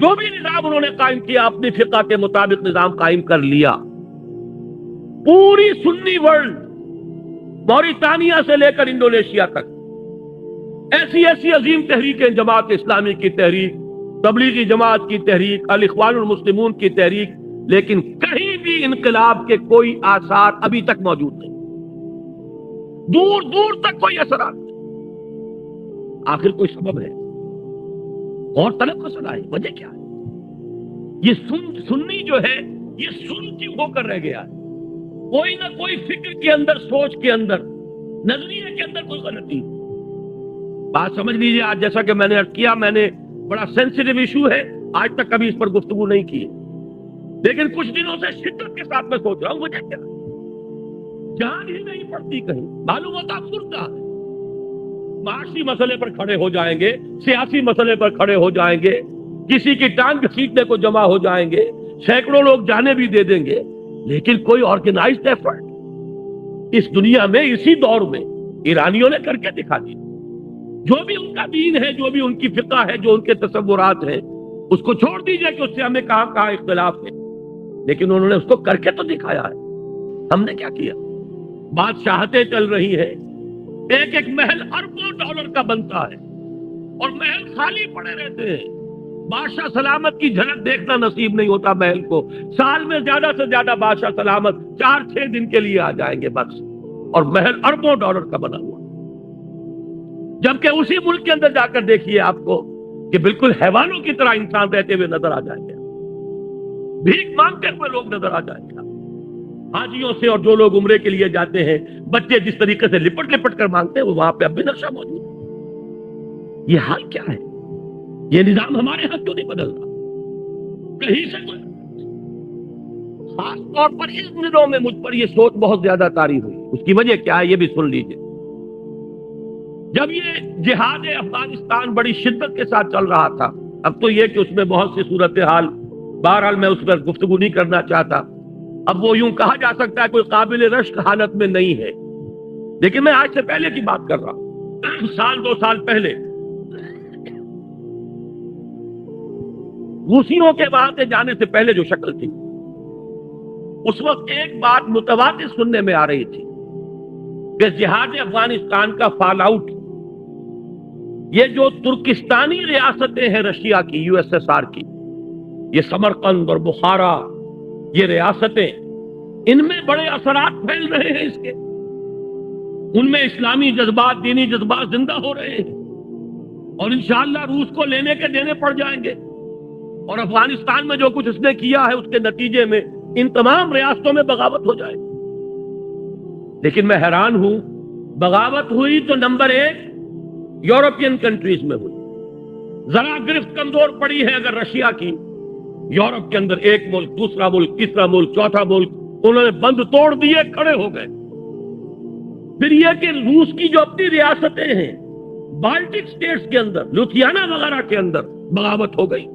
جو بھی نظام انہوں نے قائم کیا اپنی فقہ کے مطابق نظام قائم کر لیا۔ پوری سنی ورلڈ، موریتانیہ سے لے کر انڈونیشیا تک ایسی ایسی عظیم تحریکیں، جماعت اسلامی کی تحریک، تبلیغی جماعت کی تحریک، الاخوان المسلمون کی تحریک، لیکن کہیں بھی انقلاب کے کوئی آثار ابھی تک موجود نہیں، دور دور تک کوئی اثرات نہیں۔ آخر کوئی سبب ہے؟ اور طلب مسئلہ ہے، وجہ کیا ہے؟ یہ سنی جو ہے یہ سن کیوں ہو کر رہ گیا ہے؟ کوئی نہ کوئی فکر کے اندر، سوچ کے اندر، نظریے کے اندر کوئی غلطی۔ بات سمجھ لیجیے، آج جیسا کہ میں نے عرض کیا، میں نے بڑا سینسیٹیو ایشو ہے، آج تک کبھی اس پر گفتگو نہیں کی، لیکن کچھ دنوں سے شدت کے ساتھ میں سوچ رہا ہوں وجہ کیا ہے؟ جان ہی نہیں پڑتی کہیں، معلوم ہوتا مردہ ہے۔ معاشی مسئلے پر کھڑے ہو جائیں گے، سیاسی مسئلے پر کھڑے ہو جائیں گے، کسی کی ٹانگ گھسیٹنے کو جمع ہو جائیں گے، سینکڑوں لوگ جانے بھی دے دیں گے، لیکن کوئی آرگنائزڈ ایفرٹ اس دنیا میں، اسی دور میں ایرانیوں نے کر کے دکھا دیا۔ جو بھی ان کا دین ہے، جو بھی ان کی فقہ ہے، جو ان کے تصورات ہیں، اس کو چھوڑ دیجئے کہ اس سے ہمیں کہاں کہاں اختلاف ہے، لیکن انہوں نے اس کو کر کے تو دکھایا ہے۔ ہم نے کیا کیا؟ بادشاہتیں چل رہی ہیں، ایک ایک محل اربوں ڈالر کا بنتا ہے اور محل خالی پڑے رہتے ہیں۔ بادشاہ سلامت کی جھلک دیکھنا نصیب نہیں ہوتا محل کو۔ سال میں زیادہ سے زیادہ بادشاہ سلامت 4-6 دن کے لیے آ جائیں گے بس، اور محل اربوں ڈالر کا بنا ہوا۔ جبکہ اسی ملک کے اندر جا کر دیکھیے آپ کو کہ بالکل حیوانوں کی طرح انسان رہتے ہوئے نظر آ جائیں گے، بھیک مانگتے ہوئے لوگ نظر آ جائیں گے۔ حاجیوں سے اور جو لوگ عمرے کے لیے جاتے ہیں، بچے جس طریقے سے لپٹ لپٹ کر مانگتے ہیں، وہ وہاں پہ اب بھی نقشہ موجود ہے۔ یہ حال کیا ہے؟ یہ نظام ہمارے ہاں کیوں نہیں بدل رہا؟ کہیں سے کوئی، خاص طور پر اس دنوں میں مجھ پر یہ سوچ بہت زیادہ طاری ہوئی۔ اس کی وجہ کیا ہے یہ بھی سن لیجئے۔ جب یہ جہاد افغانستان بڑی شدت کے ساتھ چل رہا تھا، اب تو یہ کہ اس میں بہت سی صورتحال، بہرحال میں اس پر گفتگو نہیں کرنا چاہتا، اب وہ یوں کہا جا سکتا ہے کوئی قابل رشک حالت میں نہیں ہے، لیکن میں آج سے پہلے کی بات کر رہا ہوں، 1-2 سال پہلے روسیوں کے وہاں سے جانے سے پہلے جو شکل تھی، اس وقت ایک بات متواتر سننے میں آ رہی تھی کہ جہاد افغانستان کا فال آؤٹ، یہ جو ترکستانی ریاستیں ہیں رشیا کی، USSR کی، یہ سمرقند اور بخارا، یہ ریاستیں، ان میں بڑے اثرات پھیل رہے ہیں اس کے، ان میں اسلامی جذبات، دینی جذبات زندہ ہو رہے ہیں، اور انشاءاللہ روس کو لینے کے دینے پڑ جائیں گے، اور افغانستان میں جو کچھ اس نے کیا ہے اس کے نتیجے میں ان تمام ریاستوں میں بغاوت ہو جائے۔ لیکن میں حیران ہوں، بغاوت ہوئی تو نمبر 1 یورپین کنٹریز میں ہوئی، ذرا گرفت کمزور پڑی ہے اگر رشیا کی، یورپ کے اندر ایک ملک، دوسرا ملک، تیسرا ملک، چوتھا ملک، انہوں نے بند توڑ دیے، کھڑے ہو گئے۔ پھر یہ کہ روس کی جو اپنی ریاستیں ہیں، بالٹک سٹیٹس کے اندر، لوتھیانا وغیرہ کے اندر بغاوت ہو گئی،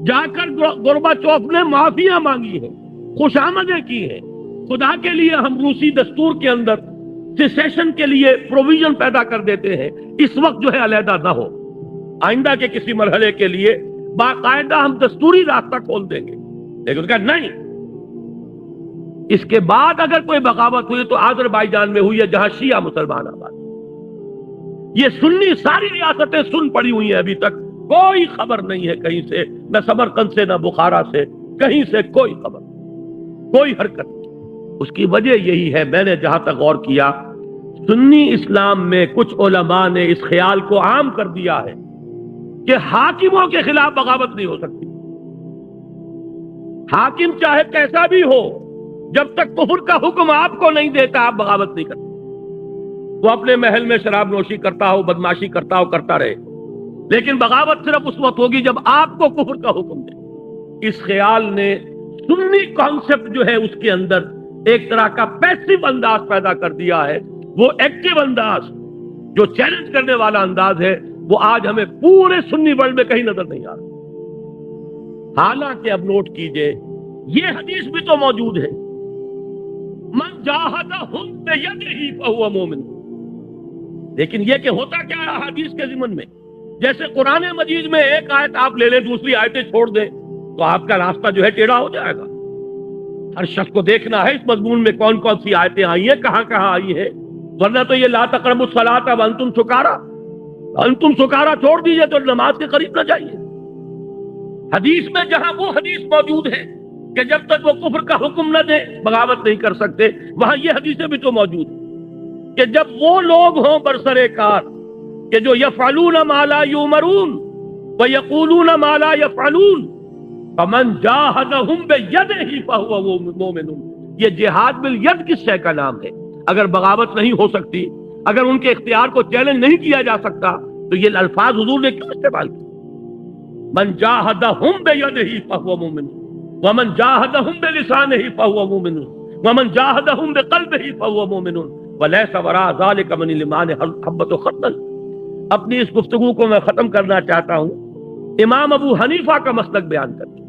جا کر گورباچوف نے معافیاں مانگی ہیں، خوشامدیں کی ہیں، خدا کے لیے ہم روسی دستور کے اندر سیسیشن کے لیے پروویژن پیدا کر دیتے ہیں، اس وقت جو ہے علیحدہ نہ ہو، آئندہ کے کسی مرحلے کے لیے باقاعدہ ہم دستوری راستہ کھول دیں گے، لیکن کہا نہیں۔ اس کے بعد اگر کوئی بغاوت ہوئی تو آذربائیجان میں ہوئی ہے جہاں شیعہ مسلمان آباد، یہ سنی ساری ریاستیں سن پڑی ہوئی ہیں، ابھی تک کوئی خبر نہیں ہے کہیں سے، نہ سمرقند سے، نہ بخارا سے، کہیں سے کوئی خبر، کوئی حرکت نہیں۔ اس کی وجہ یہی ہے، میں نے جہاں تک غور کیا، سنی اسلام میں کچھ علماء نے اس خیال کو عام کر دیا ہے کہ حاکموں کے خلاف بغاوت نہیں ہو سکتی، حاکم چاہے کیسا بھی ہو، جب تک کفر کا حکم آپ کو نہیں دیتا آپ بغاوت نہیں کرتے، وہ اپنے محل میں شراب نوشی کرتا ہو، بدماشی کرتا ہو، کرتا رہے، لیکن بغاوت صرف اس وقت ہوگی جب آپ کو کفر کا حکم دے۔ اس خیال نے سنی کانسیپٹ جو ہے اس کے اندر ایک طرح کا پیسو انداز پیدا کر دیا ہے، وہ ایکٹیو انداز جو چیلنج کرنے والا انداز ہے وہ آج ہمیں پورے سنی ورلڈ میں کہیں نظر نہیں آ رہا۔ حالانکہ اب نوٹ کیجئے یہ حدیث بھی تو موجود ہے، من جاہدہم بیدہ فہو مومن، لیکن یہ کہ ہوتا کیا ہے حدیث کے ضمن میں، جیسے قرآن مجید میں ایک آیت آپ لے لیں دوسری آیتیں چھوڑ دیں تو آپ کا راستہ جو ہے ٹیڑھا ہو جائے گا۔ ہر شخص کو دیکھنا ہے اس مضمون میں کون کون سی آیتیں آئی ہیں، کہاں کہاں آئی ہیں، ورنہ تو یہ لا تقربوا الصلاۃ وانتم سکارا، انتم سکارا چھوڑ دیجئے تو نماز کے قریب نہ جائیے۔ حدیث میں جہاں وہ حدیث موجود ہے کہ جب تک وہ کفر کا حکم نہ دے بغاوت نہیں کر سکتے، وہاں یہ حدیثیں بھی تو موجود ہیں کہ جب وہ لوگ ہوں برسر کار کہ جو یفعلون ما لا یؤمرون ویقولون ما لا یفعلون فمن جاہدہم بیدہ فہو مومن، یہ جہاد بالید کس شے کا نام ہے؟ اگر بغاوت نہیں ہو سکتی، اگر ان کے اختیار کو چیلنج نہیں کیا جا سکتا تو یہ الفاظ حضور نے کیوں استعمال کیے؟ من جاہدہم بیدہ فہو مومن ومن جاہدہم بلسانہ فہو مومن ومن جاہدہم بقلبہ فہو مومن ولیس وراء ذلک من الایمان حبۃ خردل۔ اپنی اس گفتگو کو میں ختم کرنا چاہتا ہوں امام ابو حنیفہ کا مسلک بیان کر کے۔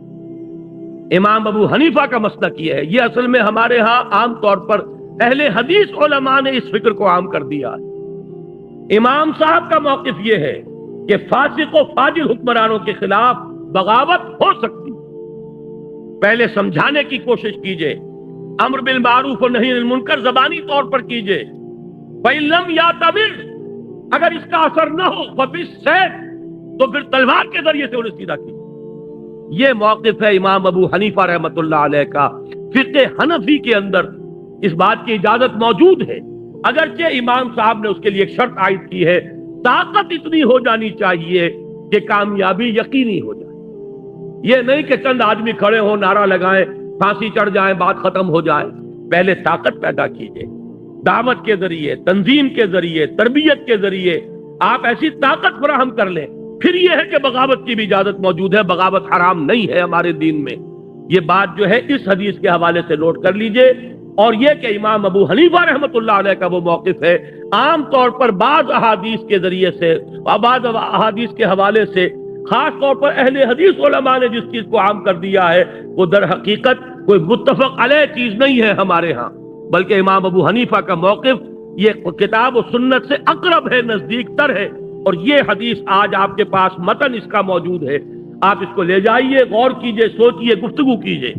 امام ابو حنیفہ کا مسلک یہ ہے، یہ اصل میں ہمارے ہاں عام طور پر اہل حدیث علماء نے اس فکر کو عام کر دیا ہے۔ امام صاحب کا موقف یہ ہے کہ فاسق و فاجر حکمرانوں کے خلاف بغاوت ہو سکتی، پہلے سمجھانے کی کوشش کیجئے، امر بالمعروف و نہی عن المنکر زبانی طور پر کیجئے، فَإِن لَمْ يَعْتَمِرْ، اگر اس کا اثر نہ ہو فَبِالسَّيْفِ، تو پھر تلوار کے ذریعے سے انہیں سیدھا کیجئے۔ یہ موقف ہے امام ابو حنیفہ رحمۃ اللہ علیہ کا۔ فقہ حنفی کے اندر اس بات کی اجازت موجود ہے، اگرچہ امام صاحب نے اس کے لیے ایک شرط عائد کی ہے، طاقت اتنی ہو جانی چاہیے کہ کامیابی یقینی ہو جائے۔ یہ نہیں کہ چند آدمی کھڑے ہوں، نعرہ لگائیں، پھانسی چڑھ جائیں، بات ختم ہو جائے۔ پہلے طاقت پیدا کیجئے، دعوت کے ذریعے، تنظیم کے ذریعے، تربیت کے ذریعے آپ ایسی طاقت فراہم کر لیں، پھر یہ ہے کہ بغاوت کی بھی اجازت موجود ہے۔ بغاوت حرام نہیں ہے ہمارے دین میں، یہ بات جو ہے اس حدیث کے حوالے سے نوٹ کر لیجئے۔ اور یہ کہ امام ابو حنیفہ رحمۃ اللہ علیہ کا وہ موقف ہے، عام طور پر بعض احادیث کے ذریعے سے اور بعض احادیث کے حوالے سے خاص طور پر اہل حدیث علماء نے جس چیز کو عام کر دیا ہے وہ در حقیقت کوئی متفق علیہ چیز نہیں ہے ہمارے ہاں، بلکہ امام ابو حنیفہ کا موقف یہ کتاب و سنت سے اقرب ہے، نزدیک تر ہے۔ اور یہ حدیث آج آپ کے پاس متن اس کا موجود ہے، آپ اس کو لے جائیے، غور کیجئے، سوچئے، گفتگو کیجئے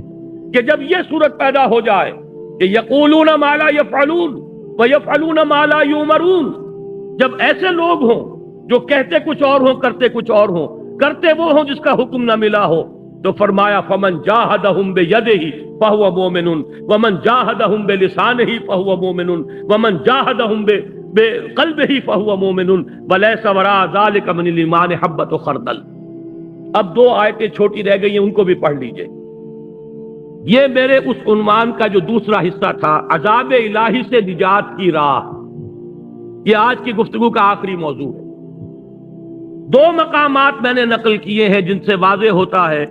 کہ جب یہ صورت پیدا ہو جائے کہ یقولون ما لا یفعلون ویفعلون ما لا یؤمرون، جب ایسے لوگ ہوں جو کہتے کچھ اور ہوں کرتے کچھ اور ہوں، کرتے وہ ہوں جس کا حکم نہ ملا ہو، تو فرمایا فمن جاہدہم بیدہ فہو مومن ومن جاہدہم بلسانہ فہو مومن ومن جاہدہم بقلبہ فہو مومن ولیس وراء ذلک من الایمان حبۃ خردل۔ اب دو آیتیں چھوٹی رہ گئی ہیں، ان کو بھی پڑھ لیجئے۔ یہ میرے اس عنوان کا جو دوسرا حصہ تھا، عذاب الہی سے نجات کی راہ، یہ آج کی گفتگو کا آخری موضوع ہے۔ دو مقامات میں نے نقل کیے ہیں جن سے واضح ہوتا ہے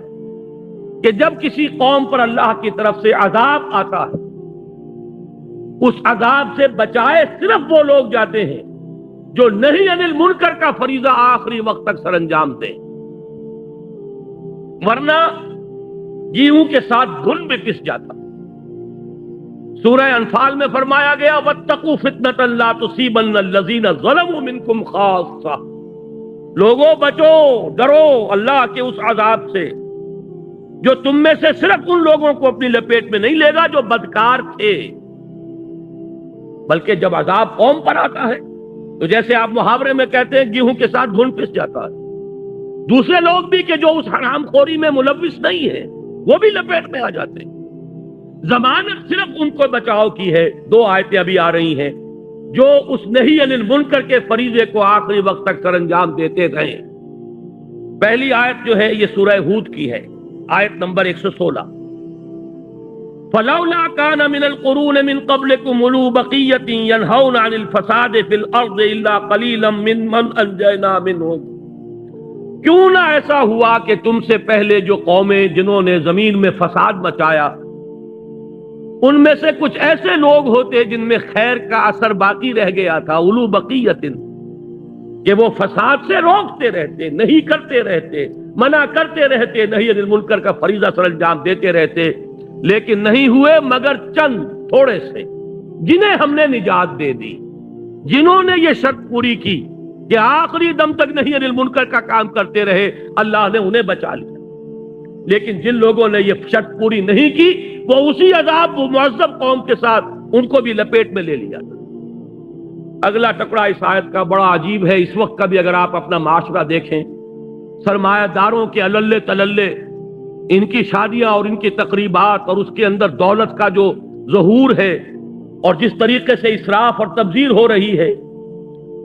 کہ جب کسی قوم پر اللہ کی طرف سے عذاب آتا ہے، اس عذاب سے بچائے صرف وہ لوگ جاتے ہیں جو نہی عن المنکر کا فریضہ آخری وقت تک سر انجام دیں، ورنہ گیہوں کے ساتھ گھن بھی پس جاتا۔ سورہ انفال میں فرمایا گیا واتقوا فتنة لا تصیبن الذین ظلموا منکم خاصہ، لوگوں بچو، ڈرو اللہ کے اس عذاب سے جو تم میں سے صرف ان لوگوں کو اپنی لپیٹ میں نہیں لے گا جو بدکار تھے، بلکہ جب عذاب قوم پر آتا ہے تو جیسے آپ محاورے میں کہتے ہیں گیہوں کے ساتھ گھن پس جاتا ہے، دوسرے لوگ بھی کہ جو اس حرام خوری میں ملوث نہیں ہے وہ بھی لپیٹ میں آ جاتے ہیں۔ ضمانت صرف ان کو بچاؤ کی ہے۔ دو آیتیں ابھی آ رہی ہیں جو اس نہی عن المنکر کے فریضے کو آخری وقت تک سر انجام دیتے رہے۔ پہلی آیت جو ہے یہ سورہ ہود کی ہے، آیت نمبر 116، فَلَوْلَا كَانَ مِنَ الْقُرُونِ مِنْ قَبْلِكُمْ أُولُو بَقِيَّةٍ يَنْهَوْنَ عَنِ الْفَسَادِ فِي الْأَرْضِ إِلَّا قَلِيلًا مِّمَّنْ أَنْجَيْنَا مِنْهُمْ، کیوں نہ ایسا ہوا کہ تم سے پہلے جو قومیں جنہوں نے زمین میں فساد مچایا ان میں سے کچھ ایسے لوگ ہوتے جن میں خیر کا اثر باقی رہ گیا تھا، اولو بقیت، کہ وہ فساد سے روکتے رہتے، نہیں کرتے رہتے، منع کرتے رہتے، نہی عن المنکر کا فریضہ سر انجام دیتے رہتے، لیکن نہیں ہوئے مگر چند تھوڑے سے جنہیں ہم نے نجات دے دی، جنہوں نے یہ شرط پوری کی کہ آخری دم تک نہیں عن المنکر کا کام کرتے رہے، اللہ نے انہیں بچا لیا۔ لیکن جن لوگوں نے یہ شرط پوری نہیں کی، وہ اسی عذاب وہ معذب قوم کے ساتھ ان کو بھی لپیٹ میں لے لیا۔ اگلا ٹکڑا اس آیت کا بڑا عجیب ہے۔ اس وقت کا بھی اگر آپ اپنا معاشرہ دیکھیں، سرمایہ داروں کے اللے تللے، ان کی شادیاں اور ان کی تقریبات اور اس کے اندر دولت کا جو ظہور ہے اور جس طریقے سے اسراف اور تبذیر ہو رہی ہے،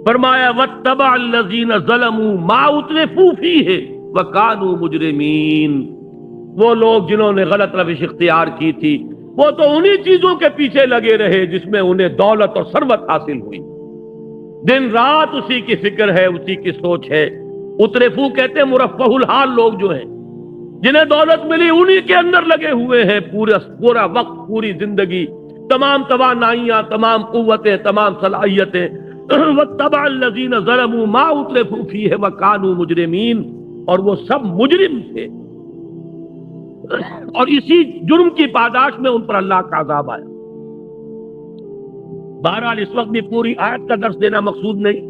فرمایا وَاتَّبَعَ الَّذِينَ ظَلَمُوا مَا أُتْرِفُوا فِيهِ وَكَانُوا مُجْرِمِينَ۔ وہ لوگ جنہوں نے غلط روش اختیار کی تھی، وہ تو انہی چیزوں کے پیچھے لگے رہے جس میں انہیں دولت اور ثروت حاصل ہوئی، دن رات اسی کی فکر ہے، اسی کی سوچ ہے۔ اترفو کہتے ہیں مرفہ الحال لوگ جو ہیں، جنہیں دولت ملی انہی کے اندر لگے ہوئے ہیں پورا وقت، پوری زندگی، تمام توانائیاں، تمام قوتیں، تمام صلاحیتیں۔ وَاتَّبَعَ الَّذِينَ ظَلَمُوا مَا أُتْرِفُوا فِيهِ وَكَانُوا مُجْرِمِينَ، اور وہ سب مجرم تھے، اور اسی جرم کی پاداش میں ان پر اللہ کا عذاب آیا۔ بہرحال اس وقت بھی پوری آیت کا درس دینا مقصود نہیں،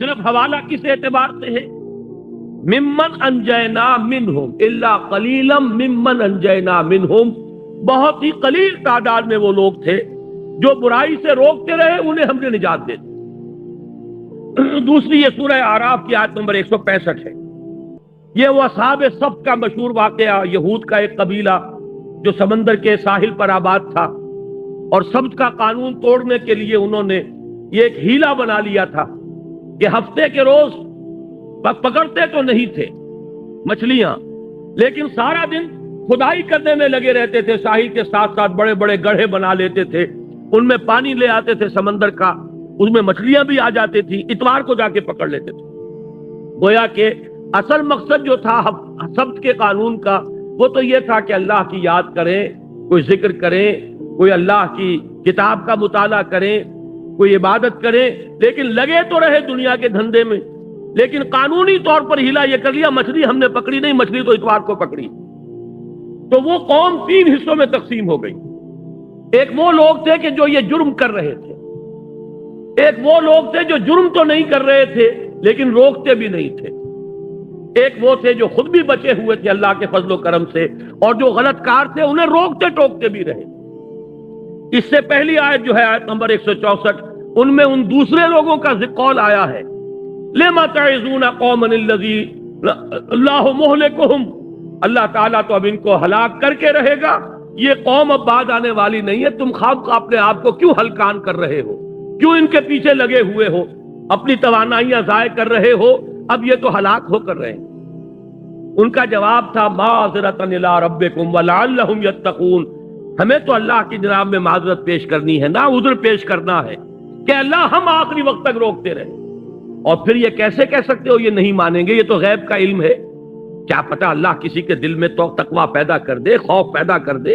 صرف حوالہ کس اعتبار سے ہے؟ ممن انجینا منہم الا قلیلا ممن انجینا منہم، بہت ہی قلیل تعداد میں وہ لوگ تھے جو برائی سے روکتے رہے، انہیں ہم نے نجات دے دی۔ دوسری یہ سورہ اعراف کی آیت نمبر 165 ہے۔ یہ وہ اصحاب سبت کا مشہور واقعہ، یہود کا ایک قبیلہ جو سمندر کے ساحل پر آباد تھا، اور سبت کا قانون توڑنے کے لیے انہوں نے یہ ایک ہیلا بنا لیا تھا کہ ہفتے کے روز پکڑتے تو نہیں تھے مچھلیاں، لیکن سارا دن کھدائی کرنے میں لگے رہتے تھے، ساحل کے ساتھ ساتھ بڑے بڑے گڑھے بنا لیتے تھے، ان میں پانی لے آتے تھے سمندر کا، اس میں مچھلیاں بھی آ جاتی تھی، اتوار کو جا کے پکڑ لیتے تھے۔ گویا کہ اصل مقصد جو تھا سبت کے قانون کا، وہ تو یہ تھا کہ اللہ کی یاد کریں، کوئی ذکر کریں، کوئی اللہ کی کتاب کا مطالعہ کریں، کوئی عبادت کریں، لیکن لگے تو رہے دنیا کے دھندے میں۔ لیکن قانونی طور پر ہیلا یہ کر لیا، مچھلی ہم نے پکڑی نہیں، مچھلی تو اتوار کو پکڑی۔ تو وہ قوم 3 حصوں میں تقسیم ہو گئی۔ ایک وہ لوگ تھے کہ جو یہ جرم کر رہے تھے، ایک وہ لوگ تھے جو جرم تو نہیں کر رہے تھے لیکن روکتے بھی نہیں تھے، ایک وہ تھے جو خود بھی بچے ہوئے تھے اللہ کے فضل و کرم سے، اور جو غلط کار تھے انہیں روکتے ٹوکتے بھی رہے۔ اس سے پہلی آیت جو ہے آیت نمبر 164، ان میں ان دوسرے لوگوں کا قول آیا ہے، لِمَ تَعِظُونَ قَوْمًا الَّذِينَ اللَّهُ مُهْلِكُهُمْ، اللہ تعالیٰ تو اب ان کو ہلاک کر کے رہے گا، یہ قوم اب بعد آنے والی نہیں ہے، تم خواہ اپنے آپ کو کیوں ہلکان کر رہے ہو، کیوں ان کے پیچھے لگے ہوئے ہو، اپنی توانائیاں ضائع کر رہے ہو، اب یہ تو ہلاک ہو کر رہے ہیں۔ ان کا جواب تھا مَعْذِرَةً إِلَىٰ رَبِّكُمْ وَلَعَلَّهُمْ يَتَّقُونَ، ہمیں تو اللہ کی جناب میں معذرت پیش کرنی ہے، نہ عذر پیش کرنا ہے کہ اللہ ہم آخری وقت تک روکتے رہے۔ اور پھر یہ کیسے کہہ سکتے ہو یہ نہیں مانیں گے، یہ تو غیب کا علم ہے، کیا پتا اللہ کسی کے دل میں تو تقویٰ پیدا کر دے، خوف پیدا کر دے۔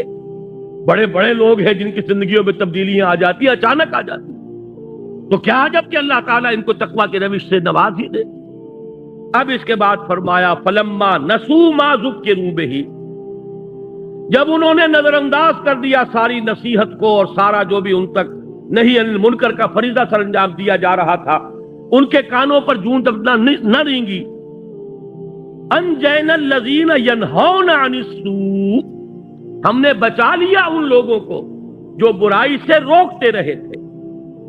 بڑے بڑے لوگ ہیں جن کی زندگیوں میں تبدیلیاں آ جاتی ہیں، اچانک آ جاتی ہیں، تو کیا جب کہ اللہ تعالیٰ ان کو تقویٰ کے روش سے نواز ہی دے۔ اب اس کے بعد فرمایا فَلَمَّا نَسُوا مَا ذُكِّرُوا بِهِ، جب انہوں نے نظر انداز کر دیا ساری نصیحت کو اور سارا جو بھی ان تک نہی عن المنکر کا فریضہ سر انجام دیا جا رہا تھا، ان کے کانوں پر جون نہ رینگی، انجینا الذین ینہون عن السوء، ہم نے بچا لیا ان لوگوں کو جو برائی سے روکتے رہے تھے،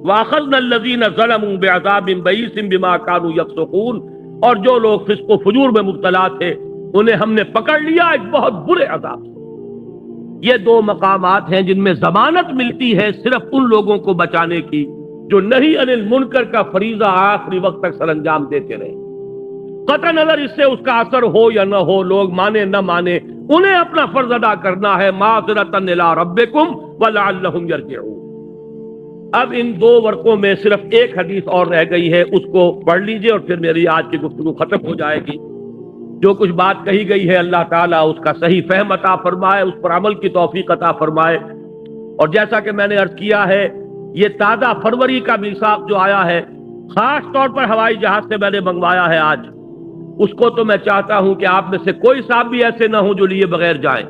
واخذنا الذین ظلموا بعذاب بئیس بما كانوا یفسقون، اور جو لوگ فسق و فجور میں مبتلا تھے انہیں ہم نے پکڑ لیا ایک بہت برے عذاب سے۔ یہ 2 مقامات ہیں جن میں ضمانت ملتی ہے صرف ان لوگوں کو بچانے کی جو نہی عن المنکر کا فریضہ آخری وقت تک سر انجام دیتے رہے۔ قطع نظر اس سے اس کا اثر ہو یا نہ ہو، لوگ مانے نہ مانے، انہیں اپنا فرض ادا کرنا ہے، معذرۃ الی ربکم ولعلہم یرجعون۔ اب ان 2 ورقوں میں صرف ایک حدیث اور رہ گئی ہے، اس کو پڑھ لیجئے اور پھر میری آج کی گفتگو ختم ہو جائے گی۔ جو کچھ بات کہی گئی ہے اللہ تعالیٰ اس کا صحیح فہم عطا فرمائے، اس پر عمل کی توفیق عطا فرمائے۔ اور جیسا کہ میں نے عرض کیا ہے، یہ تازہ فروری کا میثاق جو آیا ہے، خاص طور پر ہوائی جہاز سے میں نے منگوایا ہے آج، اس کو تو میں چاہتا ہوں کہ آپ میں سے کوئی صاحب بھی ایسے نہ ہوں جو لیے بغیر جائیں۔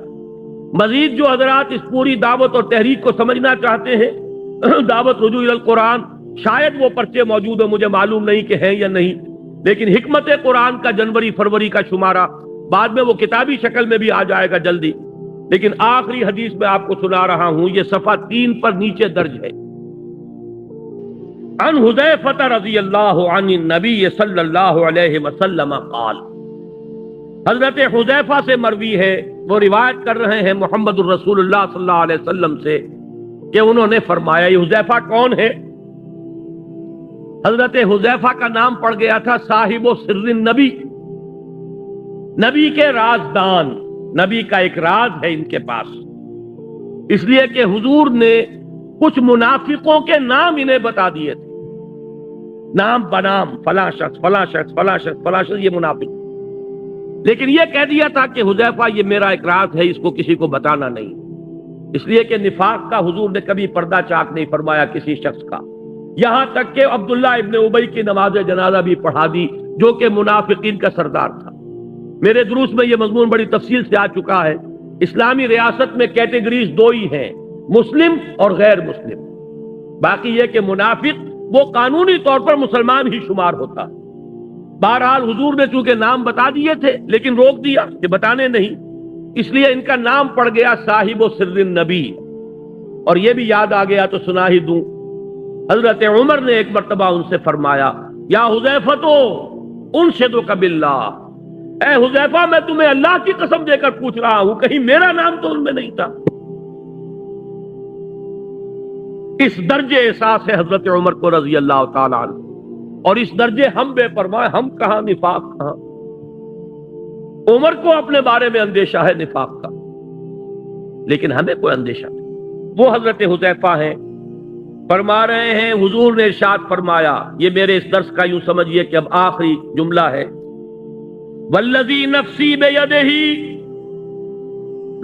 مزید جو حضرات اس پوری دعوت اور تحریک کو سمجھنا چاہتے ہیں، دعوت رجوع الی القرآن، شاید وہ پرچے موجود ہو، مجھے معلوم نہیں کہ ہیں یا نہیں، لیکن حکمت قرآن کا جنوری فروری کا شمارہ بعد میں وہ کتابی شکل میں بھی آ جائے گا جلدی، لیکن آخری حدیث میں آپ کو سنا رہا ہوں، یہ صفحہ 3 پر نیچے درج ہے۔ عن حذیفہ رضی اللہ عنہ النبی صلی اللہ علیہ وسلم قال، حضرت حذیفہ سے مروی ہے، وہ روایت کر رہے ہیں محمد الرسول اللہ صلی اللہ علیہ وسلم سے کہ انہوں نے فرمایا۔ یہ حذیفہ کون ہے؟ حضرت حذیفہ کا نام پڑ گیا تھا صاحب و سر النبی، نبی کے رازدان، نبی کا ایک راز ہے ان کے پاس، اس لیے کہ حضور نے کچھ منافقوں کے نام انہیں بتا دیے تھے، نام بنام، فلاں شخص فلاں شخص فلاں شخص فلاں شخص، یہ منافق، لیکن یہ کہہ دیا تھا کہ حذیفہ یہ میرا ایک راز ہے، اس کو کسی کو بتانا نہیں، اس لیے کہ نفاق کا حضور نے کبھی پردہ چاک نہیں فرمایا کسی شخص کا، یہاں تک کہ عبداللہ ابن ابی کی نماز جنازہ بھی پڑھا دی جو کہ منافقین کا سردار تھا۔ میرے دروس میں یہ مضمون بڑی تفصیل سے آ چکا ہے۔ اسلامی ریاست میں کیٹیگریز 2 ہی ہیں، مسلم اور غیر مسلم، باقی یہ کہ منافق وہ قانونی طور پر مسلمان ہی شمار ہوتا۔ بہرحال حضور نے چونکہ نام بتا دیے تھے لیکن روک دیا کہ بتانے نہیں، اس لیے ان کا نام پڑ گیا صاحب و سر النبی۔ اور یہ بھی یاد آ گیا تو سنا ہی دوں، حضرت عمر نے ایک مرتبہ ان سے فرمایا، یا حذیفہ انشدک باللہ، اے حذیفہ میں تمہیں اللہ کی قسم دے کر پوچھ رہا ہوں، کہیں میرا نام تو ان میں نہیں تھا۔ اس درجے احساس ہے حضرت عمر کو رضی اللہ تعالی عنہ، اور اس درجے ہم بے پرواہ، ہم کہاں نفاق کہاں۔ عمر کو اپنے بارے میں اندیشہ ہے نفاق کا، لیکن ہمیں کوئی اندیشہ نہیں۔ وہ حضرت حذیفہ ہیں، فرما رہے ہیں حضور نے ارشاد فرمایا، یہ میرے اس درس کا یوں سمجھیے کہ اب آخری جملہ ہے، والذی نفسی بیدہ،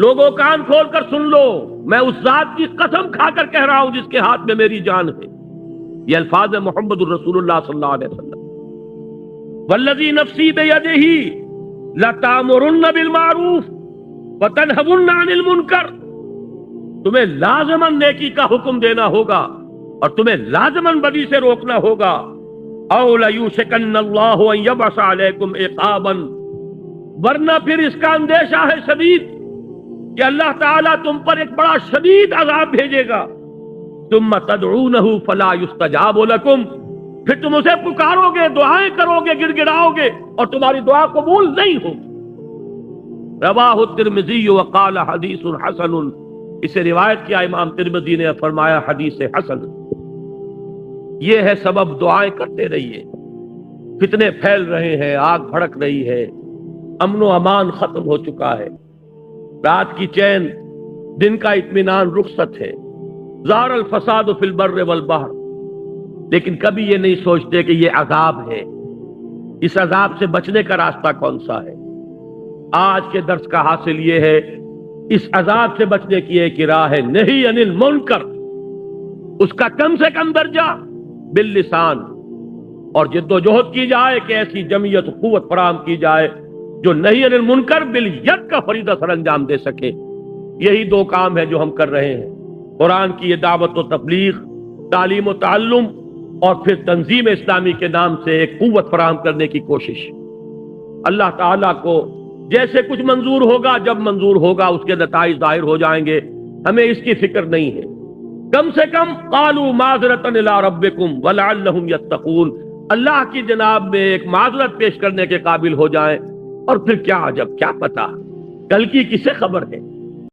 لوگوں کان کھول کر سن لو، میں اس ذات کی قسم کھا کر کہہ رہا ہوں جس کے ہاتھ میں میری جان ہے۔ یہ الفاظ ہے محمد الرسول اللہ صلی اللہ علیہ وسلم، والذی نفسی بیدہ لتامرن بالمعروف وتنہون عن المنکر، تمہیں لازماً نیکی کا حکم دینا ہوگا اور تمہیں لازماً بدی سے روکنا ہوگا، او لیوشکن اللہ ان یبعث علیکم عقابا، ورنہ پھر اس کا اندیشہ ہے شدید کہ اللہ تعالیٰ تم پر ایک بڑا شدید عذاب بھیجے گا، ثم تدعونہ فلا یستجاب لکم، پھر تم اسے پکارو گے، دعائیں کرو گے، گڑ گڑاؤ گے اور تمہاری دعا قبول نہیں ہوگی۔ رواہ الترمذی وقال حدیث حسن، اسے روایت کیا امام ترمذی نے، فرمایا حدیث حسن۔ یہ ہے سبب، دعائیں کرتے رہیے، فتنے پھیل رہے ہیں، آگ بھڑک رہی ہے، امن و امان ختم ہو چکا ہے، رات کی چین، دن کا اطمینان رخصت ہے، ظہر الفساد فی البر والبحر، لیکن کبھی یہ نہیں سوچتے کہ یہ عذاب ہے، اس عذاب سے بچنے کا راستہ کون سا ہے۔ آج کے درس کا حاصل یہ ہے، اس عذاب سے بچنے کی ایک راہ ہے نہی عن المنکر، اس کا کم سے کم درجہ باللسان، اور جد و جہد کی جائے کہ ایسی جمعیت قوت فراہم کی جائے جو نہی عن المنکر بالید کا فریضہ سر انجام دے سکے۔ یہی 2 کام ہے جو ہم کر رہے ہیں، قرآن کی یہ دعوت و تبلیغ، تعلیم و تعلم، اور پھر تنظیم اسلامی کے نام سے ایک قوت فراہم کرنے کی کوشش۔ اللہ تعالیٰ کو جیسے کچھ منظور ہوگا، جب منظور ہوگا اس کے نتائج ظاہر ہو جائیں گے، ہمیں اس کی فکر نہیں ہے۔ کم سے کم قالوا معذرۃ الی ربکم ولعلہم یتقون، اللہ کی جناب میں ایک معذرت پیش کرنے کے قابل ہو جائیں، اور پھر کیا عجب، کیا پتہ کل کی کسے خبر ہے۔